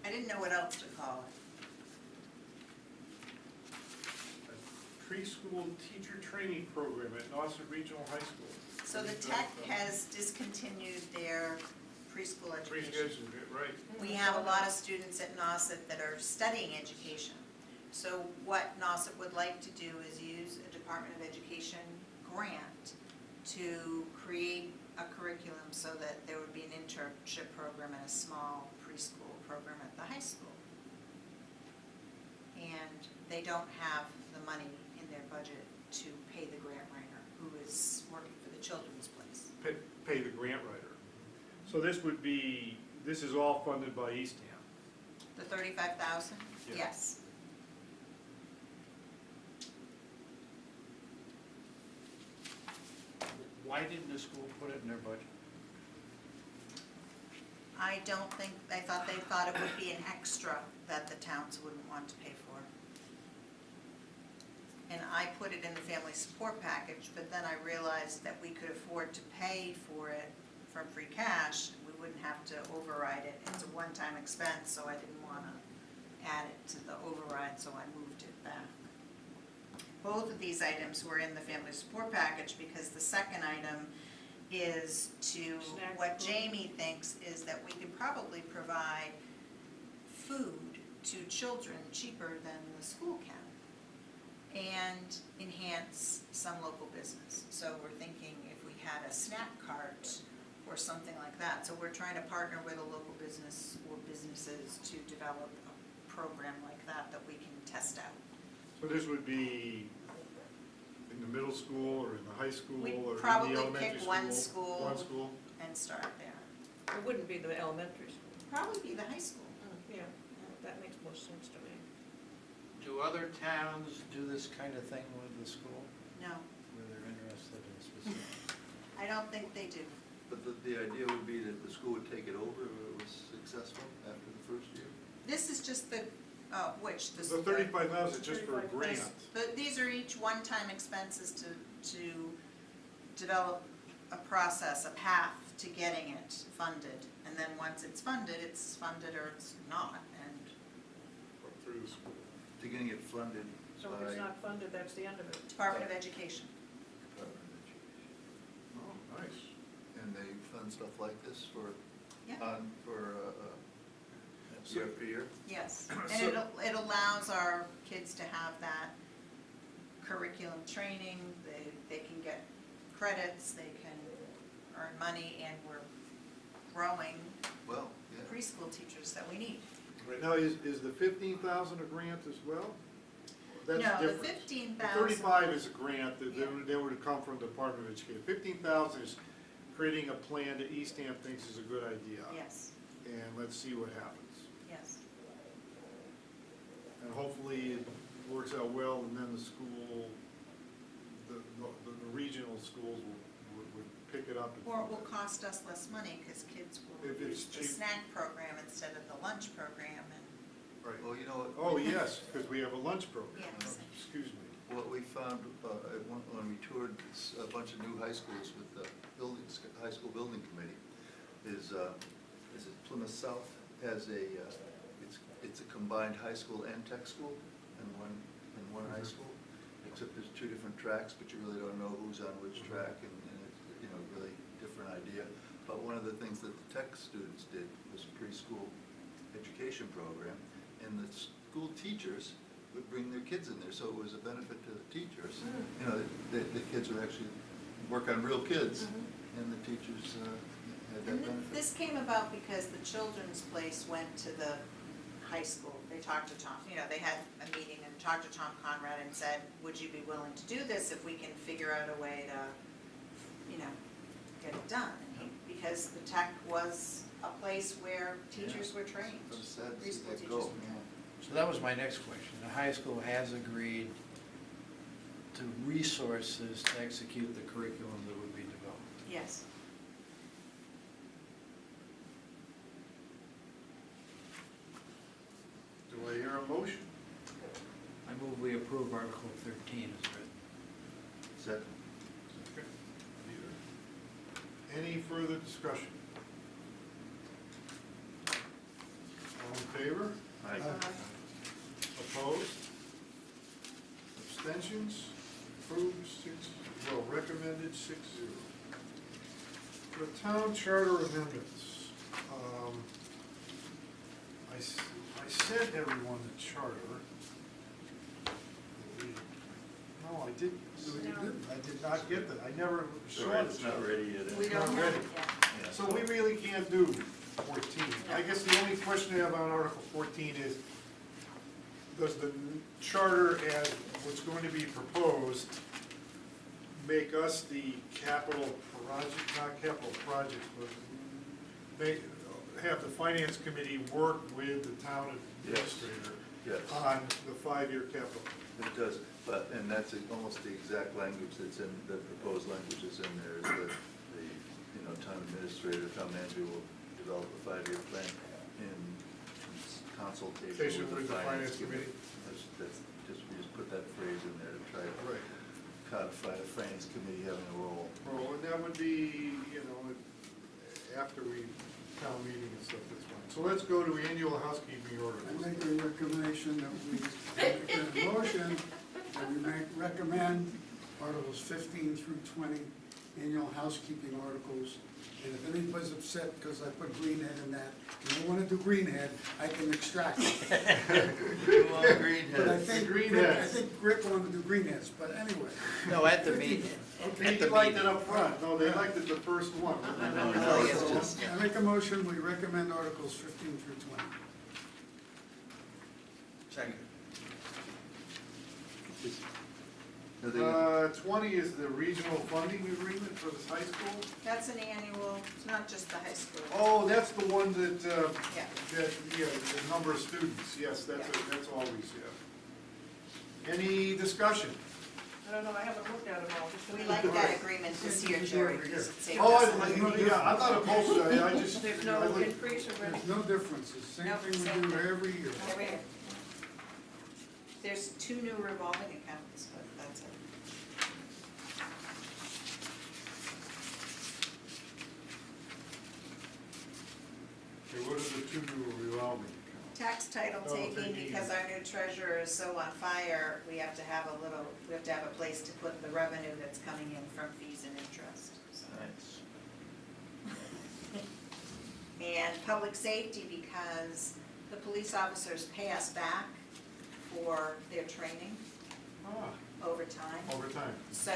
I didn't know what else to call it. preschool teacher training program at Nauset Regional High School. So the tech has discontinued their preschool education. Preschool, right. We have a lot of students at Nauset that are studying education. So what Nauset would like to do is use a Department of Education grant to create a curriculum so that there would be an internship program and a small preschool program at the high school. And they don't have the money in their budget to pay the grant writer who is working for the children's place. Pay the grant writer. So this is all funded by Eastham. The 35,000? Yeah. Yes. Why didn't the school put it in their budget? I don't think, they thought it would be an extra that the towns wouldn't want to pay for. And I put it in the family support package, but then I realized that we could afford to pay for it from free cash. We wouldn't have to override it. It's a one-time expense, so I didn't want to add it to the override, so I moved it back. Both of these items were in the family support package because the second item is to, Snack what food. Jamie thinks is that we could probably provide food to children cheaper than the school can and enhance some local business. So we're thinking if we had a snack cart or something like that. So we're trying to partner with a local business or businesses to develop a program like that that we can test out. So this would be in the middle school or in the high school We'd or in the probably elementary pick school? one school. One school? And start there. It wouldn't be the elementary school. Probably be the high school. Yeah, that makes more sense to me. Do other towns do this kind of thing with the school, No, where they're interested in specific? I don't think they do. But the idea would be that the school would take it over if it was successful after the first year? This is just the, which, The 35,000 is just for a 35,000. grant. these are each one-time expenses to develop a process, a path to getting it funded. And then once it's funded or it's not, and Through the school. To getting it funded So if it's not funded, that's the end of it. Department of Education. Department of Education. Oh, nice. And they fund stuff like this for, Yeah. year after year? Yes, So- and it allows our kids to have that curriculum training, they can get credits, they can earn money, and we're growing Well, yeah. preschool teachers that we need. Right now, is the 15,000 a grant as well? That's No, the different. 15,000. 35 is a grant that Yeah. then would come from the Department of Education. 15,000 is creating a plan that Eastham thinks is a good idea. Yes, And let's see what happens. yes. And hopefully it works out well, and then the school, the regional schools would pick it up. and- Or it will cost us less money, because kids will If it's use the cheap. snack program instead of the lunch program, and, Right. Well, you know what? Oh, yes, because we have a lunch program. Yes. Excuse me. What we found when we toured a bunch of new high schools with the high school building committee is it Plymouth South has it's a combined high school and tech school in one high school, except there's two different tracks, but you really don't know who's on which track, and it's, really different idea. But one of the things that the tech students did was a preschool education program, and the school teachers would bring their kids in there, so it was a benefit to the teachers. The kids would actually work on real kids, and the teachers had that and benefit. this came about because the children's place went to the high school. They talked to Tom, they had a meeting and talked to Tom Conrad and said, would you be willing to do this if we can figure out a way to, get it done? And because the tech was a place where teachers were trained. It was sad to see Preschool that teachers go. were trained. So that was my next question. The high school has agreed to resources to execute the curriculum that would be developed. Yes. Do I hear a motion? I move we approve Article 13 as written. Second. Any further discussion? All in favor? Aye. Opposed? Abstentions? abstentions? Approved, recommended, 6-0. The town charter amendments. I sent everyone the charter. No, I didn't. I did not get that. I never saw it. It's not ready yet. We don't Not have ready. it yet. Yeah. So we really can't do 14. I guess the only question I have on Article 14 is, does the charter as what's going to be proposed make us the capital project, not capital projects, but have the finance committee work with the town administrator Yes, on the 5-year capital? it does, but, and that's almost the exact language that's in, the proposed language is in there, is that the town administrator, town manager will develop a 5-year plan in consultation with the finance committee. That's just, we just put that phrase in there to try to Right. codify the finance committee having a role. Well, and that would be, after we, town meeting and stuff, that's fine. So let's go to annual housekeeping order. I make a recommendation that we, make a motion that we recommend Articles 15 through 20, annual housekeeping articles. And if anybody's upset because I put Greenhead in that, and I want to do Greenhead, I can extract it. But I think Rick wanted to do Greenheads, but anyway. No, at the meeting. Okay, you liked it up front. No, they liked it the first one. No, it's just- I make a motion, we recommend Articles 15 through 20. Second. 20 is the regional funding agreement for the high school. That's an annual, it's not just the high school. Oh, that's the one that, Yeah. the number of students, yes, that's always, yeah. Any discussion? I don't know, I haven't looked at it all. Just a We minute. like that agreement this year, Jerry, because it saved Oh, us money. I'm not opposed to it, I just. There's I no look- increase or There's anything? no differences, same Nope, thing same we do thing. every year. Every year. There's 2 new revolving accounts, but that's it. Okay, what are the 2 new revolving accounts? Tax title Oh, taking, taking. because our new treasurer is so on fire, we have to have a place to put the revenue that's coming in from fees and interest, so. Nice. And public safety, because the police officers pay us back for their training over time. Over time. So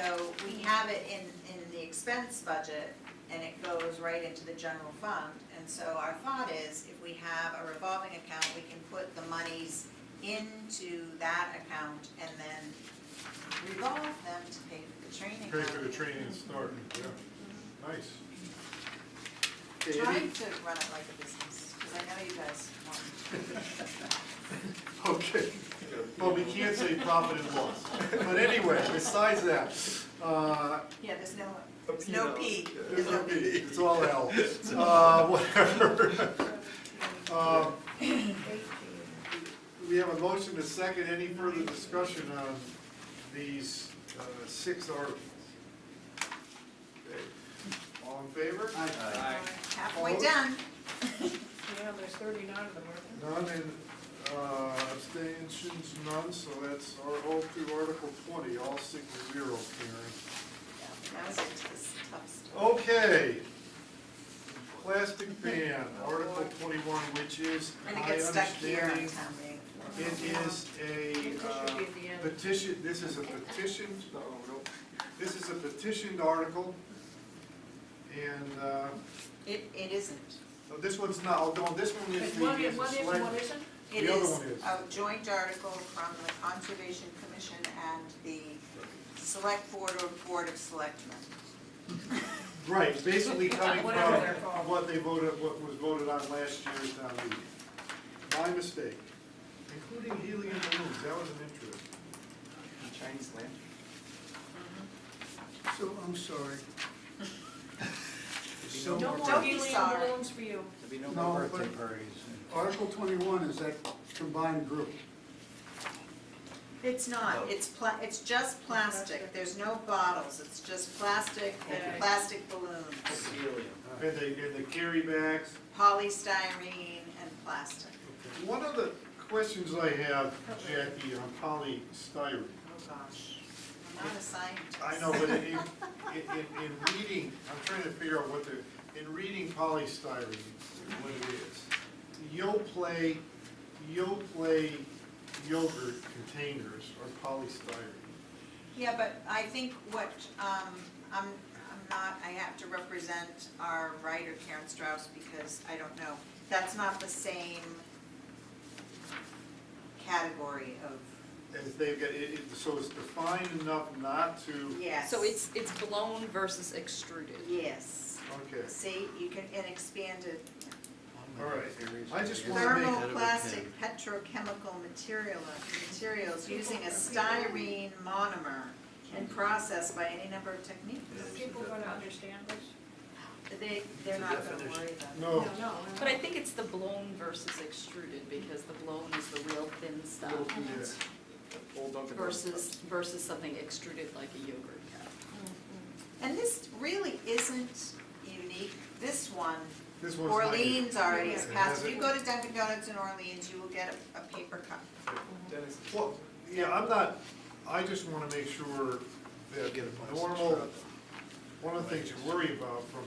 we have it in the expense budget, and it goes right into the general fund. And so our thought is, if we have a revolving account, we can put the monies into that account and then revolve them to pay for the training. Pay for the training and start, yeah, nice. Okay, Trying to run it like a business, because I know you guys want. Okay, well, we can't say profit and loss, but anyway, besides that, Yeah, there's no P. there's no P, it's all L, whatever. We have a motion to second. Any further discussion on these 6 articles? Okay. All in favor? Aye. Halfway Opposed? done. Yeah, there's 39 of them, aren't there? None, and abstentions, none, so that's all through Article 20, all 6-0, Karen. Now we get to this tough stuff. Okay. Plastic ban, Article 21, which is, I'm gonna my get stuck here on understanding, town meeting. it is a Petition be at the end. petition, this is a petition, this is a petitioned article, and It isn't. this one's not, although this one is the. One is is, the one is, and select- one isn't? It The other is one is. a joint article from the Conservation Commission and the Select Board of Selectmen. Right, basically coming from Whatever they're called. what they voted, what was voted on last year's town meeting. My mistake, including helium balloons, that was an interest. Chinese land. So, I'm sorry. So- No more Don't be helium sorry. balloons for you. There'll be no No, more birthday but- parties. Article 21 is that combined group. It's not, it's just plastic, there's no bottles, it's just plastic Okay. and plastic balloons, And the carry bags. polystyrene and plastic. One of the questions I have, Jackie, on polystyrene, Oh, gosh. not a scientist. I know, but in reading, I'm trying to figure out in reading polystyrene, what it is. Yoplait yogurt containers are polystyrene. Yeah, but I think what, I'm not, I have to represent our writer Karen Strauss because I don't know. That's not the same category of, As they've got, so it's defined enough not to, yes. So it's blown versus extruded. Yes. okay, See, you can, and expanded, all right. I just wanna make, thermoplastic petrochemical materials using a styrene monomer and processed by any number of techniques. Are people gonna understand this? They're not gonna worry about it. no, No. But I think it's the blown versus extruded, because the blown is the real thin stuff yeah. Old Dunkin' versus something extruded like a yogurt cup. And this really isn't unique. This one, This one's not. Orleans already has It passed. has If you it. go to Dunkin' Donuts in Orleans, you will get a paper cup. Dennis. Well, yeah, I'm not, I just wanna make sure that Get a plastic normal, straw. one of the things you worry about from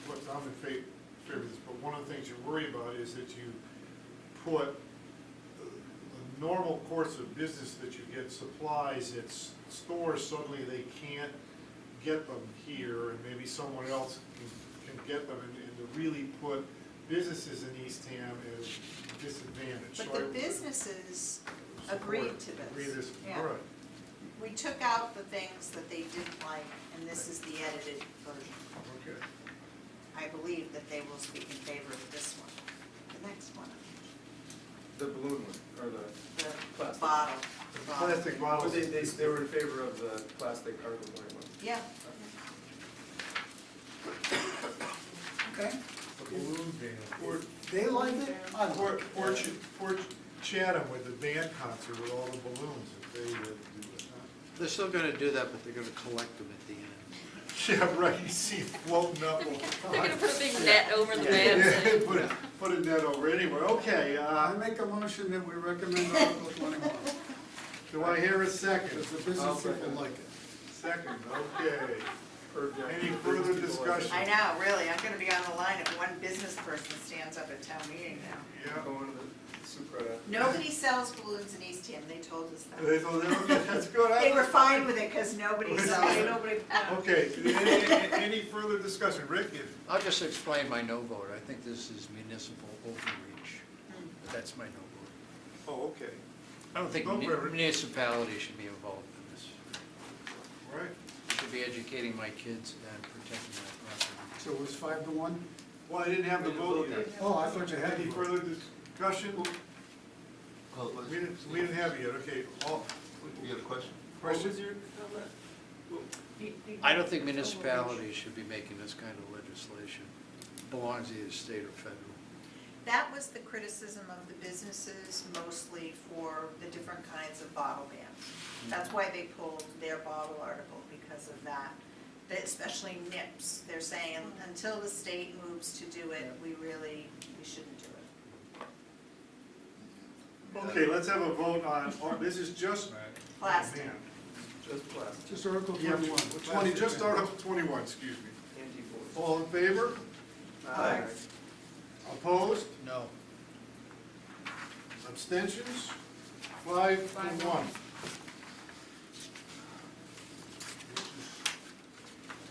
what I'm in favor of this, but one of the things you worry about is that you put the normal course of business that you get supplies at stores, suddenly they can't get them here, and maybe someone else can get them, and to really put businesses in Eastham as disadvantaged. But So the I businesses support- agreed to agree this. this, Yeah. all right. We took out the things that they didn't like, and this is the edited version. Okay. I believe that they will speak in favor of this one, the next one, The balloon one, or the, the Plastic. bottle. The plastic but bottles. they were in favor of the plastic Article 21. Yeah. Okay. The balloon band. Or, They like it, I like it. or Chatham with the band concert with all the balloons, if they would do it. They're still gonna do that, but they're gonna collect them at the end. Yeah, right, you see it floating up all the They're gonna time. put a big net over the Yeah, band. put a net over anywhere, okay, I make a motion that we recommend Article 21, do I hear a second? because the business people like it. Second, okay. Or, yeah, Any business further people like it. discussion? I know, really, I'm gonna be on the line if one business person stands up at town meeting now. Yeah. Going to the soup right after. Nobody sells balloons in Eastham, they told us that. They told them, okay, that's good. They were fine with it, cause nobody sells Sorry, it. nobody, Okay, any further discussion? Rick, if, I'll just explain my no vote. I think this is municipal overreach. That's my no vote. oh, okay, I don't think Vote for it. municipalities should be involved in this. all right. Should be educating my kids and protecting my property. So it was 5-1? Well, I didn't have the vote yet. Oh, I thought you had. Any the vote. further discussion? Well, We didn't have it yet, okay. All, you have a question? question? I don't think municipalities should be making this kind of legislation. Belongs to either state or federal. That was the criticism of the businesses, mostly for the different kinds of bottle bans. That's why they pulled their bottle article, because of that. Especially NIPS, they're saying until the state moves to do it, we shouldn't do it. Okay, let's have a vote on, this is just. Plastic. Man. Just plastic. Just Article Yeah, 21. just start up 21, excuse me. Anti-vote. All in favor? Aye. Opposed? No. Abstentions? 5-1.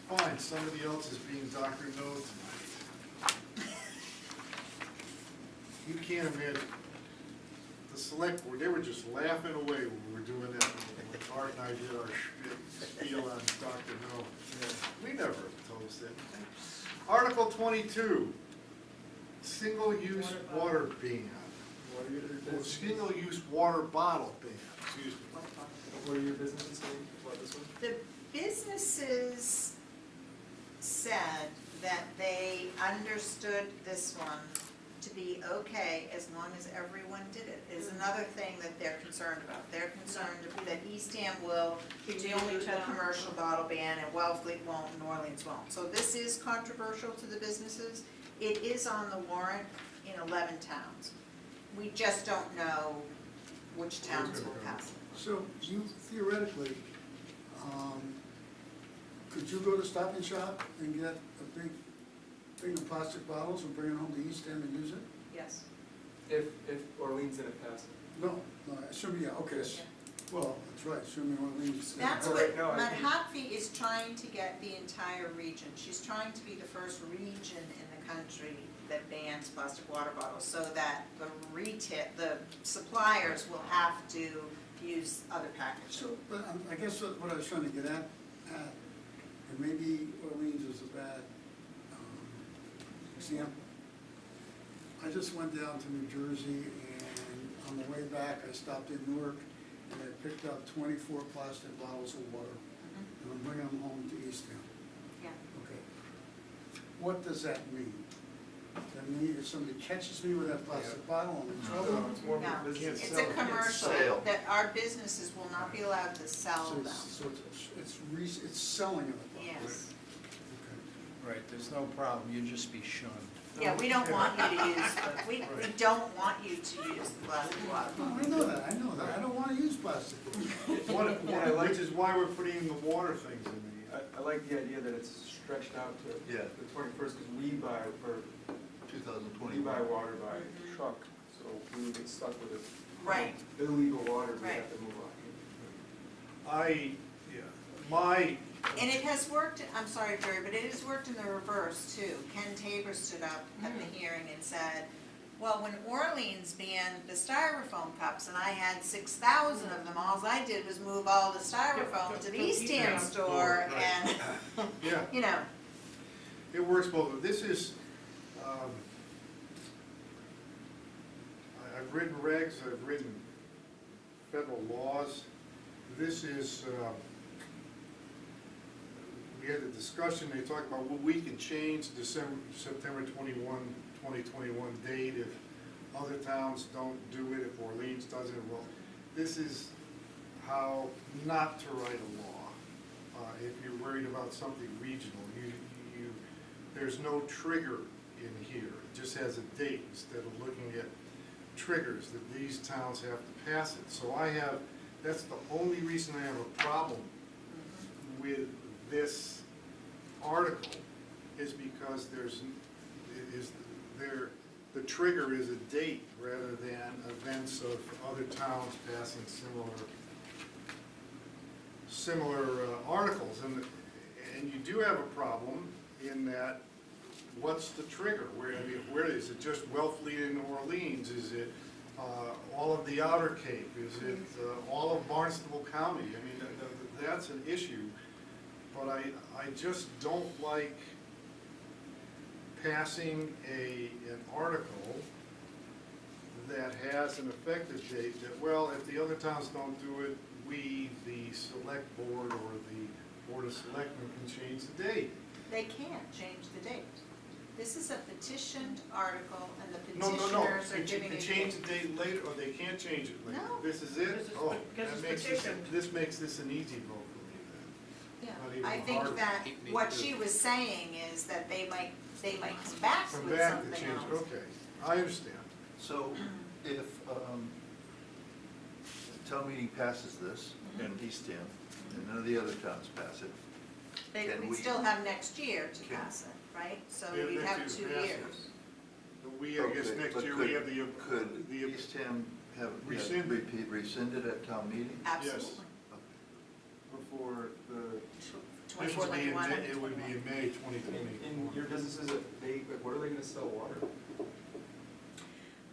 Fine, somebody else is being Dr. No tonight. You can't imagine, the select board, they were just laughing away when we were doing that, when Art and I did our spiel on Dr. No. We never opposed it. Article 22, single-use water ban. What are your Or businesses? single-use water bottle ban, excuse me. What are your businesses saying about this one? The businesses said that they understood this one to be okay as long as everyone did it, is another thing that they're concerned about. They're concerned that Eastham will do Be the only the town. commercial bottle ban and Wellfleet won't and New Orleans won't. So this is controversial to the businesses. It is on the warrant in 11 towns. We just don't know which towns will pass it. So you theoretically, Could you go to Stop and Shop and get a big thing of plastic bottles and bring it home to East End and use it? Yes. If Orleans didn't pass it. No, assuming, yeah, okay, well, that's right, assuming Orleans. That's But what right now, I think- Mahaffey is trying to get the entire region. She's trying to be the first region in the country that bans plastic water bottles, so that the suppliers will have to use other packaging. So, but I guess what I was trying to get at, and maybe Orleans is a bad example. I just went down to New Jersey, and on the way back, I stopped in Newark, and I picked up 24 plastic bottles of water, and I'm bringing them home to East End. Yeah. Okay. What does that mean? That mean if somebody catches me with that plastic bottle, I'm in trouble? No, it's more of No, a business. it's a commercial, sale. that our businesses will not be allowed to sell So them. it's selling of the bottle. Yes. Okay. Right, there's no problem, you'd just be shunned. Yeah, we don't want you to use, we don't want you to use the plastic water. Oh, I know that, I don't wanna use plastic. Which is why we're putting in the water things in the. I like the idea that it's stretched out to Yeah. the 21st, because we buy 2020. water by truck, so we would get stuck with it. Right. Illegal water, we Right. have to move on. And it has worked, I'm sorry, Jerry, but it has worked in the reverse too. Ken Tabor stood up at the hearing and said, well, when Orleans banned the styrofoam cups and I had 6,000 of them, all I did was move all the styrofoam to the East Ham store and, Yeah, you know, it works both. This is, I've written regs, I've written federal laws. This is, we had a discussion, they talked about, well, we can change September 2021 date if other towns don't do it, if Orleans doesn't. Well, this is how not to write a law. If you're worried about something regional, there's no trigger in here. It just has a date instead of looking at triggers that these towns have to pass it. So that's the only reason I have a problem with this article is because the trigger is a date rather than events of other towns passing similar articles. And you do have a problem in that, what's the trigger? Where is it just Wellfleet in Orleans? Is it all of the Outer Cape? Is it all of Barnstable County? I mean, that's an issue. But I just don't like passing an article that has an effective date that, well, if the other towns don't do it, we, the select board or the Board of Selectmen, can change the date. they can't change the date. This is a petitioned article and the No, petitioners are you giving can it. change the date later, or they can't change it later. No. This is it? This is Oh, because that it's makes this, petitioned. this makes this an easy vote for me then. Not even Yeah, I think hard. that Me what too. she was saying is that they might come back Come with back to something change, else. okay, I understand. So if the town meeting passes this in East Ham, and none of the other towns pass it, Can We we- still have next year to Can- pass it, right? So Yeah, you'd next have year's 2 passed. years. But we, I guess Okay, next but year we have the. Could the East Ham have Rescind. rescinded at town meeting? Absolutely. Before the, This 24, would be in 21, May, it would be in May 2020. in your businesses, what are they gonna sell, water?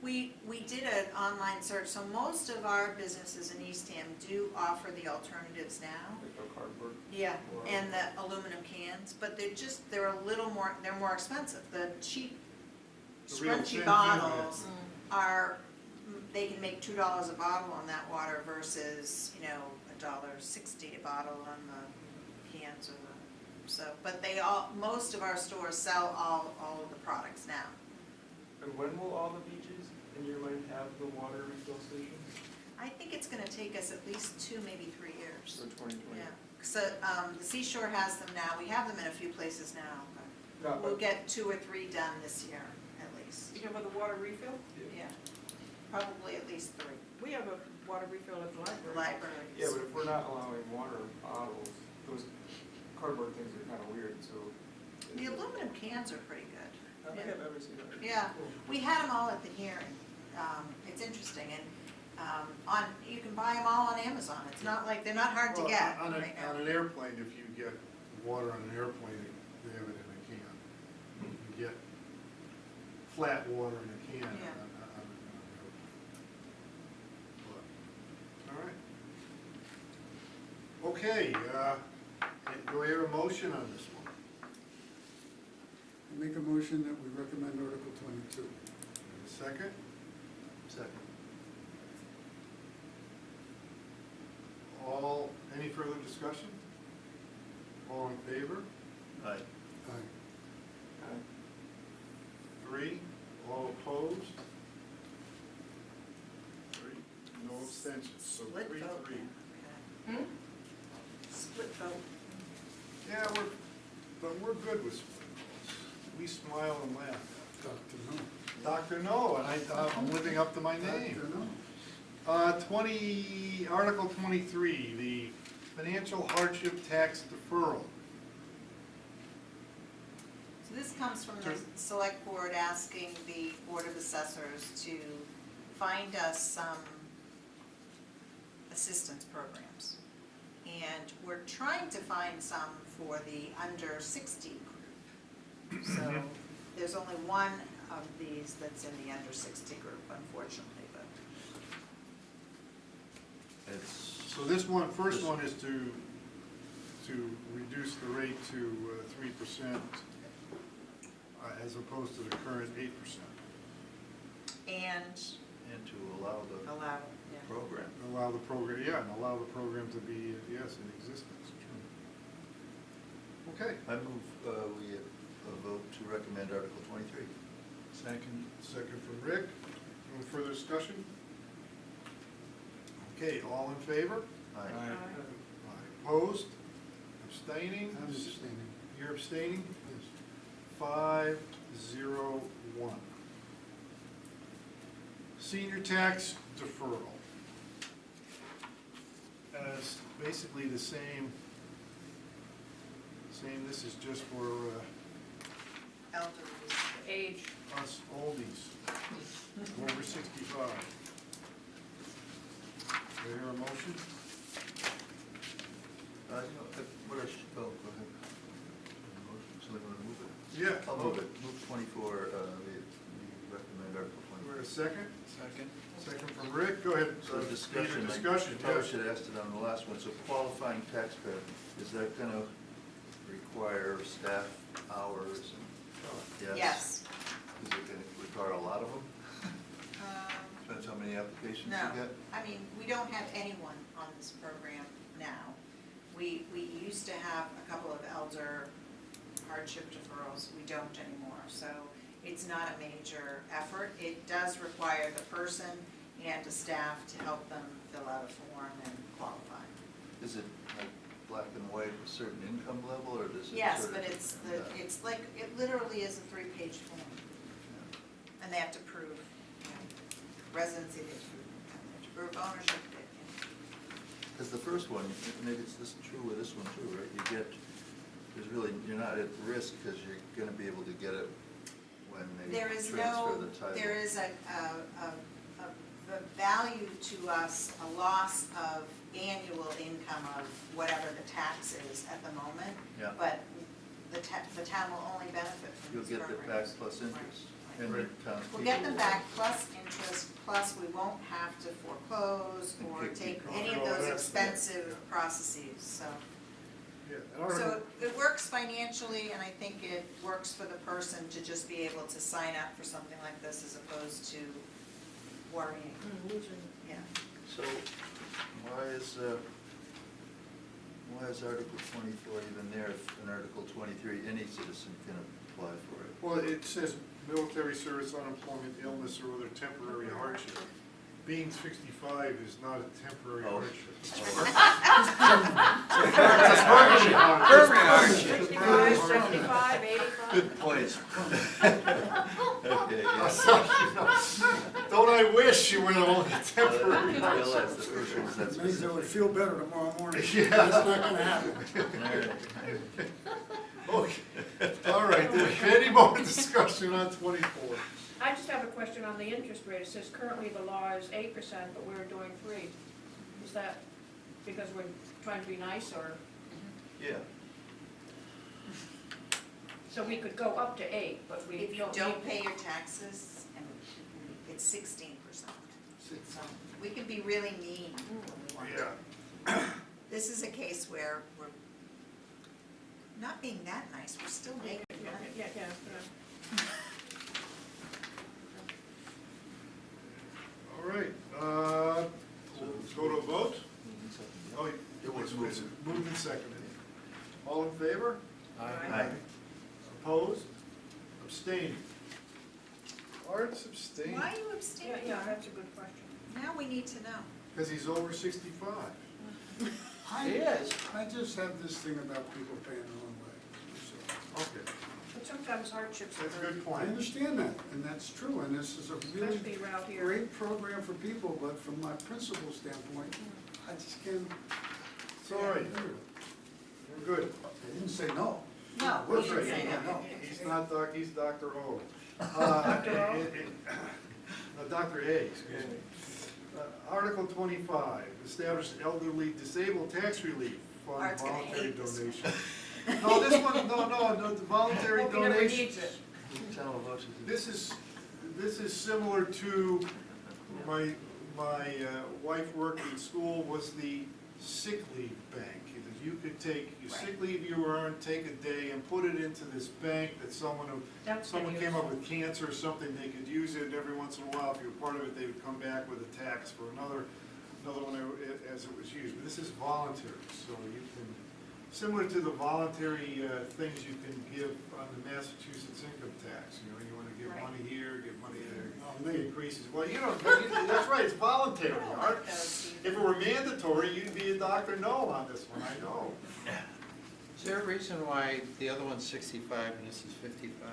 We did an online search, so most of our businesses in Eastham do offer the alternatives now. Like a cardboard? Yeah, Or- and the aluminum cans, but they're a little more, they're more expensive. The cheap The real scrunchy tin bottles are, they can make $2 a bottle on that water versus, $1.60 a bottle on the cans or but most of our stores sell all of the products now. And when will all the beaches, in your mind, have the water refill stations? I think it's gonna take us at least 2, maybe 3 years. For 2020? Yeah, so, the Seashore has them now, we have them in a few places now, but No, we'll but get 2 or 3 done this year, at least. You talking about the water refill? Yeah. probably at least 3. We have a water refill at the library. Libraries. Yeah, but if we're not allowing water bottles, those cardboard things are kind of weird, so. The aluminum cans are pretty good. I don't think I've ever seen that. Yeah, we had them all at the hearing. It's interesting, and you can buy them all on Amazon. It's not like, they're not hard to Well, get on right now. an airplane, if you get water on an airplane, they have it in a can. You get flat water in a can on Yeah. an airplane. But, all right. Okay, do I hear a motion on this one? I make a motion that we recommend Article 22. And a second? Second. Any further discussion? All in favor? Aye. Aye. 3, all opposed? 3, no abstentions, so Split 3, vote. 3. Okay. Split vote. Yeah, but we're good with split votes. We smile and laugh. Dr. No. Dr. No, and I'm living up to my name. Dr. No. Article 23, the financial hardship tax deferral. So this comes from the select board asking the Board of Assessors to find us some assistance programs. And we're trying to find some for the under 60 group. So there's only one of these that's in the under 60 group, unfortunately, but. So this one, first one is to reduce the rate to 3%, as opposed to the current 8%. And And to allow the allow, yeah. program. Allow the program, yeah, and allow the program to be, yes, in existence. True. Okay. I move we vote to recommend Article 23. Second from Rick. Any further discussion? Okay, all in favor? Aye. Opposed? Abstaining? I'm abstaining. You're abstaining? Yes. 5-0-1. Senior tax deferral. As basically the same, this is just for Elderly. Age. us oldies, over 65. Do I hear a motion? What I should, oh, go ahead. Somebody want to move it? Yeah. I'll move it. Move 24, we recommend Article We're 24. a second? Second. Second from Rick, go ahead. So discussion, Need a discussion, I probably yes. should have asked it on the last one, so qualifying taxpayer, is that gonna require staff hours and? Yes. Is it gonna require a lot of them? Um, Depends how many applications No, you get? I mean, we don't have anyone on this program now. We used to have a couple of elder hardship deferrals, we don't anymore, so it's not a major effort. It does require the person and the staff to help them fill out a form and qualify. Is it like black and white, a certain income level, or does it? Yes, sort of- but it's like, it literally is a 3-page form, and they have to prove, you know, residency, they have to prove ownership, Because the first one, maybe it's this true with this one too, right? You get, there's really, you're not at risk because you're gonna be able to get it when they There is transfer no, the title. there is a value to us, a loss of annual income of whatever the tax is at the moment. Yeah. But the town will only benefit from You'll these get the programs. back plus interest. Right. And the Right. townspeople. We'll get them back plus interest, plus we won't have to foreclose or Okay, take keep any going. of Oh, those that's- expensive yeah. processes, so. Yeah, and Article, So it works financially, and I think it works for the person to just be able to sign up for something like this as opposed to worrying, Losing. yeah. So why is Article 24 even there if in Article 23, any citizen can apply for it? well, it says military service, unemployment, illness, or other temporary hardship. Being 65 is not a temporary Oh. hardship. Permanent hardship. 65, 75, 85. Good point. Okay, yeah. Don't I wish you were only temporary? Realize the first one's that It means I specific. would feel better tomorrow morning. Yeah. That's not gonna happen. Okay, all right, any more discussion on 24? I just have a question on the interest rate. It says currently the law is 8%, but we're doing 3%. Is that because we're trying to be nice, or, Yeah, so we could go up to 8%, but we If you don't don't need. pay your taxes, and it's 16%. So we can be really mean when we want to. Yeah, This is a case where we're not being that nice, we're still making Yeah, money. yeah. all right, let's go to a vote. Oh, It was moved moved. and seconded. All in favor? Aye. Opposed? Abstaining? Art's abstaining, Why are you abstaining? Yeah, that's a good question. Now we need to know. because he's over 65. I just have this thing about people paying their own way. So, Okay, But sometimes hardships that's a are, good I point. understand that, and that's true, and this is a really especially around here. great program for people, but from my principal standpoint, I just can't. It's all right, we're good. I didn't say no. No, We're we didn't good. say no. He's not he's Dr. O. Dr. O? No, Dr. A, excuse me. Article 25, establish elderly disabled tax relief fund Art's gonna voluntary hate this donation. No, this one, no, the voluntary Hope he never donation. needs it. This is similar to, my wife worked in school, was the sick leave bank. You could take your sick leave you earned, take a day and put it into this bank that someone That's good came news. up with cancer or something, they could use it every once in a while. If you were part of it, they would come back with a tax for another one as it was used. But this is voluntary, so you can, similar to the voluntary things you can give on the Massachusetts income tax. You know, you want to give Right. money here, give money there. Oh, me. Increases. Well, you don't, that's right, it's voluntary, I don't Art. like those If it were mandatory, you'd be a Dr. No on this one, I know. Is there a reason why the other one's 65 and this is 55?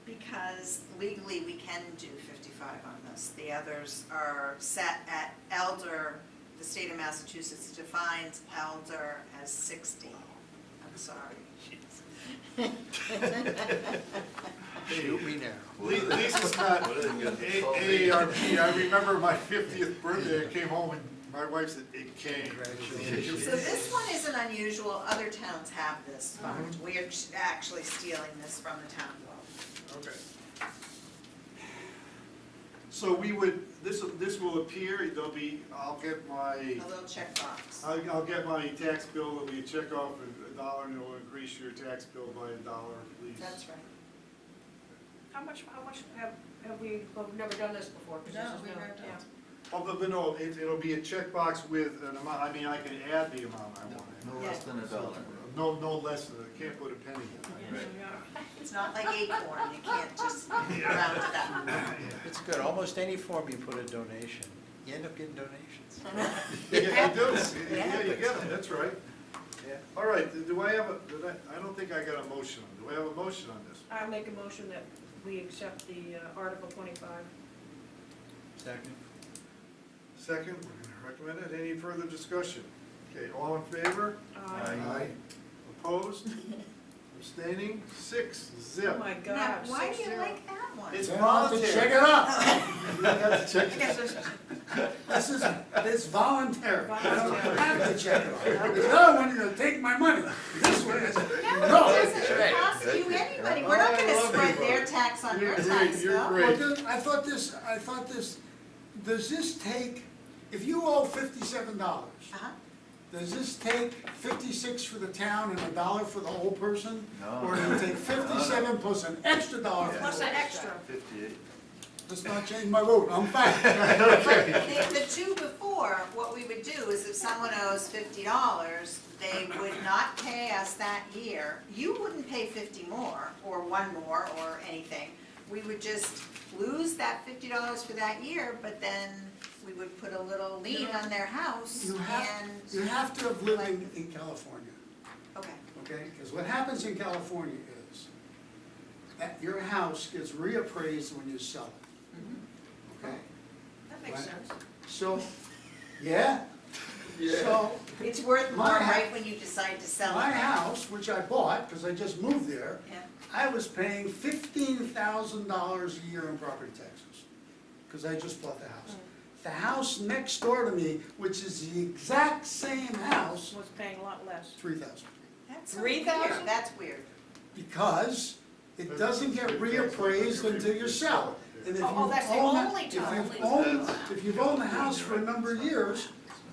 Because legally we can do 55 on this. The others are set at elder, the state of Massachusetts defines elder as 60. I'm sorry. Shoot me now. Lisa's not What are they gonna call me? AARP. I remember my 50th birthday, I came home and my wife said, it came. So this one isn't unusual. Other towns have this fund. We are actually stealing this from the town of Wells. Okay. So we would, this will appear, there'll be, I'll get my, A little checkbox. I'll get my tax bill, there'll be a check off $1 and it'll increase your tax bill by $1, please. That's right. How much have we, well, we've never done this before, because No, this is we've new, never done yeah. it. Oh, but no, it'll be a checkbox with an amount, I mean, I can add the amount I want. No less than $1. No less than, I can't put a penny in it. Yeah. It's not like Acorn. You can't just round it up. It's good, almost any form you put a donation, you end up getting donations. Yeah, you do, yeah, you get them, that's right. Yeah. All right, do I have I don't think I got a motion. Do I have a motion on this? I'll make a motion that we accept the Article 25. Second? Second, we're gonna recommend it. Any further discussion? Okay, all in favor? Aye. Opposed? Abstaining? 6, zip. Oh my Now, God. why do 6-0. you like that one? It's Then I'll have to voluntary. check it out. You have to check I guess this is It's voluntary. I don't Voluntary. have to check it out. The other one, you're gonna take my money. This one is, No, it no. doesn't cost you any money. We're not I gonna love spread you, their Barbara. tax on your You're tax great, you're bill. great. Well, I thought this, does this take, if you owe $57, Uh-huh. does this take 56 for the town and $1 for the whole person? No. Or does it take 57 plus an extra $1 for plus the an whole? extra. 58. Let's not change my vote, I'm fine. But the two before, what we would do is if someone owes $50, they would not pay us that year. You wouldn't pay 50 more, or 1 more, or anything. We would just lose that $50 for that year, but then we would put a little lien on their house You and, have to have lived in California, okay. okay? Because what happens in California is, your house gets reappraised when you sell it, okay? That makes Right. sense. So, yeah, so, It's worth more, My- right, when you decide to sell it. my house, which I bought, because I just moved there, Yeah. I was paying $15,000 a year in property taxes, because I just bought the house. The house next door to me, which is the exact same house, Was paying a lot less. $3,000. That's so 3,000? weird. That's weird. Because it doesn't get reappraised until you sell it. And if Oh, you've that's the owned only it- time. If you've owned the house for a number of years,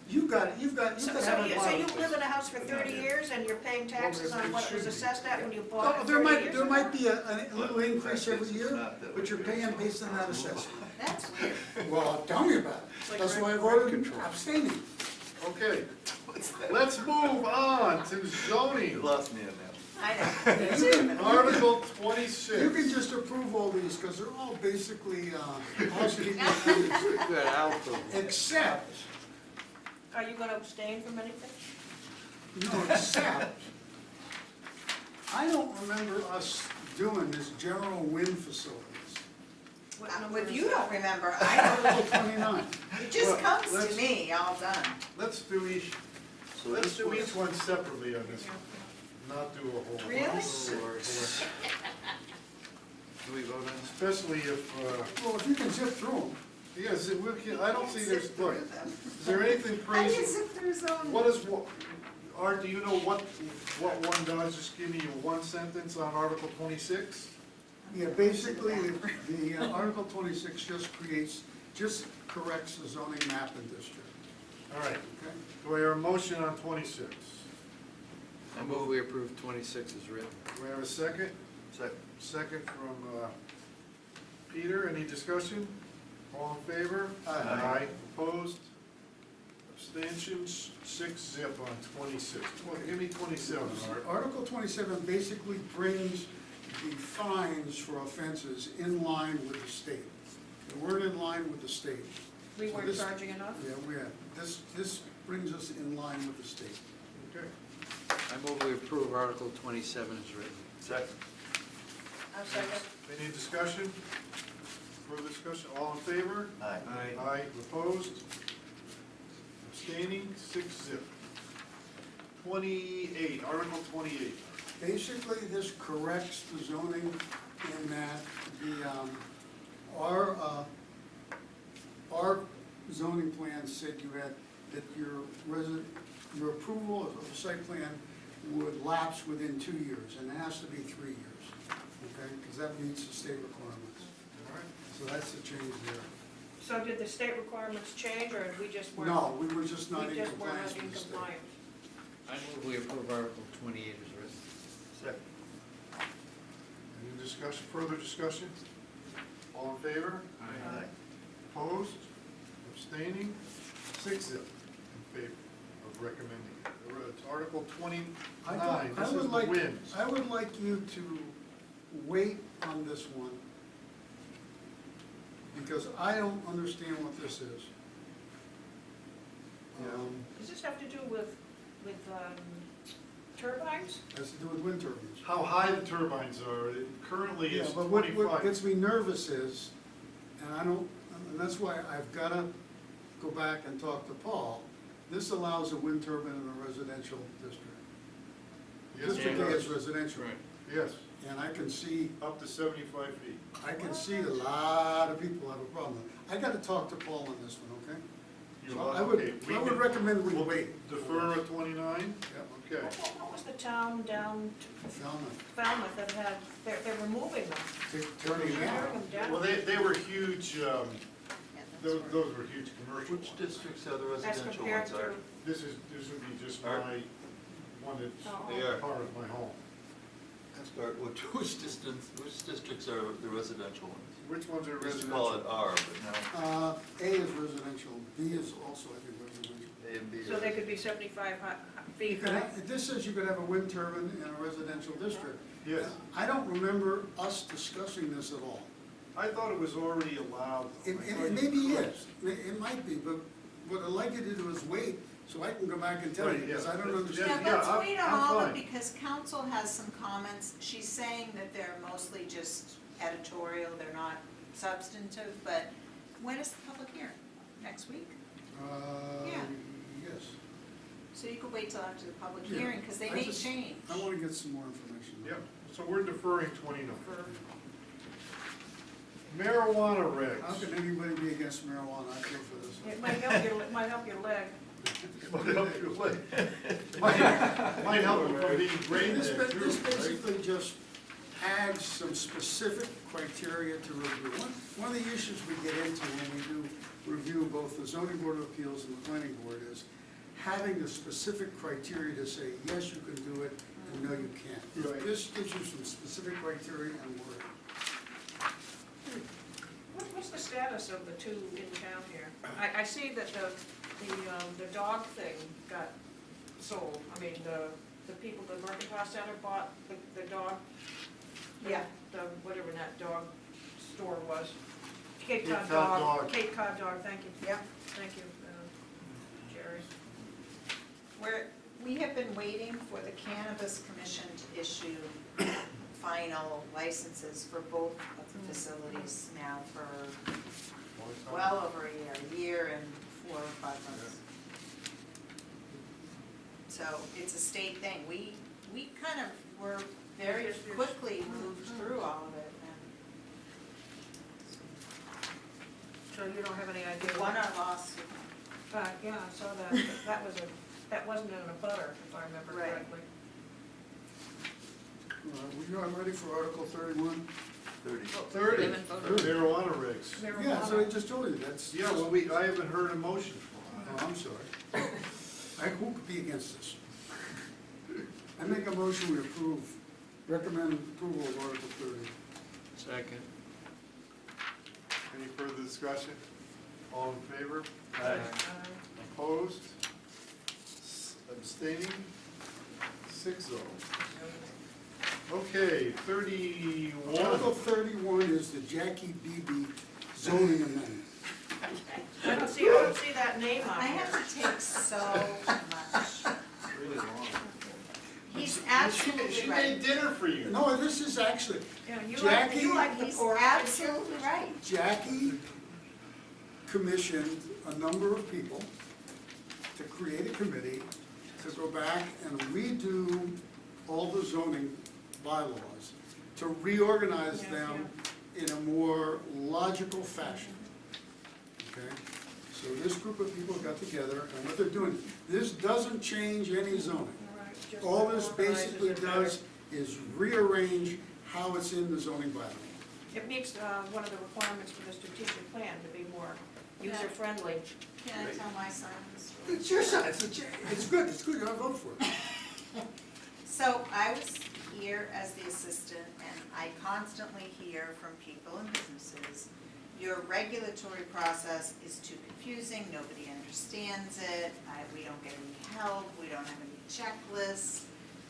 you've got to So, have so a you, lot so of- you live in a house for 30 years and you're paying taxes on what was assessed at when you bought Oh, it there 30 might, years there ago? might be a little increase every year, but you're paying based on that assessment. That's weird. Well, tell me about it. That's why I voted abstaining. Okay, let's move on to You zoning. lost me on that. I know. You can- Article You 26. can just approve all these, because they're all basically housekeeping items, Good, Alpha. except, Are you gonna abstain from anything? no, except, I don't remember us doing this general wind facilities. What number If is you that? don't remember, I don't. Article 29. It just Well, comes to let's- me, all done. Let's do each, let's do each one separately on this, not do a whole. one. Really? Do we vote on this? Especially if, Well, if you can zip through them. yes, I don't see there's, Sit look, through them. is there anything How do you crazy? zip through zoning? What is, Art, do you know what one does? Just give me one sentence on Article 26? Yeah, basically, the Article 26 just corrects the zoning map and district, All right, okay? do I hear a motion on 26? I move we approve 26 as written. Do we have a second? Second. Second from Peter, any discussion? All in favor? Aye. Opposed? Abstentions? 6-0 on 26. Well, give me 27, Art. Article 27 basically brings the fines for offenses in line with the state. They weren't in line with the state. We So weren't this- charging enough? Yeah, we are. This brings us in line with the state. Okay. I move we approve Article 27 as written. Second. I'll second. Any discussion? Further discussion? All in favor? Aye. Aye. Opposed? Abstaining? 6-0. 28, Article 28. Basically, this corrects the zoning in that our zoning plan said you had, that your approval of the site plan would lapse within 2 years, and it has to be 3 years, okay? Because that meets the state requirements. All right. So that's the change there. So did the state requirements change, or we just weren't? No, we were just not We in just weren't compliance in with the state. compliance. I move we approve Article 28 as written. Second. Any discussion, further discussion? All in favor? Aye. Opposed? Abstaining? 6-0 in favor of recommending. It's Article 29, this is the winds. I would like you to wait on this one, because I don't understand what this is. Does this have to do with turbines? Has to do with wind turbines. How high the turbines are, it currently Yeah, is but what 25. gets me nervous is, and that's why I've gotta go back and talk to Paul, this allows a wind turbine in a residential district. Yes, it District A is does. residential, Yes, and I can see, up to 75 feet. a lot of people have a problem. I gotta talk to Paul on this one, okay? You So want- I would, okay, we I would can- recommend we we'll wait. Defer at 29? Yep. Okay. What was the town down Falmouth, Falmouth that had, they're removing them? turning it Tearing down. them down? Well, they were huge, Yeah, that's those right. were huge commercial Which ones. districts are the As residential compared ones are? to, This would be just Art? my, one that's Oh. They are. part of my home. Art, which districts are the residential ones? Which ones are We used to call it residential? R, but now A is residential, B is also, I think, residential. A and B so are. they could be 75 You feet could high? have- This says you could have a wind turbine in a residential district. Yes. I don't remember us discussing this at all. I thought it was already allowed. It I thought it you maybe could. is, it might be, but what I'd like you to do is wait so I can go back and tell you, Right, because yeah. I don't Yeah, understand. Yeah, let's I'm- wait on I'm all of fine. it, because council has some comments. She's saying that they're mostly just editorial, they're not substantive, but when is the public hearing? Next week? Yeah. Yes. So you could wait till after the public Yeah, hearing, because they I may just- change. I want to get some more information. Yep, so we're deferring 29. For, Marijuana How regs. can anybody be against marijuana? I feel for this. it might help your leg. Might help your leg. Might help you from being brain This dead too, this right? basically just adds some specific criteria to review. One of the issues we get into when we do review both the zoning board of appeals and the planning board is having the specific criteria to say, yes, you can do it, and no, you can't. Right. This gives you some specific criteria and wording. What's the status of the two in town here? I see that the dog thing got sold. I mean, the people, the Mercantile Center bought the dog. Yeah. The, whatever that dog store was. Cape Cod Dog. Cape Cod Dog, thank you. Yep. Thank you, Jerry. We have been waiting for the Cannabis Commission to issue final licenses for both of the facilities now for well over a year and 4 or 5 months. So it's a state thing. We kind of were very quickly moved through all of it, So you don't have any idea? and we won our lawsuit. Yeah, I saw that. That wasn't in a butter, if I remember Right. correctly. I'm ready for Article 31. 30. 30, Haven't voted. marijuana regs. Yeah, so I Marijuana. just told you, that's. Yeah, well, I haven't heard a motion for Oh, I'm sorry. Who could be against this? I make a motion we recommend approval of Article 30. Second. Any further discussion? All in favor? Uh, Opposed? Abstaining? 6-0. Okay, 31. Article 31 is the Jackie Beebe zoning amendment. I don't see that name on I here. have to take so much. Really long. He's She absolutely made right. dinner for you. No, this is actually, Yeah, you Jackie- like the He's pork. didn't you? absolutely right. Jackie commissioned a number of people to create a committee to go back and redo all the zoning bylaws, to reorganize Yeah, them in a more logical fashion. Okay? So this group of people got together, and what they're doing, this doesn't change any zoning. All right, just All this organizes basically it better. does is rearrange how it's in the zoning bylaw. It meets one of the requirements for the strategic plan to be more user-friendly. Can I tell my son this story? It's your side, it's good, I'll vote for it. So I was here as the assistant, and I constantly hear from people and businesses, your regulatory process is too confusing, nobody understands it, we don't get any help, we don't have any checklists.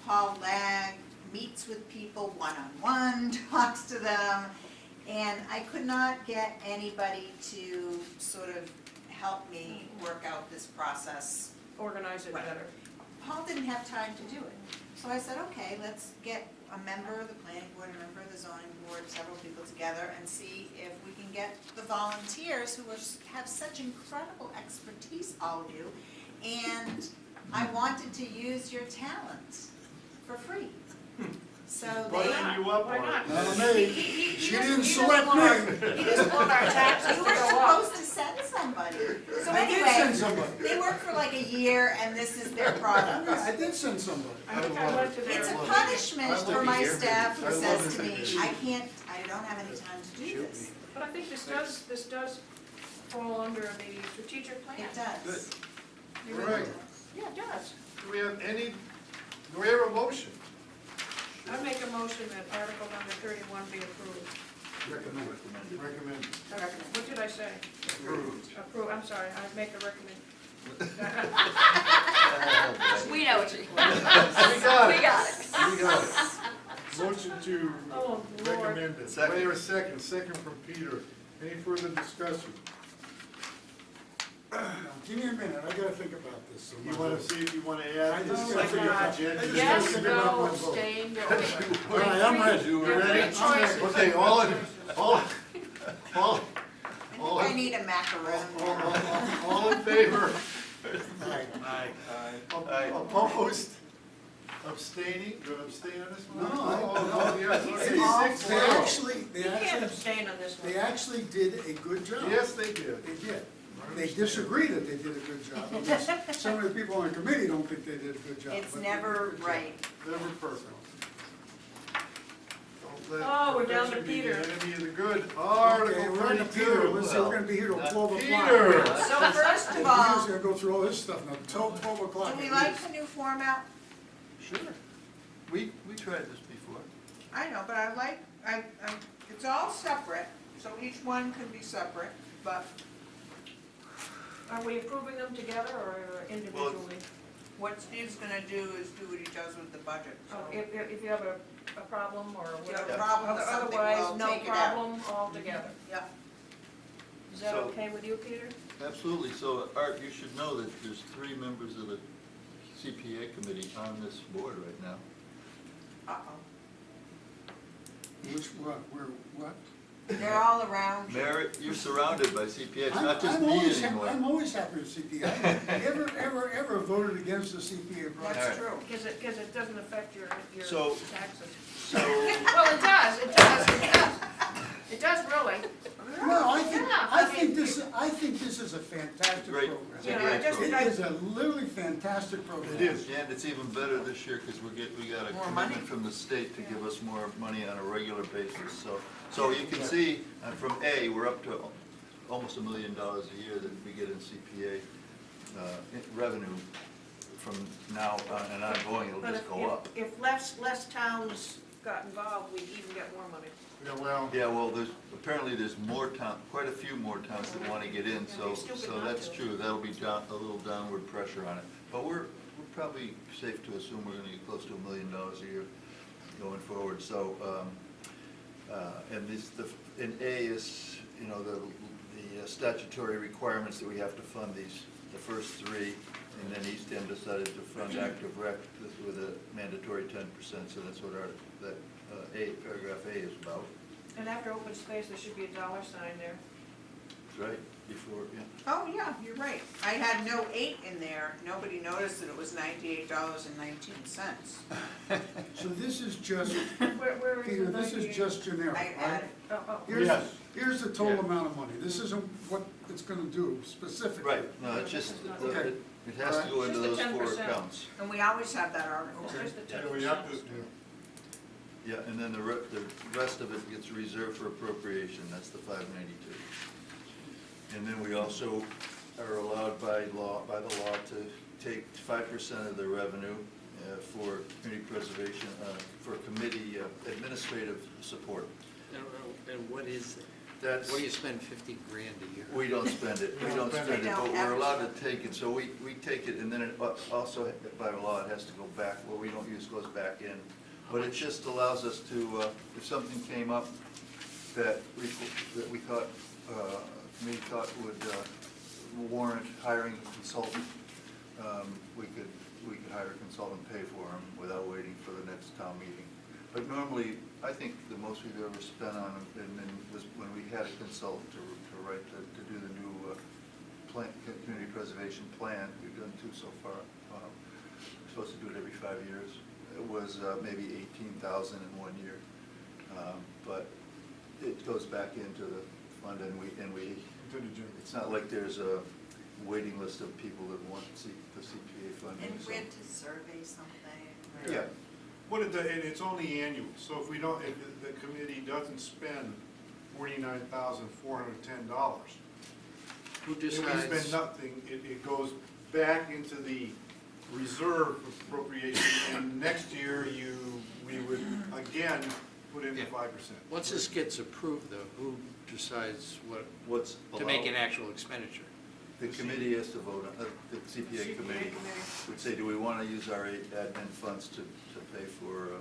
Paul Lag meets with people one-on-one, talks to them, and I could not get anybody to sort of help me work out this process. Organize it Right. better. Paul didn't have time to do it. So I said, okay, let's get a member of the planning board, a member of the zoning board, several people together and see if we can get the volunteers who have such incredible expertise, all of you. And I wanted to use your talents for free. So Buzzing they, you up Why on not? it. Not me. He She doesn't- didn't he select doesn't want me. our- He doesn't want our taxes you to were go up. supposed to send somebody. So I did send anyway, somebody. they work for like a year and this is their product. Yeah, I did send somebody. I think I went to their. It's a love it. punishment I love for to my hear. staff I who love says it. to me, I don't have any time to do Shoot this. me. But I think this does fall under the strategic plan. It does. It really Right. does. Yeah, it does. Do we have a motion? I make a motion that Article number 31 be approved. Recommend. Recommend. I recommend. What did I say? Approved. Approve, I'm sorry, I make a recommend. We know what you We got We it. got it. We got it. Motion to Oh, Lord. recommend it. Second. Wait a second from Peter. Any further discussion? Give me a minute, I gotta think about this. so You much. wanna see if you wanna I add this just to gotta the figure out- agenda? I just Yes, gotta figure out no, one vote. abstain, you're All right, I'm ready. You There are ready? three choices. Okay, all, I think I need a macaron. all in favor? Aye. Opposed? Abstaining? Gonna abstain on this one? No, I- Oh, yes, okay, It's 6-0. You can't They abstain on this one. actually did a good job. Yes, they did. They did. They disagree that they did a good job, because some of the people on the committee don't think they did a good job. It's but they did a never good job. right. Never perfect. Don't let Oh, we're down to perfection be the Peter. Enemy of the good. Okay, Article we're on to 32. Peter, let's see, we're gonna be here till 12 o'clock. Peter. So first of Peter's all, gonna go through all this stuff now, till 12 o'clock. do we at like least. the new format? Sure. We tried this before. I know, but I like, it's all separate, so each one can be separate, but Are we approving them together or individually? what Steve's gonna do is do what he does with the budget, so. Oh, if you have a problem or If you have whatever. a problem with something, Otherwise, we'll no take it out. problem altogether. Yep. Is that So- okay with you, Peter? Absolutely. So, Art, you should know that there's 3 members of the CPA committee on this board right now. Uh-oh. Which, what? They're all around you. Merit, you're surrounded by CPA. It's I'm- not just I'm me always anymore. I'm always happy with CPA. I ever voted against the CPA project. That's true. Because it doesn't affect your So- taxes. So, Well, it does, it does, it does. It does really. No, I Yeah, think this is a fantastic Great. program. It's a You know, great I just- program. It is a literally fantastic program. It is. And it's even better this year because we got a More money. commitment from the state to give us more money on a regular basis. So you can see from A, we're up to almost $1 million a year that we get in CPA revenue from now on and ongoing, it'll But just go up. if less towns got involved, we'd even get more money. Yeah, well, Yeah, well, apparently there's more quite a few more towns that want to get in, Yeah, so they're stupid not that's to. true. That'll be a little downward pressure on it. But we're probably safe to assume we're gonna get close to $1 million a year going forward, so, and in A is, you know, the statutory requirements that we have to fund the first 3, and then East End decided to fund active rec with a mandatory 10%, so that's what paragraph A is about. And after open space, there should be a dollar sign there. That's right, before, yeah. Oh, yeah, you're right. I had no 8 in there. Nobody noticed that it was $98.19. So this is just, Where is Peter, the this is 98? just generic, I right? added, Oh, Yes. Here's the total Yeah. amount of money. This isn't what it's gonna do specifically. Right, no, it's just, Okay. it has to go into Just the those 4 10%. accounts. and we always have that article. It's just the yeah, we have to, 10%. Yeah, and then the rest of it gets reserved for appropriation, that's the 592. And then we also are allowed by the law to take 5% of the revenue for community preservation, for committee administrative support. And what is it? That's, What do you spend 50 grand a year? we don't spend it, we don't spend it, We but don't we're ever allowed spend to take it, so we take it, and then it also, by law, it has to go back, what we don't use goes back in. But it just allows us to, if something came up that we thought, committee thought would warrant hiring a consultant, we could hire a consultant, pay for him without waiting for the next town meeting. But normally, I think the most we've ever spent on them was when we had a consultant to write, to do the new community preservation plan. We've done 2 so far. We're supposed to do it every 5 years. It was maybe 18,000 in 1 year. But it goes back into the fund, and we, it's not like there's a waiting list of people that want the CPA funding. And so- we had to survey something. Yeah, and it's only annual, so if the committee doesn't spend $49,410, Who if we decides? spend nothing, it goes back into the reserve appropriation, and next year we would again put in the Yeah. 5%. Once this gets approved, though, who decides what's to make allowed- an actual expenditure? The committee has to vote on, the CPA committee would say, do we want to use our admin funds to pay for, a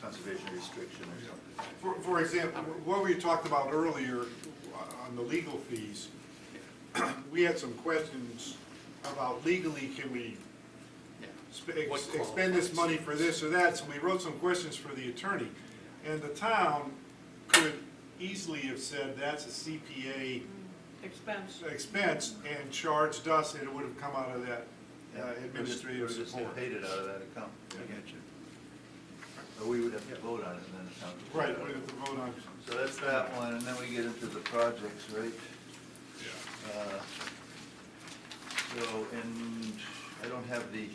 conservation restriction or something? For example, what we talked about earlier on the legal fees, we had some questions about legally, can we What expend this money for this or that? So we wrote some questions for the attorney. And the town could easily have said, that's a CPA expense and charged us, and it would have come out of that administrative Or just support. paid it out of that account. I get you. Or we would have to vote on it and then account. Right, we have to vote on. So that's that one, and then we get into the projects, right? So, and I don't have the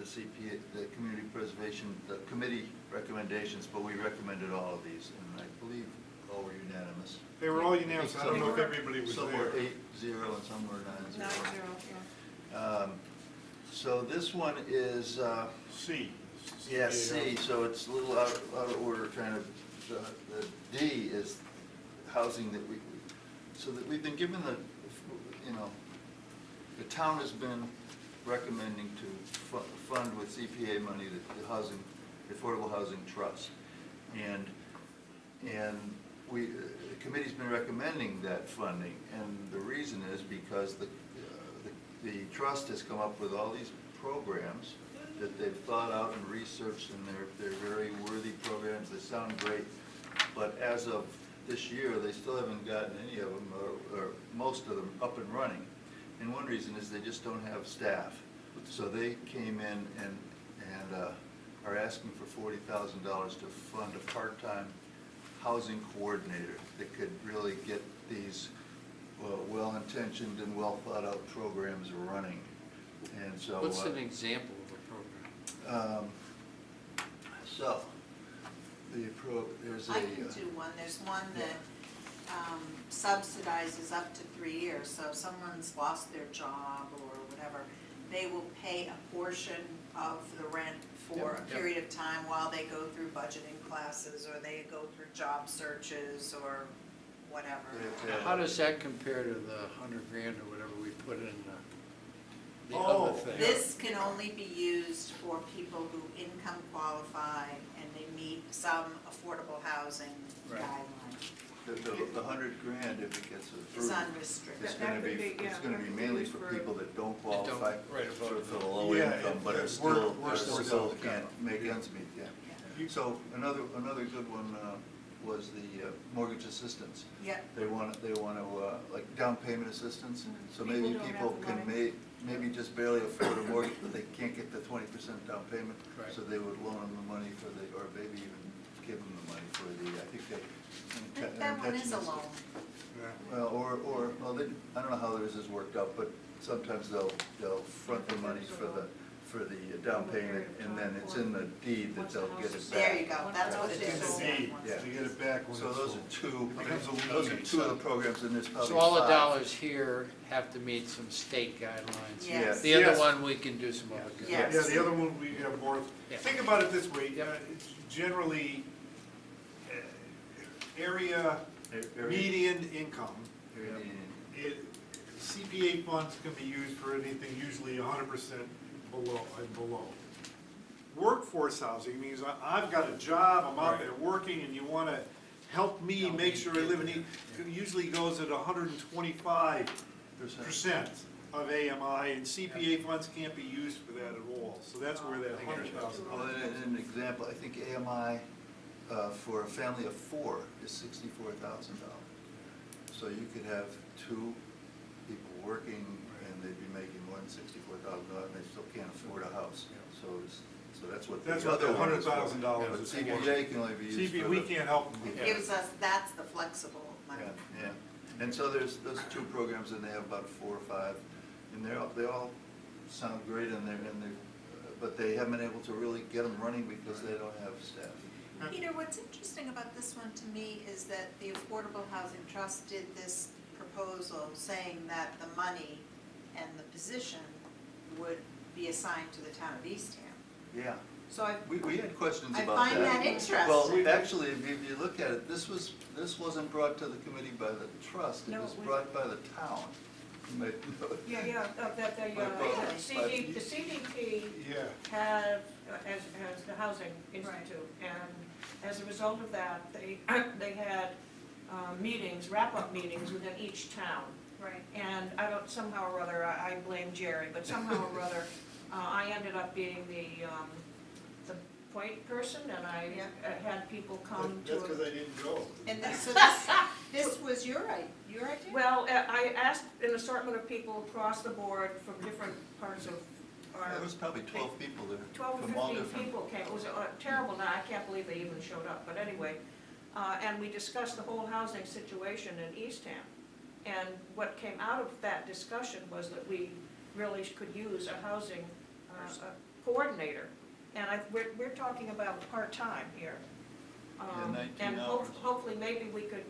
CPA, the community preservation, the committee recommendations, but we recommended all of these, and I believe all were unanimous. They were all unanimous, I don't know if everybody was Some were there. 8-0 and some were 9-0. 9-0, yeah. So this one is, C. yeah, C, so it's a little out of order, trying to, the D is housing that so that we've been given the, you know, the town has been recommending to fund with CPA money the housing, the Affordable Housing Trust. And the committee's been recommending that funding, and the reason is because the trust has come up with all these programs that they've thought out and researched, and they're very worthy programs, they sound great, but as of this year, they still haven't gotten any of them, or most of them, up and running. And one reason is they just don't have staff. So they came in and are asking for $40,000 to fund a part-time housing coordinator that could really get these well-intentioned and well-thought-out programs running. And so. What's an example of a program? So, there's a. I can do one. There's one that subsidizes up to 3 years. So if someone's lost their job or whatever, they will pay a portion of the rent for a period of time while they go through budgeting classes, or they go through job searches, or whatever. How does that compare to the $100,000 or whatever we put in the Oh, other thing? This can only be used for people who income qualify and they meet some affordable housing Right. guidelines. The $100,000, if it gets It's approved, unrestricted. it's That gonna could be, be, yeah, it's gonna that be could be mainly used for for- people that don't qualify right, for the low Yeah, income, but are we're still still can't make ends meet, yeah. So another good one was the mortgage assistance. Yeah, They want to, like down payment assistance, so People maybe don't have people the can money. maybe just barely afford a mortgage, but they can't get the 20% down payment. Right. So they would loan them the money for or maybe even give them the money for I think they. that one is a loan. Well, well, I don't know how theirs is worked out, but sometimes they'll front the money for the down payment, and then it's in the deed that they'll get it back. There you go, that's what it It's is. in the deed, Yeah. to get it back when it's So those sold. are two, It becomes a lien. those are two of the programs, and there's probably So all the 5. dollars here have to meet some state guidelines. Yes. The other Yes. one, we can do some other good. Yes. Yeah, the other one, we have more, Yeah. think about it this way, Yep. it's generally area Area- median income. area median. CPA funds can be used for anything usually 100% below and below. Workforce housing means I've got a job, I'm out Right. there working, and you want to help me make sure I live in, it usually goes at 125% of AMI, and CPA funds can't be used for that at all. So that's where that Well, $100,000. an example, I think AMI for a family of 4 is $64,000. So you could have 2 people working, and they'd be making more than $64,000, and they still can't afford a house. So that's what the That's what the other one is for. $100,000 But is for. CPA can only be used CPA, for we the. can't help them. It gives us, that's the flexible money. Yeah, yeah. And so there's those 2 programs, and they have about 4 or 5, and they all sound great, but they haven't been able to really get them running because they don't have staff. Peter, what's interesting about this one to me is that the Affordable Housing Trust did this proposal saying that the money and the position would be assigned to the town of Eastham. Yeah, So we had questions I about that. find that interesting. Well, actually, if you look at it, this wasn't brought to the committee by the trust, it No, was it was- brought by the town. You might know. Yeah, the CDP Yeah. had, as the Housing Institute, and as a result of that, they had meetings, wrap-up meetings within each town. Right, and I don't, somehow or other, I blame Jerry, but somehow or other, I ended up being the point person, and I Yeah. had people come to. That's because I didn't go. And so this was your idea? Well, I asked an assortment of people across the board from different parts of our. There was probably 12 people there. 12 or from all 15 different- people came, it was a terrible night, I can't believe they even showed up, but anyway. And we discussed the whole housing situation in Eastham. And what came out of that discussion was that we really could use a housing a coordinator. And we're talking about part-time here. Yeah, 19 And hours. hopefully, maybe we could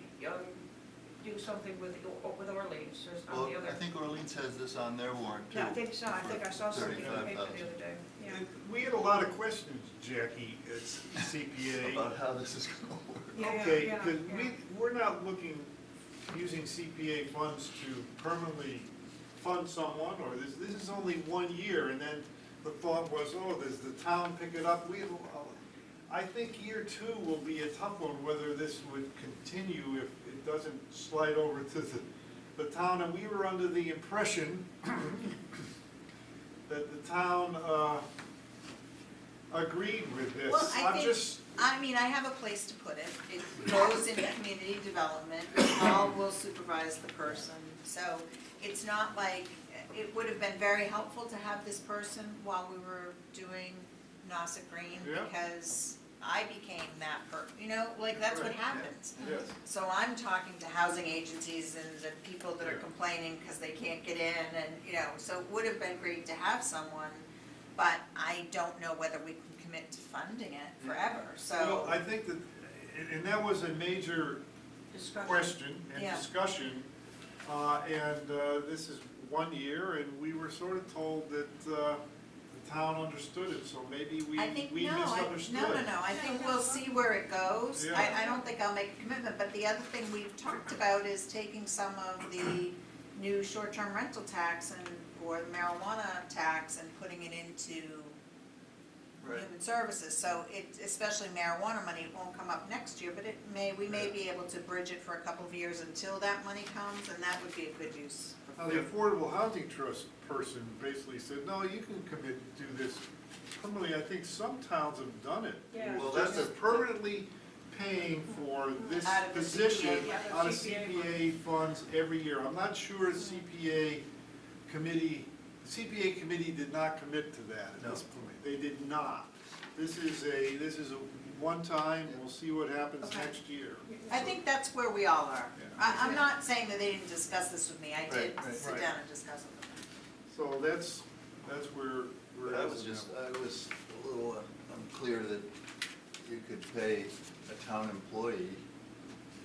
do something with Orleans or Well, on the other. I think Orleans has this on their warrant too. Yeah, I think so, I think I saw something in the paper the 35,000. other day, yeah. And we had a lot of questions, Jackie, at CPA. About how this is gonna work. Yeah, Okay, yeah, because yeah. we're not using CPA funds to permanently fund someone, or this is only 1 year, and then the thought was, oh, does the town pick it up? I think year 2 will be a tough one, whether this would continue if it doesn't slide over to the town, and we were under the impression that the town agreed with this. Well, I I'm think- just, I mean, I have a place to put it. It goes into community development. Paul will supervise the person. So it's not like, it would have been very helpful to have this person while we were doing Nauset Green, Yeah. because I became that like, that's what Right, yeah. happens. yes. So I'm talking to housing agencies and the people that are Yeah. complaining because they can't get in, and, so it would have been great to have someone, but I don't know whether we can commit to funding it forever, so. Well, I think that, and that was a major Discussion. question and Yeah. discussion, and this is 1 year, and we were sort of told that the town understood it, so maybe we I think, misunderstood. no, I think we'll see where it goes. Yeah. I don't think I'll make a commitment, but the other thing we've talked about is taking some of the new short-term rental tax or the marijuana tax and putting it into Right. human services, so especially marijuana money, it won't come up next year, but we may be able to bridge it for a couple of years until that money comes, and that would be a good use. Now, the Affordable Housing Trust person basically said, no, you can commit to do this permanently. I think some towns have done it. Yeah. Well, Just that's as permanently paying for this Out of the position CPA, yeah, out of CPA CPA funds every year. I'm not sure CPA committee did not commit to that at this point. They did not. This is a one time, we'll see what happens Okay. next year. I think that's where we all are. Yeah. I'm not saying that they didn't discuss this with me, I did Right, right. sit Right. down and discuss it with them. So that's where we're But at. I was a little unclear that you could pay a town employee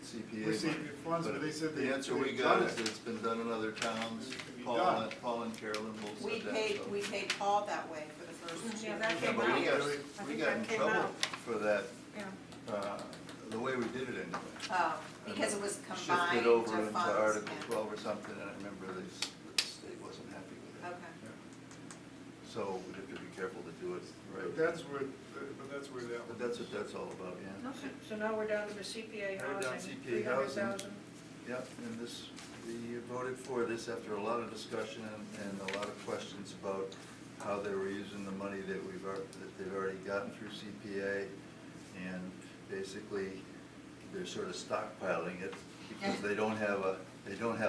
CPA Receive money. funds, but they said The answer we they've got done is it. that it's been done in other towns. It can be Paul done. and Carolyn both We said that, paid, so. we paid Paul that way for the first 2 Yeah, that years. Yeah, came but out. we got, I we think got that in came trouble out. for that, Yeah. the way we did it anyway. Because it was combined Shifted to over into funds, Article yeah. 12 or something, and I remember the state wasn't happy with it. Okay. So we'd have to be careful to do it right. But that's where that. But that's what that's all about, yeah. Okay, so now we're down to the CPA Now we're down housing, CPA housing. 300,000. Yep, and this, we voted for this after a lot of discussion and a lot of questions about how they were using the money that they've already gotten through CPA. And basically, they're sort of stockpiling it because they don't have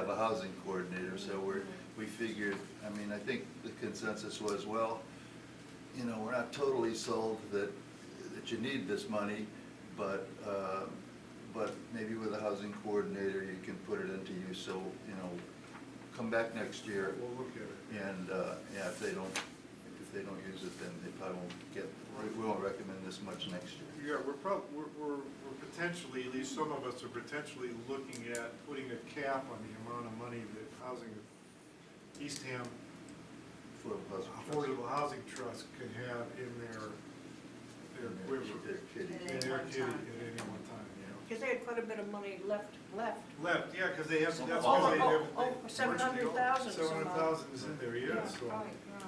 a housing coordinator. So we figured, I mean, I think the consensus was, well, we're not totally sold that you need this money, but maybe with a housing coordinator, you can put it into use, so, come back next year, We'll look at it. and, yeah, if they don't use it, then they probably won't we won't recommend this much next year. Yeah, we're potentially, at least some of us are potentially looking at putting a cap on the amount of money that Eastham Affordable Housing Trust can have in their quiver, Their kitty. At in any their one kitty time. at any one time, Because they had quite a bit of money left. Left, yeah, because they have, that's Oh, because they have. oh, 700,000 some odd. 700,000 is in there, yeah, so Right, yeah,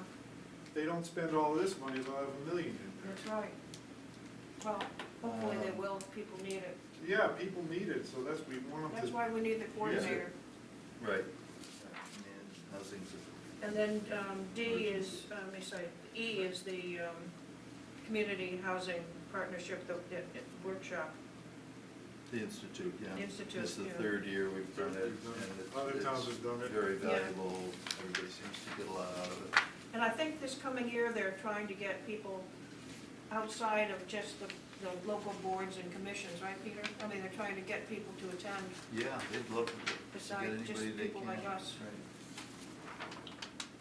if they don't spend all of this money, they'll have $1 million in there. that's right. Well, hopefully they will, if people need it. Yeah, people need it, so we want them to. That's why we need the coordinator. Right. Housing's And then D is, E is the Community Housing Partnership, the workshop. the Institute, yeah. Institute, This is the yeah. third year we've done it, We've done it. and it's. Other towns have done it. Very Yeah. valuable, everybody seems to get a lot out of it. And I think this coming year, they're trying to get people outside of just the local boards and commissions, right, Peter? I mean, they're trying to get people to attend Yeah, they'd love to get besides just anybody they people can. like us. Right.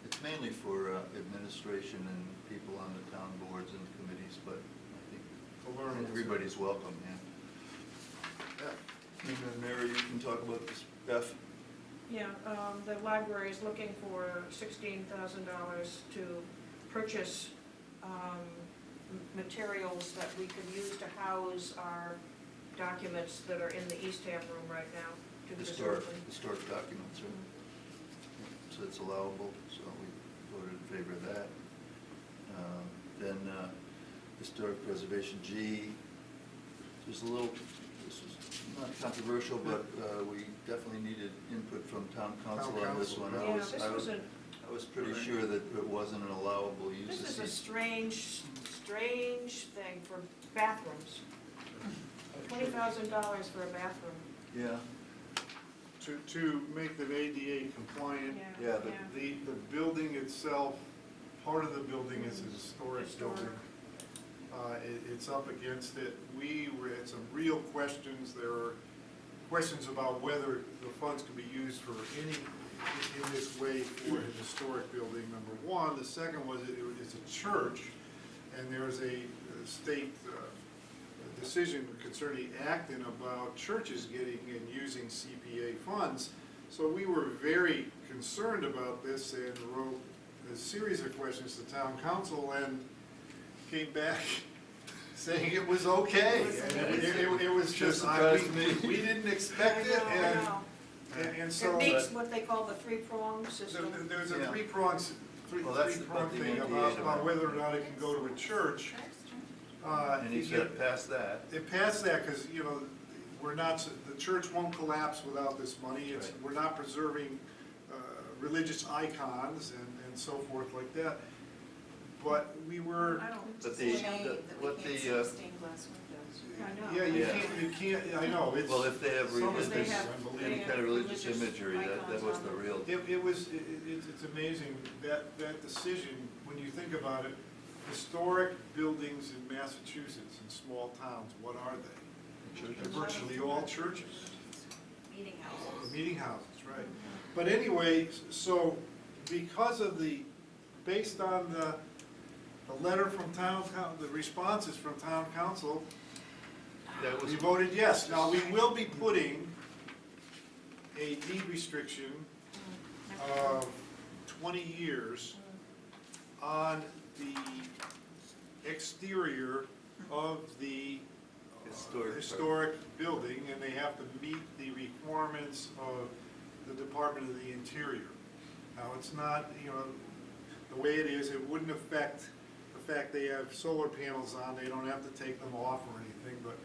It's mainly for administration and people on the town boards and committees, but I think To learn. everybody's welcome, yeah. Yeah. And then Mary, you can talk about this, Beth. Yeah, the library is looking for $16,000 to purchase materials that we can use to house our documents that are in the Eastham room right now, to preserve them. Historic documents, right? So it's allowable, so we voted in favor of that. Then historic preservation, G, there's a little, this is not controversial, but we definitely needed input from town council on this one. Yeah, this was a, I was pretty sure that it wasn't an allowable use. this is a of strange thing for bathrooms. $20,000 for a bathroom. Yeah, To make them ADA compliant, Yeah, the building itself, part of the building is a historic Historic. building. It's up against it. We had some real questions. There are questions about whether the funds can be used for in this way for a historic building, number one. The second was it's a church, and there's a state decision concerning Acton about churches getting and using CPA funds. So we were very concerned about this and wrote a series of questions to town council and came back saying it was okay. And it was just, surprised me. we didn't expect it, I know. and so. It meets what they call the three-prong system. There's a Yeah. three-prong Well, that's three-prong about the thing ADA about whether or not it can go to a church. and he said past that. It passed that because, you know, we're not, the church won't collapse without this money. It's, Right. we're not preserving religious icons and so forth like that. But we were, I don't, But It's a shame that we what can't the, see stained glass windows. I know. yeah, Yeah. you can't, I know, it's. Well, if they have some of Because they this religious, have- unbelievable. any kind of religious imagery, that icons was on the them. real. It's amazing, that decision, when you think about it, historic buildings in Massachusetts, in small towns, what are they? They're virtually all churches, Meeting houses. meeting houses, right? But anyway, so because of based on the letter from the responses from town council, That was, we voted yes. Now, we will be putting a deed restriction of 20 years on the exterior of the historic building, and they have to meet the requirements of the Department of the Interior. Now, it's not, you know, the way it is, it wouldn't affect the fact they have solar panels on, they don't have to take them off or anything, but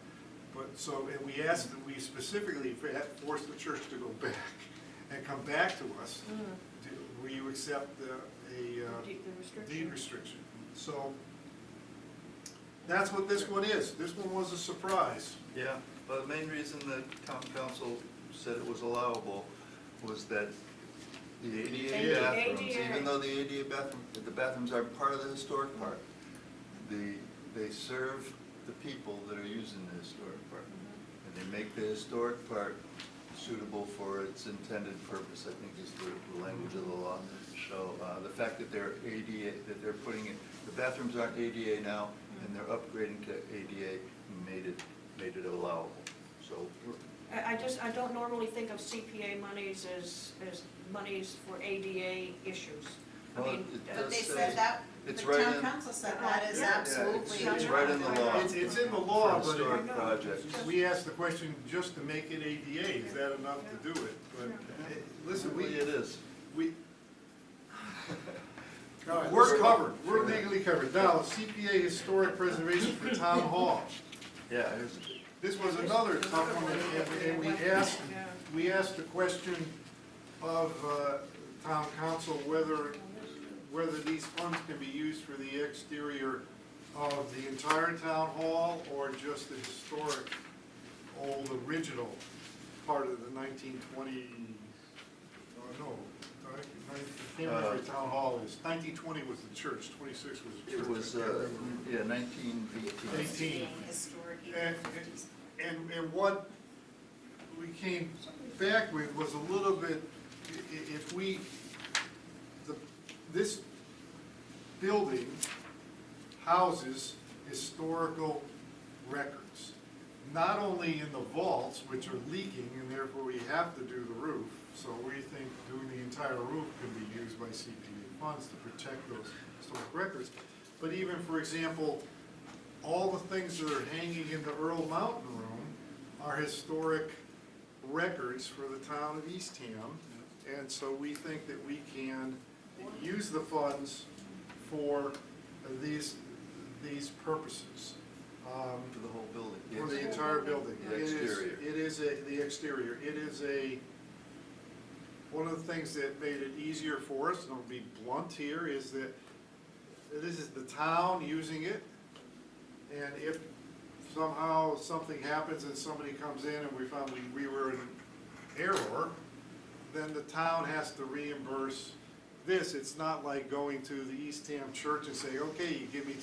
so, and we specifically forced the church to go back and come back to us. Will you accept a the restriction. deed restriction? So, that's what this one is. This one was a surprise. yeah, but the main reason that town council said it was allowable was that the ADA bathrooms, ADA. even though the ADA bathrooms are part of the historic part, they serve the people that are using the historic part. And they make the historic part suitable for its intended purpose, I think is the language of the law. So the fact that they're ADA, that they're putting it, the bathrooms aren't ADA now, and they're upgrading to ADA, made it allowable. So I don't normally think of CPA monies as monies for ADA issues. I Well, mean, it But does they say- said that, the it's right town in- council said that is Yeah, absolutely. it's right in the law. It's in the law, For but historic I know. projects. we asked the question just to make it ADA, is that enough to do it? But, listen, Really it is. we're covered, we're legally covered. Now, CPA historic preservation for town hall. Yeah, here's, This was another tough one, and we asked the question of town council whether these funds can be used for the exterior of the entire town hall or just the historic, old original part of the 1920, no, I can't remember where town hall is. 1920 was the church, 26 was the church. It was, I can't remember. yeah, 1918. 18. Historic And, 1850s. and what we came back with was a little bit, if we, this building houses historical records. Not only in the vaults, which are leaking, and therefore we have to do the roof, so we think doing the entire roof can be used by CPA funds to protect those historic records. But even, for example, all the things that are hanging in the Earl Mountain Room are historic records for the town of Eastham. And so we think that we can use the funds for these purposes. For the whole building. For the entire building. The exterior. It is the exterior. It is one of the things that made it easier for us, and I'll be blunt here, is that this is the town using it. And if somehow something happens and somebody comes in and we found we were in error, then the town has to reimburse this. It's not like going to the Eastham church and say, okay, you give me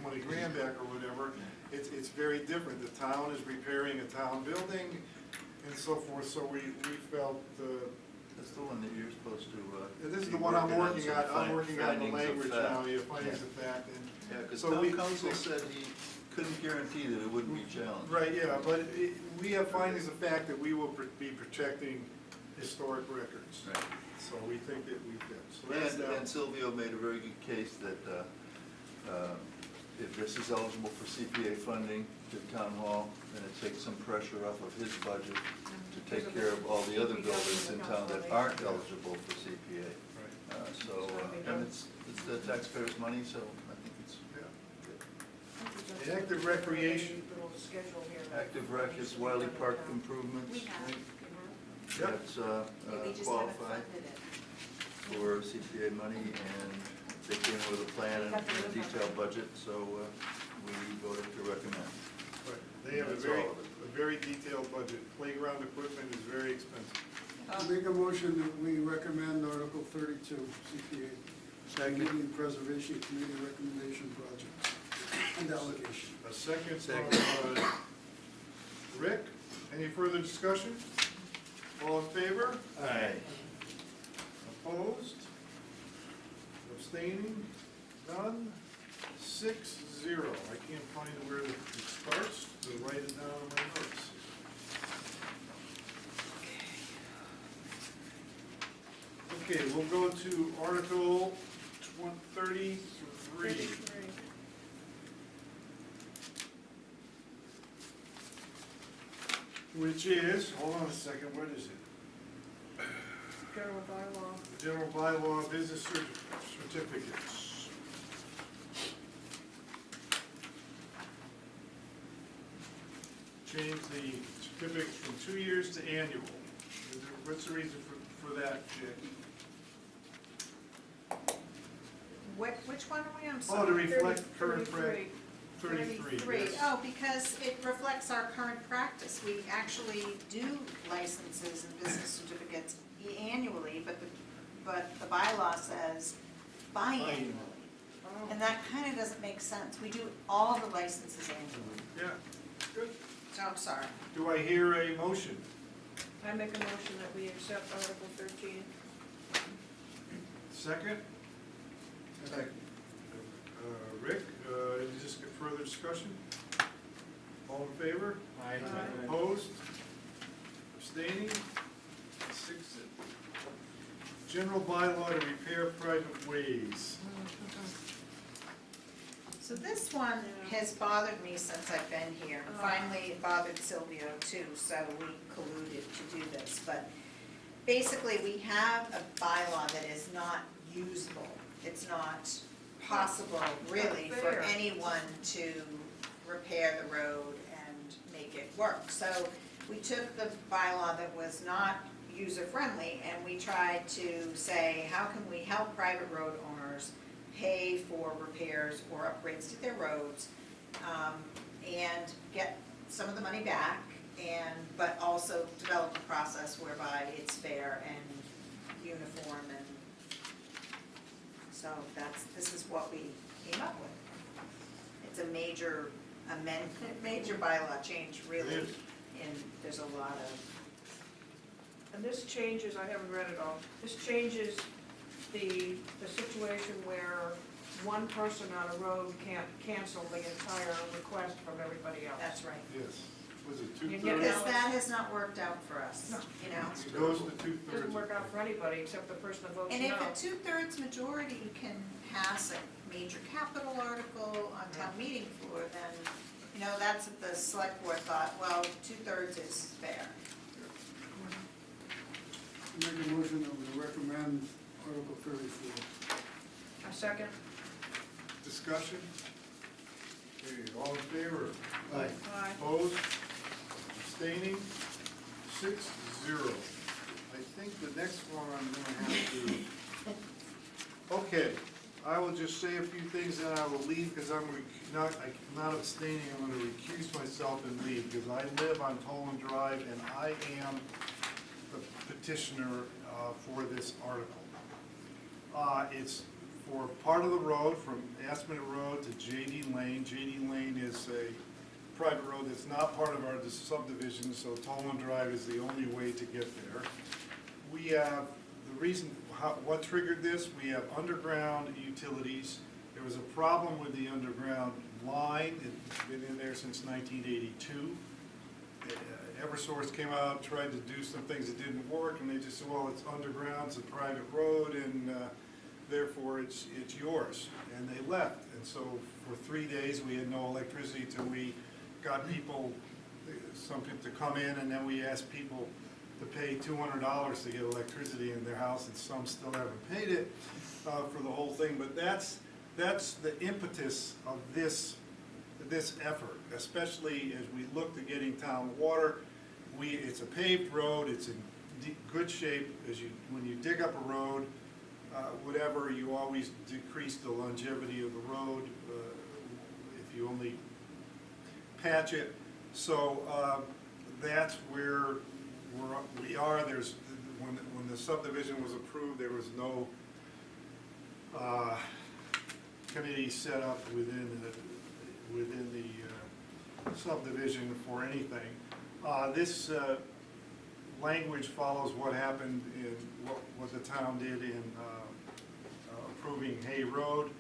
20 grand back or whatever. It's very different. The town is repairing a town building and so forth, so we felt, That's the one that you're supposed to, this is be the one I'm working so on. I'm working on the findings of language fact. now, yeah, findings of fact. And Yeah, because so town we- council said he couldn't guarantee that it wouldn't be challenged. Right, yeah, but we have findings of fact that we will be protecting historic records. Right. So we think that we can. So that's And Silvio made a very good case that if this is eligible for CPA funding to town hall, then it takes some pressure off of his budget to take care of all the other buildings in town that aren't eligible for CPA. And it's the taxpayers' money, so I think it's, yeah. The active recreation. Little schedule here. active rec is Wiley Park improvements. We have. Yep. That's We just haven't qualified funded it. for CPA money, and they came with a plan and a detailed budget, so we voted to recommend. Right. They have That's a all of it. very detailed budget. Playground equipment is very expensive. Make a motion that we recommend Article 32, CPA. Community Preservation Committee Recommendation Project and Delegation. A second Second. from Rick. Any further discussion? All in favor? Aye. Opposed? Abstaining? None? 6-0. I can't find where it starts to write it down in my notes. Okay, we'll go to Article 33. Which is, hold on a second, what is it? General bylaw. The general bylaw business certificates. Change the certificates from 2 years to annual. What's the reason for that, Jackie? Which one are we on? Oh, to reflect current 33. 33, yes. Oh, because it reflects our current practice. We actually do licenses and business certificates annually, but the bylaw says biannually. Oh. And that kind of doesn't make sense. We do all the licenses annually. Yeah, good. So I'm sorry. Do I hear a motion? I make a motion that we accept Article 13. Second? Second. Rick, is this further discussion? All in favor? Aye. Opposed? Abstaining? 6. General bylaw to repair private ways. So this one has bothered me since I've been here. Finally, it bothered Silvio too, so we colluded to do this. But basically, we have a bylaw that is not usable. It's not possible, really, for Fair. anyone to repair the road and make it work. So we took the bylaw that was not user-friendly, and we tried to say, how can we help private road owners pay for repairs or upgrades to their roads, and get some of the money back, but also develop a process whereby it's fair and uniform, and so this is what we came up with. It's a major amendment, major bylaw change, really, It is. and there's a lot of, And this changes, I haven't read it all, this changes the situation where one person on a road can't cancel the entire request from everybody else. that's right. Yes. Was it You two-thirds? get Because that has not worked out for us, No. you know? It goes to It two-thirds. doesn't work out for anybody except the person that votes And if no. a two-thirds majority can pass a major capital article on town meeting floor, then, you know, that's what the select board thought, well, two-thirds is fair. Make a motion that we recommend Article 34. A second? Discussion? Okay, all in favor? Aye. Aye. Opposed? Abstaining? 6-0. I think the next one I'm gonna have to, okay, I will just say a few things and I will leave because I'm not abstaining, I'm gonna recuse myself and leave because I live on Toland Drive and I am the petitioner for this article. It's for part of the road from Aspinett Road to J.D. Lane. J.D. Lane is a private road that's not part of our subdivision, so Toland Drive is the only way to get there. We have, the reason, what triggered this, we have underground utilities. There was a problem with the underground line. It's been in there since 1982. Eversource came out, tried to do some things that didn't work, and they just said, well, it's underground, it's a private road, and therefore it's yours. And they left, and so for 3 days, we had no electricity till we got people, some people to come in, and then we asked people to pay $200 to get electricity in their house, and some still haven't paid it for the whole thing. But that's the impetus of this effort, especially as we look to getting town water. It's a paved road, it's in good shape. When you dig up a road, whatever, you always decrease the longevity of the road if you only patch it. So that's where we are. When the subdivision was approved, there was no committee set up within the subdivision for anything. This language follows what happened in what the town did in approving Hay Road.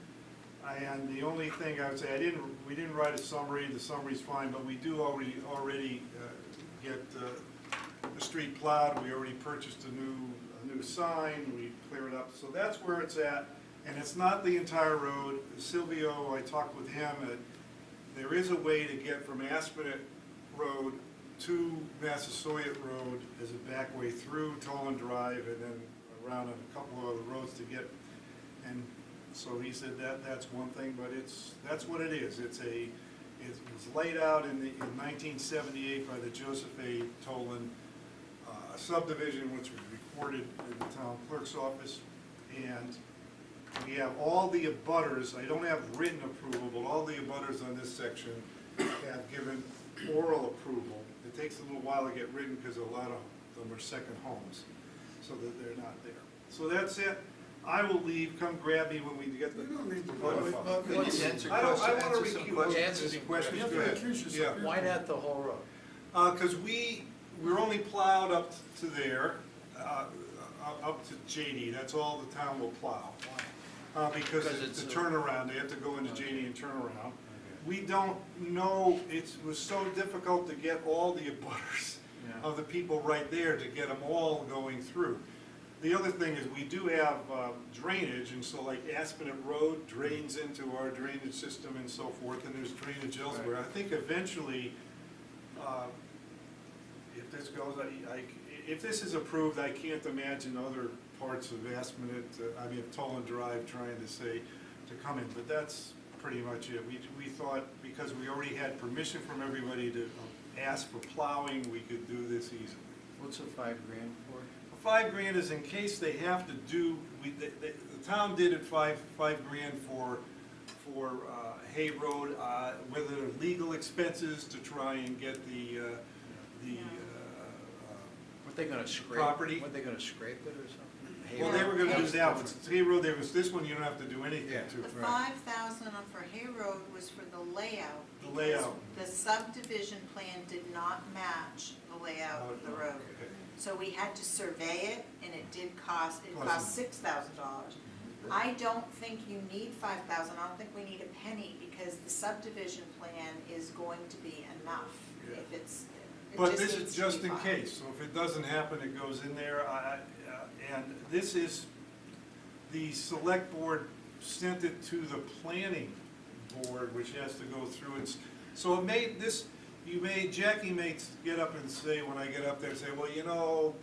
And the only thing I would say, we didn't write a summary. The summary's fine, but we do already get the street plowed. We already purchased a new sign. We clear it up. So that's where it's at. And it's not the entire road. Silvio, I talked with him. There is a way to get from Aspinett Road to Massasoit Road as a back way through Toland Drive and then around a couple of other roads to get. And so he said that's one thing, but that's what it is. It was laid out in 1978 by the Joseph A. Toland subdivision, which was recorded in the town clerk's office. And we have all the abutters, I don't have written approval, but all the abutters on this section have given oral approval. It takes a little while to get written because a lot of them are second homes, so that they're not there. So that's it. I will leave. Come grab me when we get the. You don't need to Well, Can you answer I wanna questions, answer some recuse- questions? Answer some questions. You have Go to ahead. recuse yourself. Yeah. Why not the whole road? Because we're only plowed up to there, up to JD. That's all the town will plow. Because it's a turnaround. They have to go into JD and turn around. We don't know, it was so difficult to get all the abutters of the people right there to get them all going through. The other thing is we do have drainage, and so like Aspinett Road drains into our drainage system and so forth, and there's drainage elsewhere. I think eventually, if this goes, if this is approved, I can't imagine other parts of Aspinett, of Toland Drive trying to say to come in, but that's pretty much it. We thought, because we already had permission from everybody to ask for plowing, we could do this easily. What's a $5,000 for? $5,000 is in case they have to do, the town did it $5,000 for Hay Road, whether they're legal expenses to try and get the, Weren't they gonna scrape? Property. Weren't they gonna scrape it or something? Hay well, they Road? were gonna do that, but Hay Road, there was, this one you don't have to do anything Yeah. to. The 5,000 for Hay Road was for the layout. The because layout. The subdivision plan did not match the layout of the road. Okay. So we had to survey it, and it did cost, it Cost cost $6,000. I don't think you need 5,000, I don't think we need a penny, because the subdivision plan is going to be enough. Yeah. If it's, it But just this needs is to be just in filed. case, so if it doesn't happen, it goes in there, and this is, the select board sent it to the planning board, which has to go through its, so it made this, Jackie may get up and say, when I get up there, say, well, you know,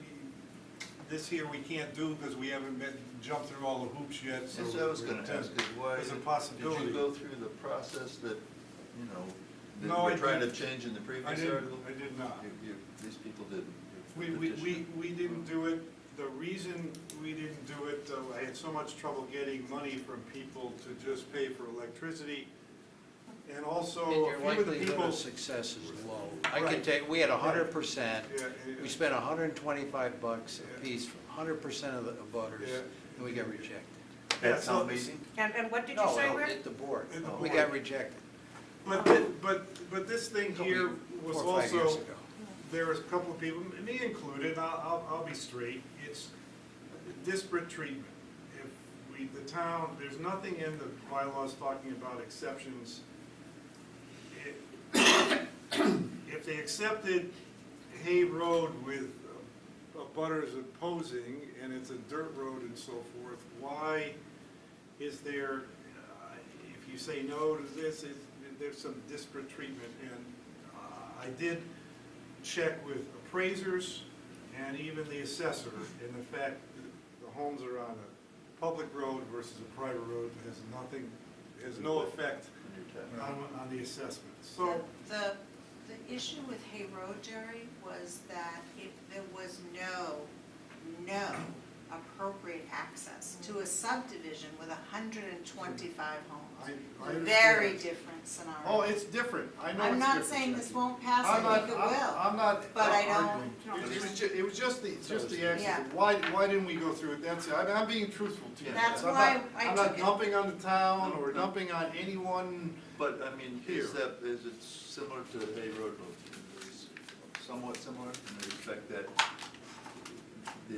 this here we can't do because we haven't jumped through all the hoops yet, so. That's what I was gonna ask, is why, There's a did possibility. you go through the process that, you know, No, that I we're trying to didn't. change in the I previous didn't, article? I did not. These people didn't. We didn't do it, the reason we didn't do it, I had so much trouble getting money from people to just pay for electricity, and also, And your a few of the likelihood people. of success is low. I Right. could take, we had 100%, Yeah, we spent $125 Yeah. a piece, 100% of the butters, Yeah. and we got rejected. Yeah, That's so- not meeting? And what did you No, say, no, Rick? at the board, At the we board. got rejected. But this thing Couple here of- was 4 or 5 years also, ago. there was a couple of people, me included, I'll be straight, it's disparate treatment. If we, the town, there's nothing in the bylaws talking about exceptions. If they accepted Hay Road with butters opposing, and it's a dirt road and so forth, why is there, if you say no to this, there's some disparate treatment? And I did check with appraisers and even the assessor, and the fact that the homes are on a public road versus a private road has nothing, has no effect on the assessment. So, The issue with Hay Road, Jerry, was that there was no appropriate access to a subdivision with 125 homes. I understand. Very different scenario. Oh, it's different, I know it's different. I'm not saying this won't pass, I'm I not, think it will. I'm not but I don't- arguing. It was just the Yeah. accident. Why didn't we go through it? That's it. I'm being truthful to you. That's I'm why not- I I'm not took it. dumping on the town or dumping on anyone. But, I mean, Here. is it similar to Hay Road? It's somewhat similar in the respect that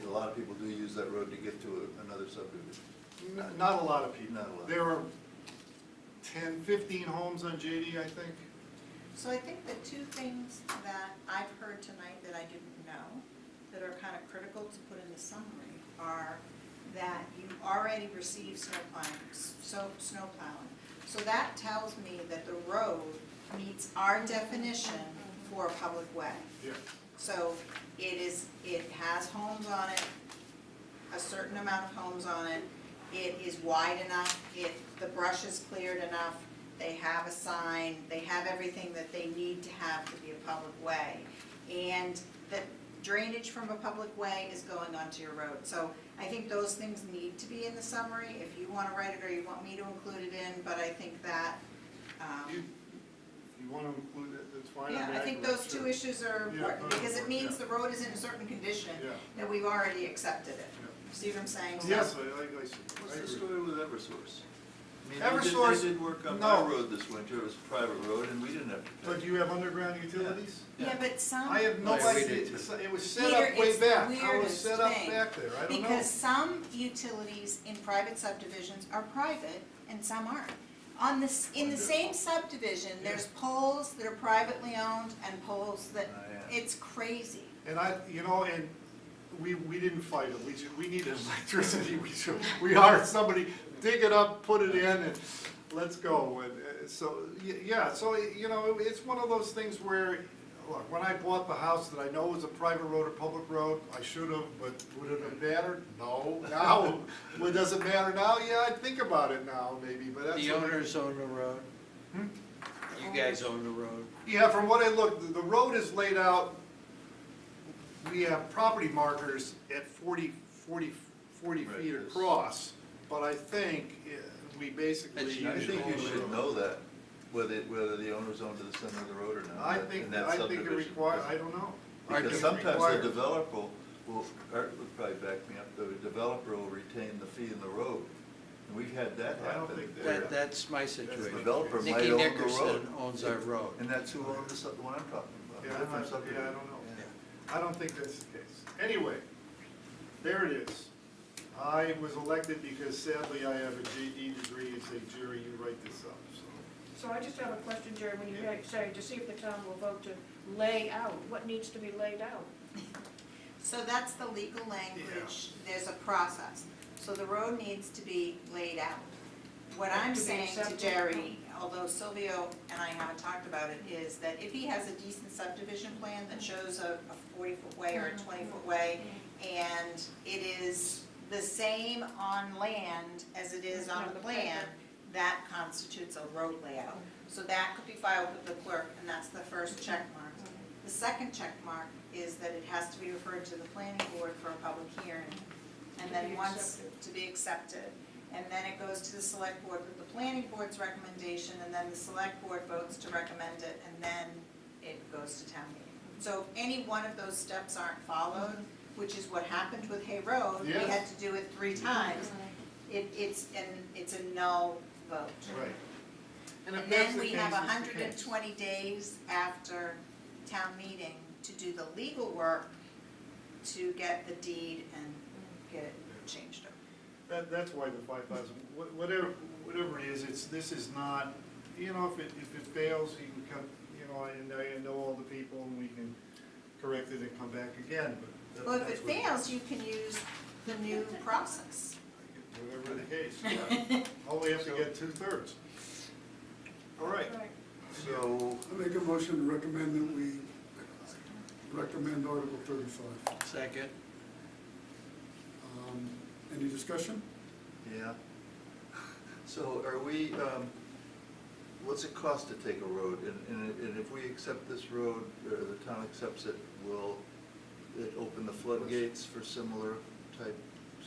a lot of people do use that road to get to another subdivision. Not a lot of people. Not a lot. There were 10, 15 homes on JD, I think. So I think the two things that I've heard tonight that I didn't know, that are kind of critical to put in the summary, are that you already received snow plowing. So that tells me that the road meets our definition for a public way. Yeah. So it has homes on it, a certain amount of homes on it. It is wide enough, the brush is cleared enough, they have a sign, they have everything that they need to have to be a public way. And the drainage from a public way is going onto your road. So I think those things need to be in the summary, if you want to write it or you want me to include it in, but I think that, If you want to include it, that's fine. yeah, mean, I think go, those sure. two issues are Yeah, important, those are because it important, means yeah. the road is in a certain condition, Yeah. that we've already accepted it. Yeah. See what I'm saying? So- Yes, I see. What's I the agree. story with Eversource? I mean, Eversource, they did work on no. my road this winter, it was a private road, and we didn't have to pay. But you have underground utilities? Yeah, but some. I have no Yeah, we idea. did too. It was set Peter, up way it's the back. How was weirdest set up thing, back there? I don't know. Because some utilities in private subdivisions are private and some aren't. In the same subdivision, there's poles that are privately owned and poles that, Oh, yeah. it's crazy. And and we didn't fight it, we needed electricity, we hired somebody, dig it up, put it in, and let's go. And so, yeah, so, it's one of those things where, look, when I bought the house that I know was a private road or public road, I should have, but would it have mattered? No. Now, does it matter now? Yeah, I think about it now, maybe, but that's. The owners own the road? Hmm? You guys own the road? Yeah, from what I looked, the road is laid out we have property markers at 40 feet Right, across, but I think we basically. It's I think you usually- should know that, whether the owner's owned to the center of the road or not. I in think, that I think it subdivision. requires, I don't know. I think Because it sometimes the requires- developer will, Art would probably back me up, the developer will retain the fee in the road. And we've had that I don't happen. think that- where That's my The situation. developer might Nikki own the Nickerson road. owns our road. And that's who owns the one I'm talking about. Yeah, different I subdivision. don't know. I don't think that's the case. Anyway, there it is. I was elected because sadly I have a JD degree and say, Jerry, you write this up, so. So I just have a question, Jerry, when you Yeah. say to see if the town will vote to lay out, what needs to be laid out? So that's the legal language, there's a process. So the road needs to be laid out. What I'm To be saying to accepted. Jerry, although Silvio and I haven't talked about it, is that if he has a decent subdivision plan that shows a 40-foot way or a 20-foot way, and it is the same on land as it is on the plan, that constitutes a road layout. So that could be filed with the clerk, and that's the first check mark. The second check mark is that it has to be referred to the planning board for a public hearing. And To then be once, accepted. to be accepted. And then it goes to the select board with the planning board's recommendation, and then the select board votes to recommend it, and then it goes to town meeting. So if any one of those steps aren't followed, which is what happened with Hay Road, we Yes. had to do it 3 times, it's a no vote. Right. And if that's then the we case, have it's the case. 120 days after town meeting to do the legal work to get the deed and get it changed over. That's why the 5,000, whatever it is, this is not, you know, if it fails, you can come, you know, I know all the people and we can correct it and come back again, but. Well, if it that's what- fails, you can use the new process. Whatever the case, yeah. Only have to get 2/3. All right, So, I make a motion to recommend that we recommend Article 35. Second. Any discussion? yeah. So are we, what's it cost to take a road? And if we accept this road, or the town accepts it, will it open the floodgates for similar type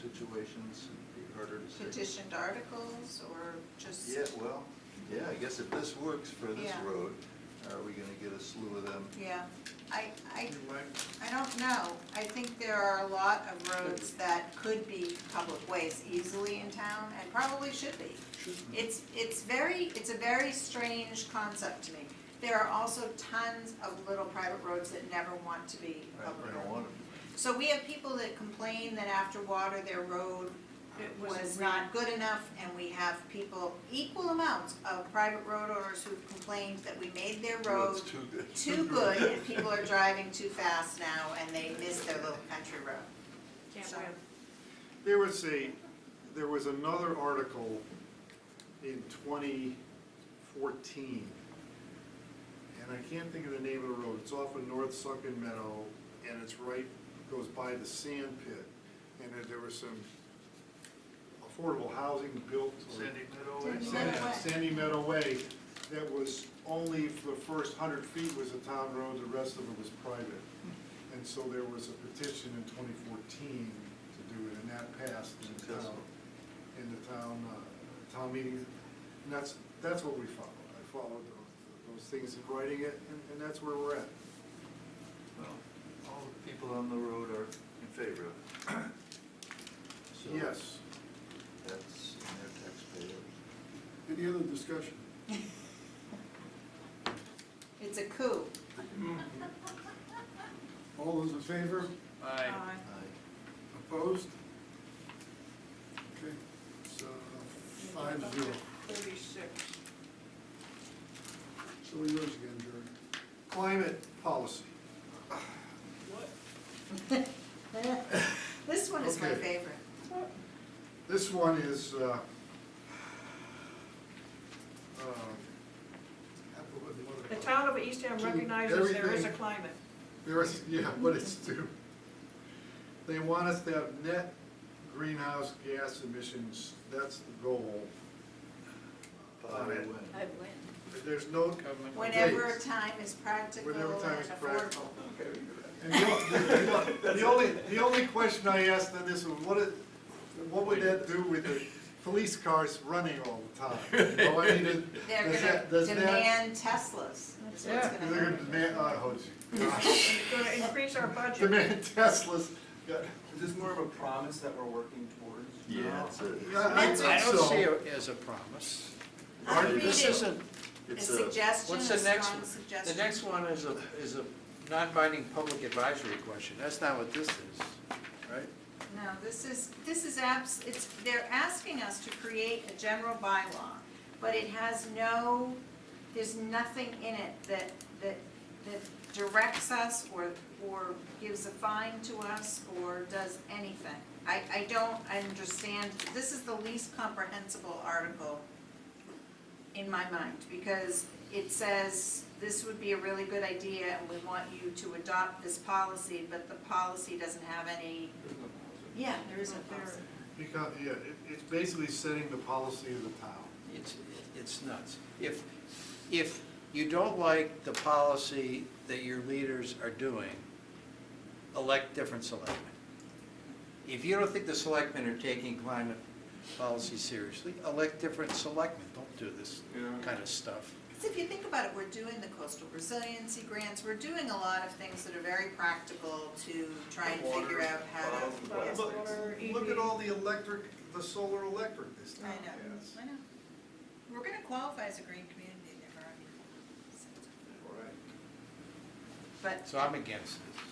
situations? It'd be harder to say. Petitioned articles or just? Yeah, well, yeah, I guess if this works for this Yeah. road, are we gonna get a slew of them? Yeah, I you like- don't know. I think there are a lot of roads that could be public ways easily in town and probably should be. It's a very strange concept to me. There are also tons of little private roads that never want to be I public don't roads. want them. So we have people that complain that after water, their road It wasn't was real. not good enough, and we have people, equal amounts of private road owners who've complained that we made their road Road's too good. too good, and people are driving too fast now, and they miss their little country road. Can't So- win. There was another article in 2014, and I can't think of the name of the road. It's off of North Sunken Meadow, and it's right, goes by the sand pit. And there was some affordable housing built. Sandy Meadow. Sandy Meadow Way. Sandy Meadow Way, that was only for the first 100 feet was a town road, the rest of it was private. And so there was a petition in 2014 to do it, and that passed in the town, town meeting. And that's what we followed. I followed those things in writing it, and that's where we're at. Well, all the people on the road are in favor of it. So Yes. that's in their taxpayers. Any other discussion? It's a coup. All those in favor? Aye. Opposed? Okay, so 5-0. 36. So yours again, Jerry. Climate policy. This one is my Okay. favorite. This one is, The town of Eastham recognizes there is a climate. there is, yeah, what it's due. They want us to have net greenhouse gas emissions, that's the goal. By On it. when? I win. There's no, Government. Whenever dates. time is practical and Whenever time is practical. affordable. Okay, we can do that. And the only question I asked on this was, what would that do with the police cars running all the time? You know, I mean, They're does gonna that- does that- demand Teslas. That's what's Yeah. gonna They're gonna happen. demand, oh, gosh. It's gonna increase our budget. Demand Teslas. Yeah. Is this more of a promise that we're working towards? Yeah, it's a, Yeah, I That's think I don't so. see it as a promise. I read This it. isn't, A it's a, suggestion, a what's the next strong one? suggestion. The next one is a non-binding public advisory question. That's not what this is, right? No, this is they're asking us to create a general bylaw, but it has there's nothing in it that directs us or gives a fine to us or does anything. I don't understand, this is the least comprehensible article in my mind, because it says this would be a really good idea and we want you to adopt this policy, but the policy doesn't have any, yeah, there is no policy. Because, yeah, it's basically setting the policy of the town. It's nuts. If you don't like the policy that your leaders are doing, elect different selectmen. If you don't think the selectmen are taking climate policy seriously, elect different selectmen. Don't do this kind of stuff. So if you think about it, we're doing the coastal resiliency grants, we're doing a lot of things that are very practical to try and figure out how to. Yes. Look at all the solar electric this I time know, has. I know. We're gonna qualify as a green community, they've already. But. So I'm against this.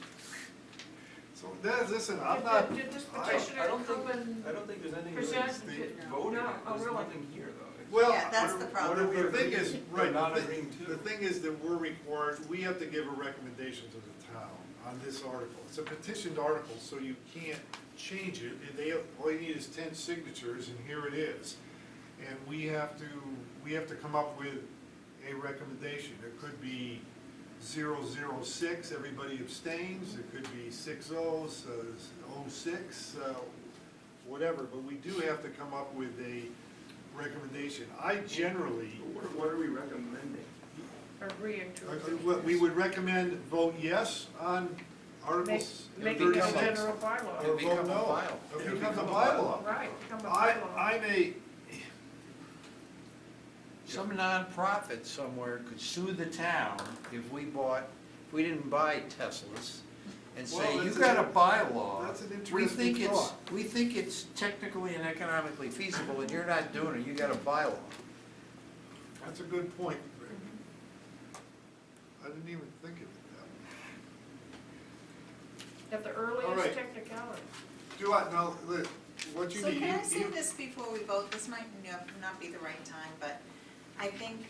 So, listen, I'm not, Did this I petitioner don't come think, and, I don't think there's anything present- really No. voted No, on, oh, there's really? nothing here though. well, Yeah, that's the What problem. are we the thing agreeing is, to, right, not the agreeing to? the thing is that we're required, we have to give a recommendation to the town on this article. It's a petitioned article, so you can't change it, and all you need is 10 signatures, and here it is. And we have to come up with a recommendation. It could be 006, everybody abstains, it could be 6-0, 06, whatever, but we do have to come up with a recommendation. I generally, What are we recommending? agreeing to. we would recommend vote yes on Articles Making it a 36. general bylaw. Or Become vote a no. bylaw. Or become a bylaw. Right, become a bylaw. I'm a, Some nonprofit somewhere could sue the town if we didn't buy Teslas and say, Well, you that's got a a- bylaw. that's an We interesting think thought. we think it's technically and economically feasible and you're not doing it, you got a bylaw. that's a good point, Rick. I didn't even think of it that way. At the All earliest right. technicality. Do I, now, look, what you So need. can I you- say you- this before we vote? This might not be the right time, but I think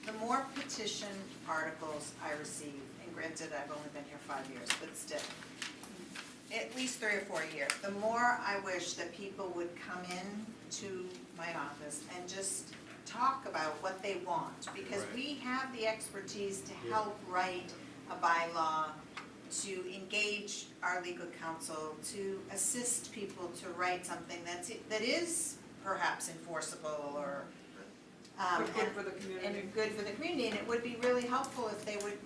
the more petition articles I receive, and granted, I've only been here 5 years, but still, at least 3 or 4 a year, the more I wish that people would come in to my office and just talk about what they want, because Right. we have the expertise to Yeah. help write a bylaw, to engage our legal counsel, to assist people to write something that is perhaps enforceable or, But good and- for the community. and good for the community, and it would be really helpful if they would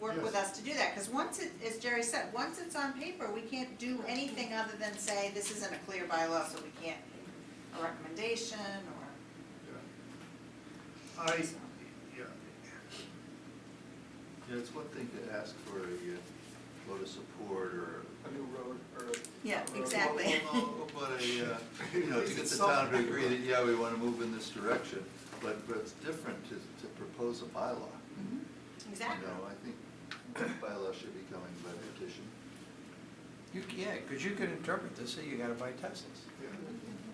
work with us to do that, because once it, as Jerry said, once it's on paper, we can't do anything other than say, this isn't a clear bylaw, so we can't, a recommendation, or. I, yeah, yeah, it's one thing to ask for a vote of support or. A new road or a. Yeah, road. exactly. Well, but you know, to get the town to agree that, yeah, we want to move in this direction, but it's different to propose a bylaw. Exactly. You know, I think bylaw should be coming by petition. Yeah, because you could interpret this, say you gotta buy Teslas. yeah,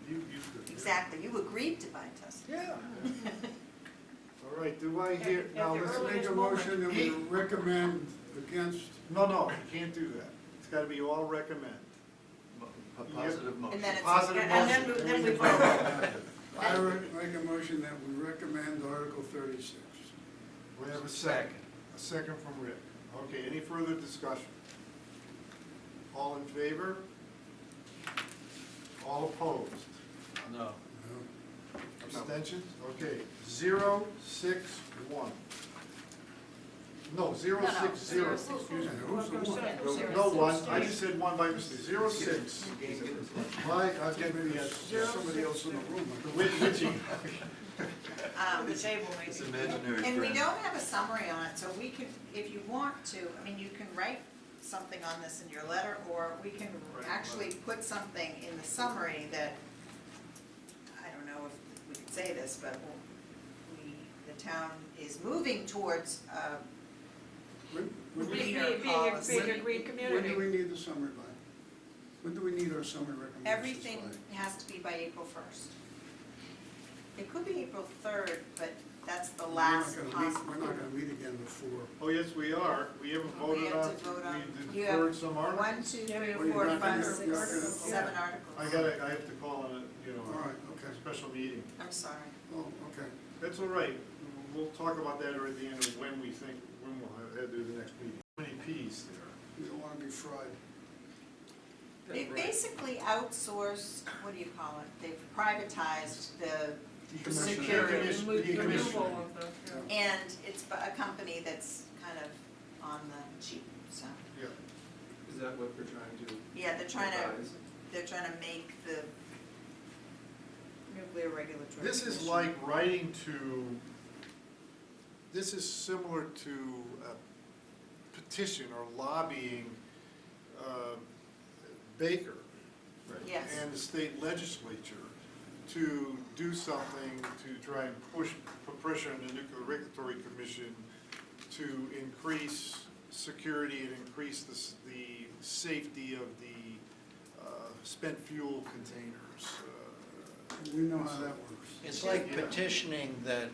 you could. Exactly, you agreed to buy Tesla. Yeah. All right, do I hear, At now, the let's earliest make a moment. motion. Motion that we recommend against, No, you can't do that. It's gotta be all recommend. A positive motion. And then it's. Positive And then we vote. I make a motion that we recommend Article 36. We have a second. A second from Rick. Okay, any further discussion? All in favor? All opposed? No. No. Abstentions? Okay, 0, 6, 1. No, 060. Excuse me, who's the one? No one, I just said one by mistake, 06. I get maybe There's somebody else in the room. Witchy. The table It's maybe. imaginary And we friend. don't have a summary on it, so we can, if you want to, I mean, you can write something on this in your letter, or we can actually put something in the summary that, I don't know if we could say this, but the town is moving towards When greener Being policy. a green do community. we need the summary by? When do we need our summary recommendations by? Everything has to be by April 1st. It could be April 3rd, but that's the last We're possible. not gonna meet again before. Oh, yes, we are. We haven't We voted have on, to vote on. we You deferred have some articles. 1, 2, 3, Well, you're 4, not 5, gonna- 6, you're not gonna- 7 articles. I have to call on All right, okay. a special meeting. I'm sorry. Oh, okay. That's all right. We'll talk about that at the end of when we think, when we'll have to do the next meeting. How many Ps there? You don't wanna be fried. They basically outsourced, what do you call it? They've privatized the, Decommissioning. Security. Removal of the, yeah. and it's a company that's kind of on the cheap, so. Yeah. Is that what they're trying to Yeah, they're advise? trying to make the Nuclear Regulatory This is Commission. like writing to, this is similar to a petition or lobbying Baker Yes. and the state legislature to do something to try and put pressure on the Nuclear Regulatory Commission to increase security and increase the safety of the spent fuel containers. We know how that works. It's like Yeah. petitioning that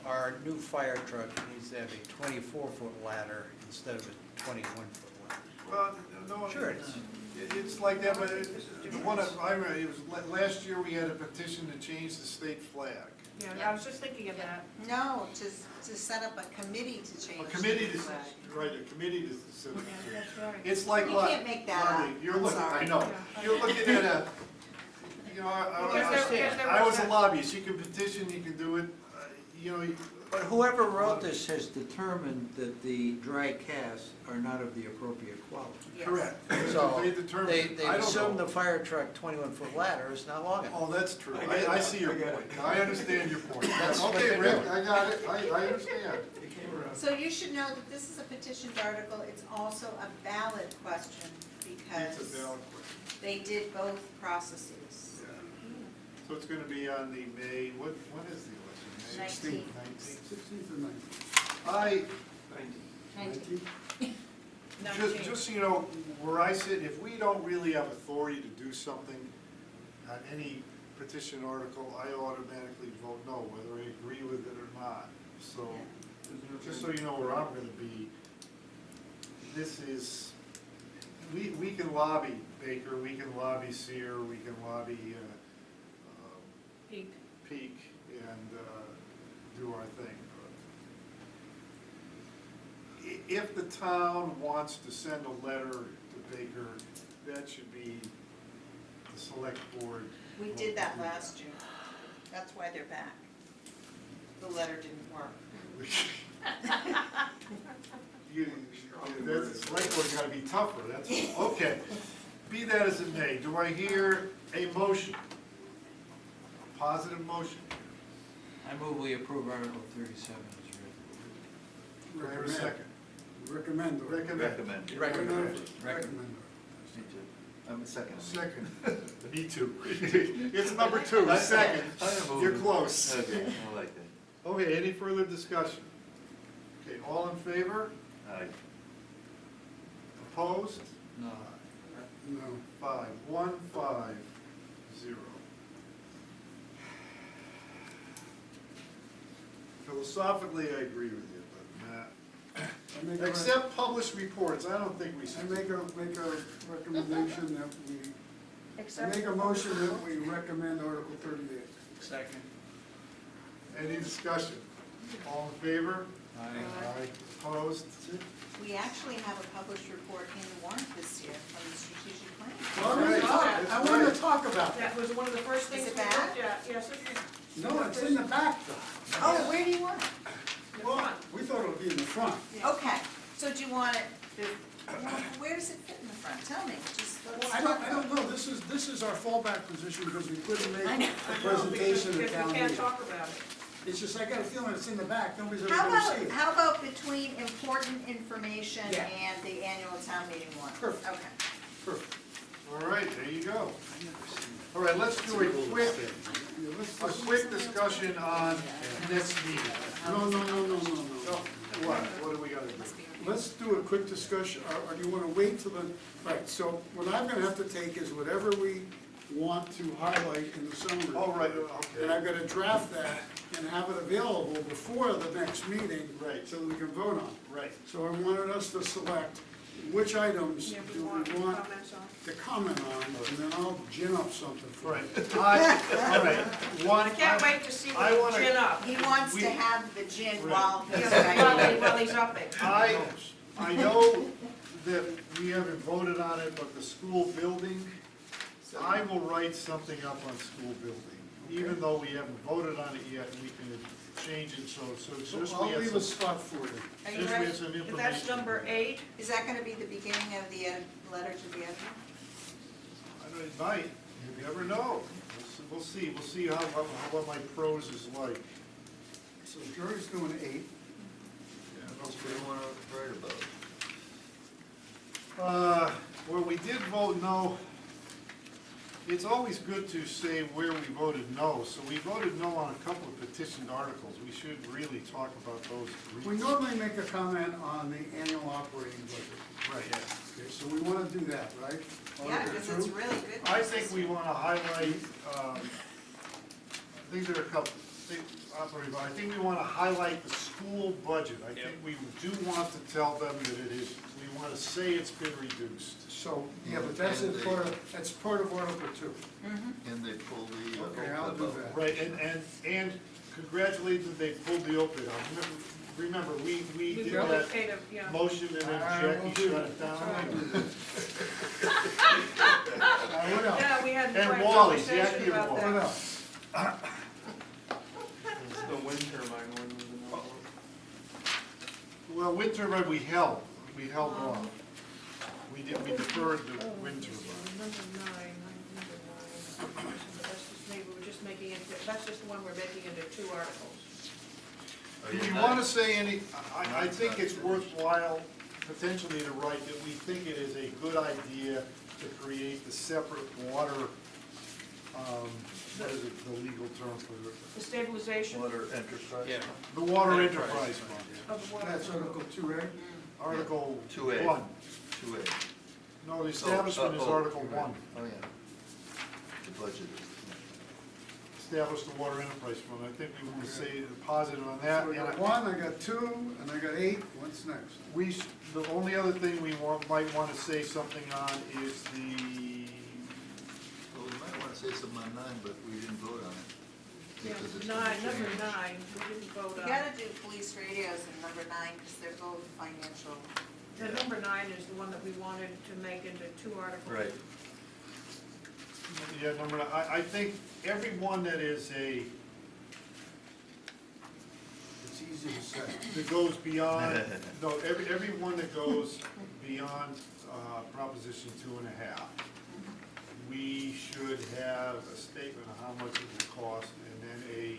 our new fire truck needs to have a 24-foot ladder instead of a 21-foot ladder. Well, no, Sure it is. It's like that, but the one that I read, it was, last year we had a petition to change the state flag. Yeah, I was just thinking of that. No, to set up a committee to change. A committee the to, flag. right, a committee to, Yeah, that's right. it's like You what? can't make that Marty, up. You're I'm looking, sorry. I know, Yeah. you're looking at a, you know, Because there I was was a that- lobbyist, you can petition, you can do it, you know. But whoever wrote this has determined that the dry casts are not of the appropriate quality. Yes. Correct. So They determined, they I don't assume know. the fire truck 21-foot ladder is not long enough. Oh, that's true. I get I it. see your I get point. it. I understand your point. That's what Okay, they're Rick, doing. I got it. I understand. It came around. So you should know that this is a petitioned article, it's also a ballot question, It's a because valid question. they did both processes. Yeah. So it's gonna be on the May, when is the election? May 19th. 19th. 16th and 19th. I, 90. 19th? just so you know, where I sit, if we don't really have authority to do something on any petition article, I automatically vote no, whether I agree with it or not. So, just so you know where I'm gonna be, this is, we can lobby Baker, we can lobby Sear, we can lobby, Peak. Peak, and, do our thing. If the town wants to send a letter to Baker, that should be the select board. We did that last year, that's why they're back. The letter didn't work. The select board's gotta be tougher, that's, okay. Be that as it may, do I hear a motion? A positive motion? I move we approve Article 37 as written. Do I hear a second? Recommend. or- Recommend. Recommend. Recommend. Recommend. Me too. I'm a second. Second. Me too. It's number two, second. You're close. Okay, I like that. Okay, any further discussion? Okay, all in favor? Aye. Opposed? No. No. 5, 1, 5, 0. Philosophically, I agree with you, but I make a- except published reports, I don't think we I should. make a recommendation that I Except. make a motion that we recommend Article 38. Second. Any discussion? All in favor? Aye. Aye. Opposed? We actually have a published report in the warrant this year from the strategic plan. I want to talk about that. That was one of the first things Is we it looked back? at, yes, it was No, it's in the back though. Oh, where do you want it? in the Well, front. we thought it would be be in the front. Okay, so do you want it, where does it fit in the front? Tell me, just let's I talk don't about it. know, this is our fallback position because we couldn't I make know. a I know, presentation because at town we can't meeting. talk about it. It's just, I got a feeling it's in the back, nobody's ever How gonna see about, it. how about between important information Yeah. and the annual town meeting warrant? Perfect. Okay. Perfect. All right, there you go. All right, let's do a Yeah, quick discussion on next meeting. No. So, what do we gotta do? Let's do a quick discussion, or do you wanna wait till the, right, so what I'm gonna have to take is whatever we want to highlight in the summary. Oh, right, And okay. I've gotta draft that and have it available before the next meeting. Right. So that we can vote on it. Right. So I wanted us to select which items Yeah, do we want comments on? to comment on, and then I'll gin up something for Right, you. all right, one. I can't wait to see I what wanna- you chin up. He wants We- to have the gin Right. while he's While writing. while he's upping. I know that we haven't voted on it, but the school building, I will write something up on school building. Even though we haven't voted on it yet, we can change it, so So just I'll we have leave a some, spot for you. Are you just we ready? have some If information. that's number 8, Is that gonna be the beginning of the letter to the editor? I don't, it might, you never know. We'll see what my prose is like. So Jerry's doing 8. What do you want to write about? Well, we did vote no. It's always good to say where we voted no. So we voted no on a couple of petitioned articles. We should really talk about those. We normally make a comment on the annual operating budget. Right, yeah. Okay, so we wanna do that, right? Yeah, Article because it's 2? really good. I think we want to highlight, I think there are a couple, I think we want to highlight the school budget. I think we do want to tell them that it is, we want to say it's been reduced. So, yeah, but that's And that's part of Article 2. And they pull the. Okay, I'll do OPEB out. that. Right, and congratulate them, they pulled the open out. Remember, we we did really that paid a, yeah. motion and then I will Jackie do shut that. it down. What else? Yeah, we had And quite a Wally, conversation Jackie and about Wally. What that. else? The wind turbine one was another one. Well, wind turbine, we held off. We deferred the wind turbine. Number 9. That's just, maybe we're just making it, that's just the one we're making into 2 articles. Do you want to say any, I think it's worthwhile potentially to write that we think it is a good idea to create the separate water, what is it, the legal term for it? The stabilization Water enterprise. Yeah. The Water Enterprise Enterprise Fund. Fund, of water. That's Article 2A? Article 2A. 1. 2A. No, the establishment is Article 1. Oh, yeah. The budget. Establish the Water Enterprise Fund. I think we want to say positive on that. So I And got 1, I got 2, and I got 8. What's next? the only other thing we might want to say something on is the, Well, we might want to say something on 9, but we didn't vote on it. Yeah, because it's 9, gonna number change. 9, we didn't vote You on. gotta do police radios in number 9, because they're both financial. The number 9 is the one that we wanted to make into 2 articles. Right. yeah, number, I think everyone that is It's easy to say. that goes beyond, no, everyone that goes beyond Proposition 2.5, we should have a statement of how much it will cost, and then a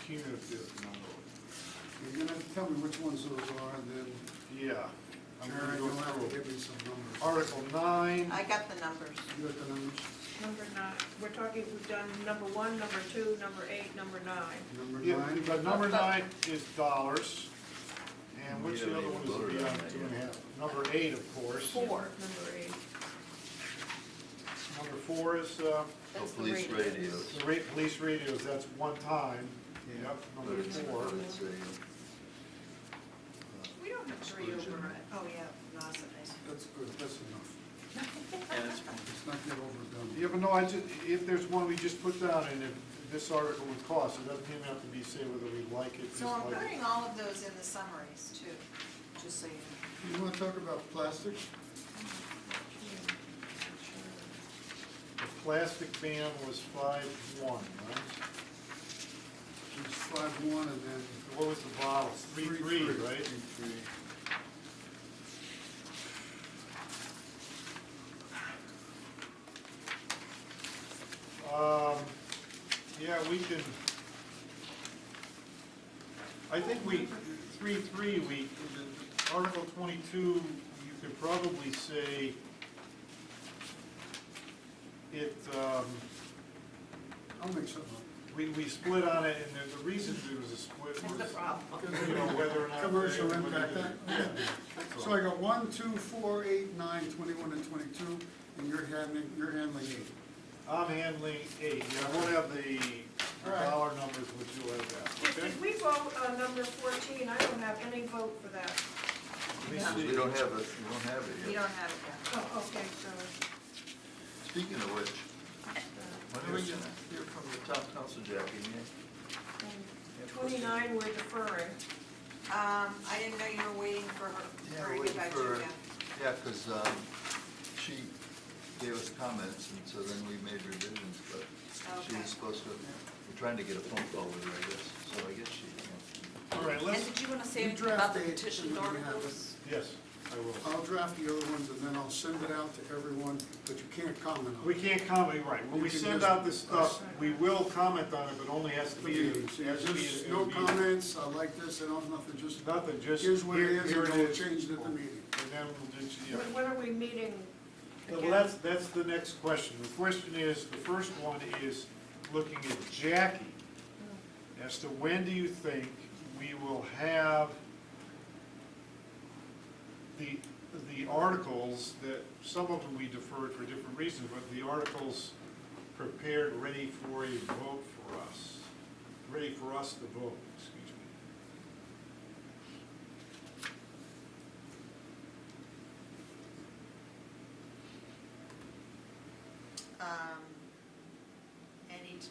cumulative number. You're gonna have to tell me which ones those are, and then, Yeah. I'm gonna Sharon, go you'll have to through. give me some numbers. Article 9, I got the numbers. You got the numbers? Number 9, we're talking, we've done number 1, number 2, number 8, number 9. Number yeah, 9? but number 9 is dollars, and what's We the haven't other one even is voted beyond on that yet. 2.5? Number 8, of course. 4, number 8. Number 4 is Oh, That's the police radios. the police radios, that's one time. Yep, But number it's, 4. it's a, We don't have three over it. Oh, yeah, Nauset. That's good, that's enough. And it's Let's not get overdone. Yeah, but no, if there's one we just put down, and if this article would cost, it doesn't even have to be say whether we like it, So I'm dislike it. putting all of those in the summaries too, just so you know. You wanna talk about plastic? The plastic ban was 5-1, right? it's 5-1, and then What was the bottle? 3-3, 3-3. right? 3-3. Yeah, we can, I think 3-3, Article 22, you could probably say it, I'll make something up. we split on it, and the reason there was a split That's the was, problem. you know, whether or not. Commercial everybody impact, did it. yeah. That's So all. I got 1, 2, 4, 8, 9, 21, and 22, and you're handling 8. I'm handling 8, yeah, I won't have the All right. dollar numbers, which you'll have that, okay? Did we vote on number 14? I don't have any vote for that. Let me see. We don't have it, we don't have it We yet. don't have it yet. Oh, okay, so, Speaking of which, when are we gonna hear from the town council, Jackie? Yeah, 29, we're deferring. I didn't know you were waiting for her, Yeah, for her we're to get back waiting to for you. her. Yeah, because she gave us comments, and so then we made revisions, but she Okay. was supposed to, we're trying to get a phone call with her, I guess, so I guess she, All right, And let's, did you want to say You anything draft about the it, petitioned and when you have articles? yes, I will. I'll draft the other ones, and then I'll send it out to everyone, but you can't comment on it. We can't comment, right, when You we can send just- out this stuff, we will comment on it, but only has to be, So has to be. just no comments, I like this, and all, nothing, just, Nothing, just. here's what it is, here and it we'll is. change it at the meeting. And then we'll just, yeah. When are we meeting Well, again? that's the next question. The question is, the first one is looking at Jackie, as to when do you think we will have the articles that, some of them we deferred for different reasons, but the articles prepared, ready for a vote for us, ready for us to vote, excuse me.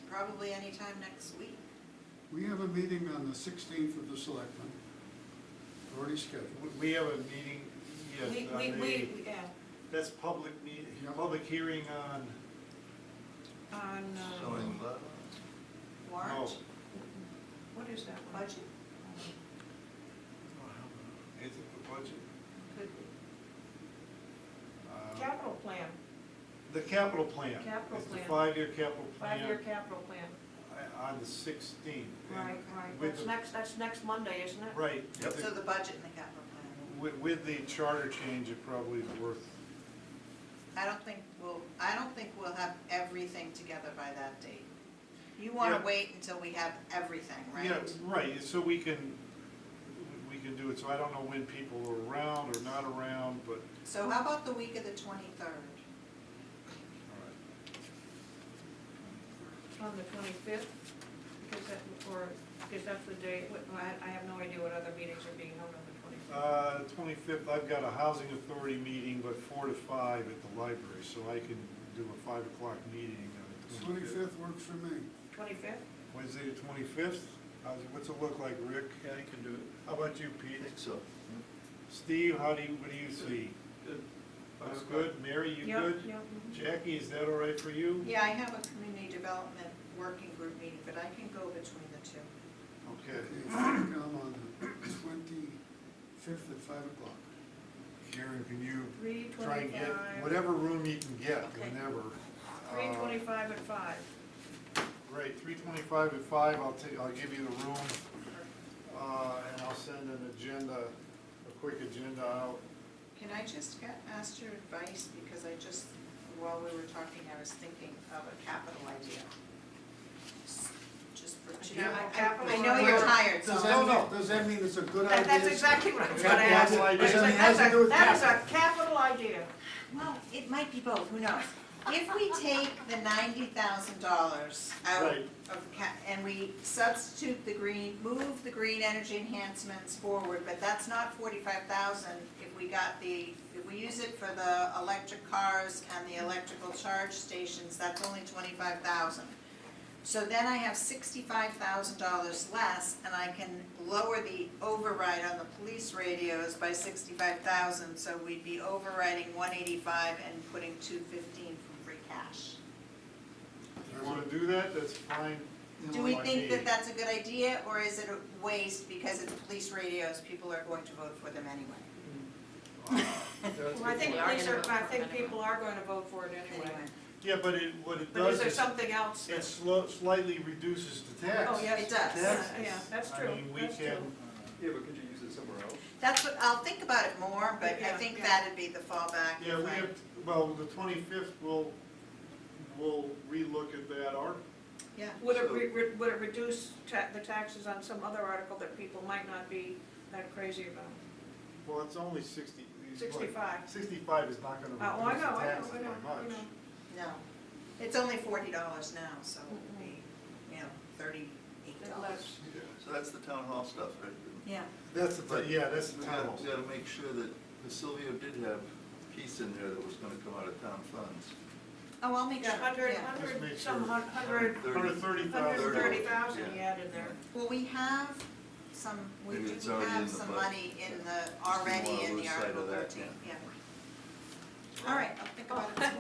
Probably anytime next week. We have a meeting on the 16th with the selectmen, already scheduled. We have a meeting, yes, on the, Yeah, that's public meeting, Yeah. public hearing on, on, showing love. Warrant, no. what is that one? budget, Is it the budget? Could be. Uh, Capital plan, The capital plan. Capital It's the plan. five-year capital plan. 5-year capital plan. On the 16th. And Right, with right. the- That's next Monday, isn't it? Right. Yep. so the budget and the capital plan. With the charter change, it probably is worth, I don't think we'll have everything together by that date. You wanna Yeah. wait until we have everything, right? yeah, right, so we can do it. So I don't know when people are around or not around, but, So how about the week of the 23rd? all right. On the 25th, because that's the day, I have no idea what other meetings are being held on the 25th. 25th, I've got a housing authority meeting, but 4 to 5 at the library, so I can do a 5 o'clock meeting on the 25th. 25th works for me. 25th? Wednesday the 25th? What's it look like, Rick? Yeah, I can do it. How about you, I Pete? think so. Steve, what do you see? Good. That's good. Mary, you Yeah, good? yeah, mhm. Jackie, is that all right for you? Yeah, I have a community development working group meeting, but I can go between the two. Okay. Okay, FinCom on the 25th at 5 o'clock. Karen, can you 3:25. try and get whatever room you can get, Okay. whenever? 3:25 at 5. Right, 3:25 at 5, I'll give you the room, and I'll send an agenda, a quick agenda out. Can I just ask your advice, because while we were talking, I was thinking of a capital idea. Just for two. Capital I know you're idea. tired, so. Does that mean it's a good idea? That's exactly what I was gonna Capital ask. idea. Does that have to do with That is a capital idea. Well, it might be both, who knows? If we take the $90,000 out Right. of, and we substitute move the green energy enhancements forward, but that's not 45,000. If we use it for the electric cars and the electrical charge stations, that's only 25,000. So then I have $65,000 less, and I can lower the override on the police radios by 65,000, so we'd be overriding 185 and putting 215 from free cash. If you want to do that, that's fine. Do we think that that's a good idea, or is it a waste because it's police radios, people are going to vote for them anyway? Well, I think, We are gonna vote I for think it anyway. people are going to vote for it anyway. Anyway, Yeah, but what it But does is there is, something else it that? slightly reduces the tax. Oh, yes. It does. Yeah, that's true, I mean, we that's can, true. Yeah, but could you use it somewhere else? that's what, I'll think about it more, but I Yeah, think yeah. that'd be the fallback. yeah, if we I- have, well, the 25th, we'll relook at that art. Yeah, Would it, would it reduce the taxes on some other article that people might not be that crazy about? Well, it's only 60. it's like- 65. 65 is not gonna Oh, I reduce know, the I know, taxes I know, by I much. know. no, it's only $40 now, so it'd be, $38. Less. Yeah. So that's the town hall stuff, right? Yeah, That's the, But yeah, that's the We town. gotta make sure that, because Silvio did have a piece in there that was gonna come out of town funds. oh, I'll make sure, Yeah, hundred, yeah. Just make some sure. hundred, 130,000. 130,000 he Yeah. had in there. Well, we have some, we Maybe do it's already in have the some budget. money in the, Just already didn't wanna in the lose sight Article of that, 13, yeah. All right, I'll think about it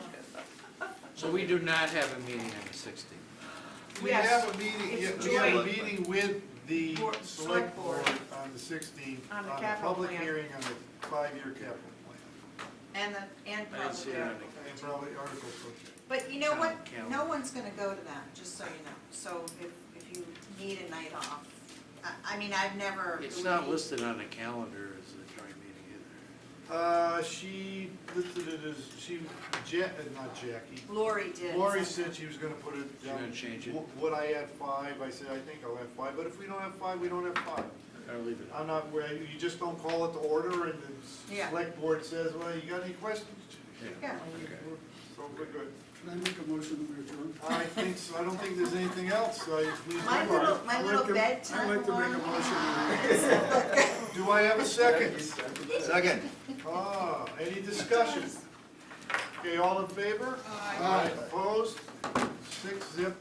more. So we do not have a meeting on the 16th. We Yes. have a meeting, It's we have a joint. meeting with the Board- select select board. board on the 16th, On the on a capital public plan. hearing on the 5-year capital plan. And I didn't probably see it on Article And 13. probably Article 13. But you know Town what, calendar. no one's gonna go to that, just so you know, so if you need a night off, I mean, I've never. It's not really- listed on the calendar as a joint meeting She listed it as, not Jackie. Lori did. Lori something. said she was gonna put it She's down. gonna change it. Would I add 5? I said, I think I'll add 5, but if we don't have 5, we don't have 5. either. I'll leave it. I'm not, you just don't call it to order and the Yeah. select board says, well, you got any questions? Yeah. So we're good. Can I make a motion that we adjourn? I think so, I don't think there's anything else, so please. My do. little I'd bedtime like to make a alarm. motion that Do I have a second? Second. Any discussion? Okay, all in favor? Aye. Aye. Opposed? 6 zip.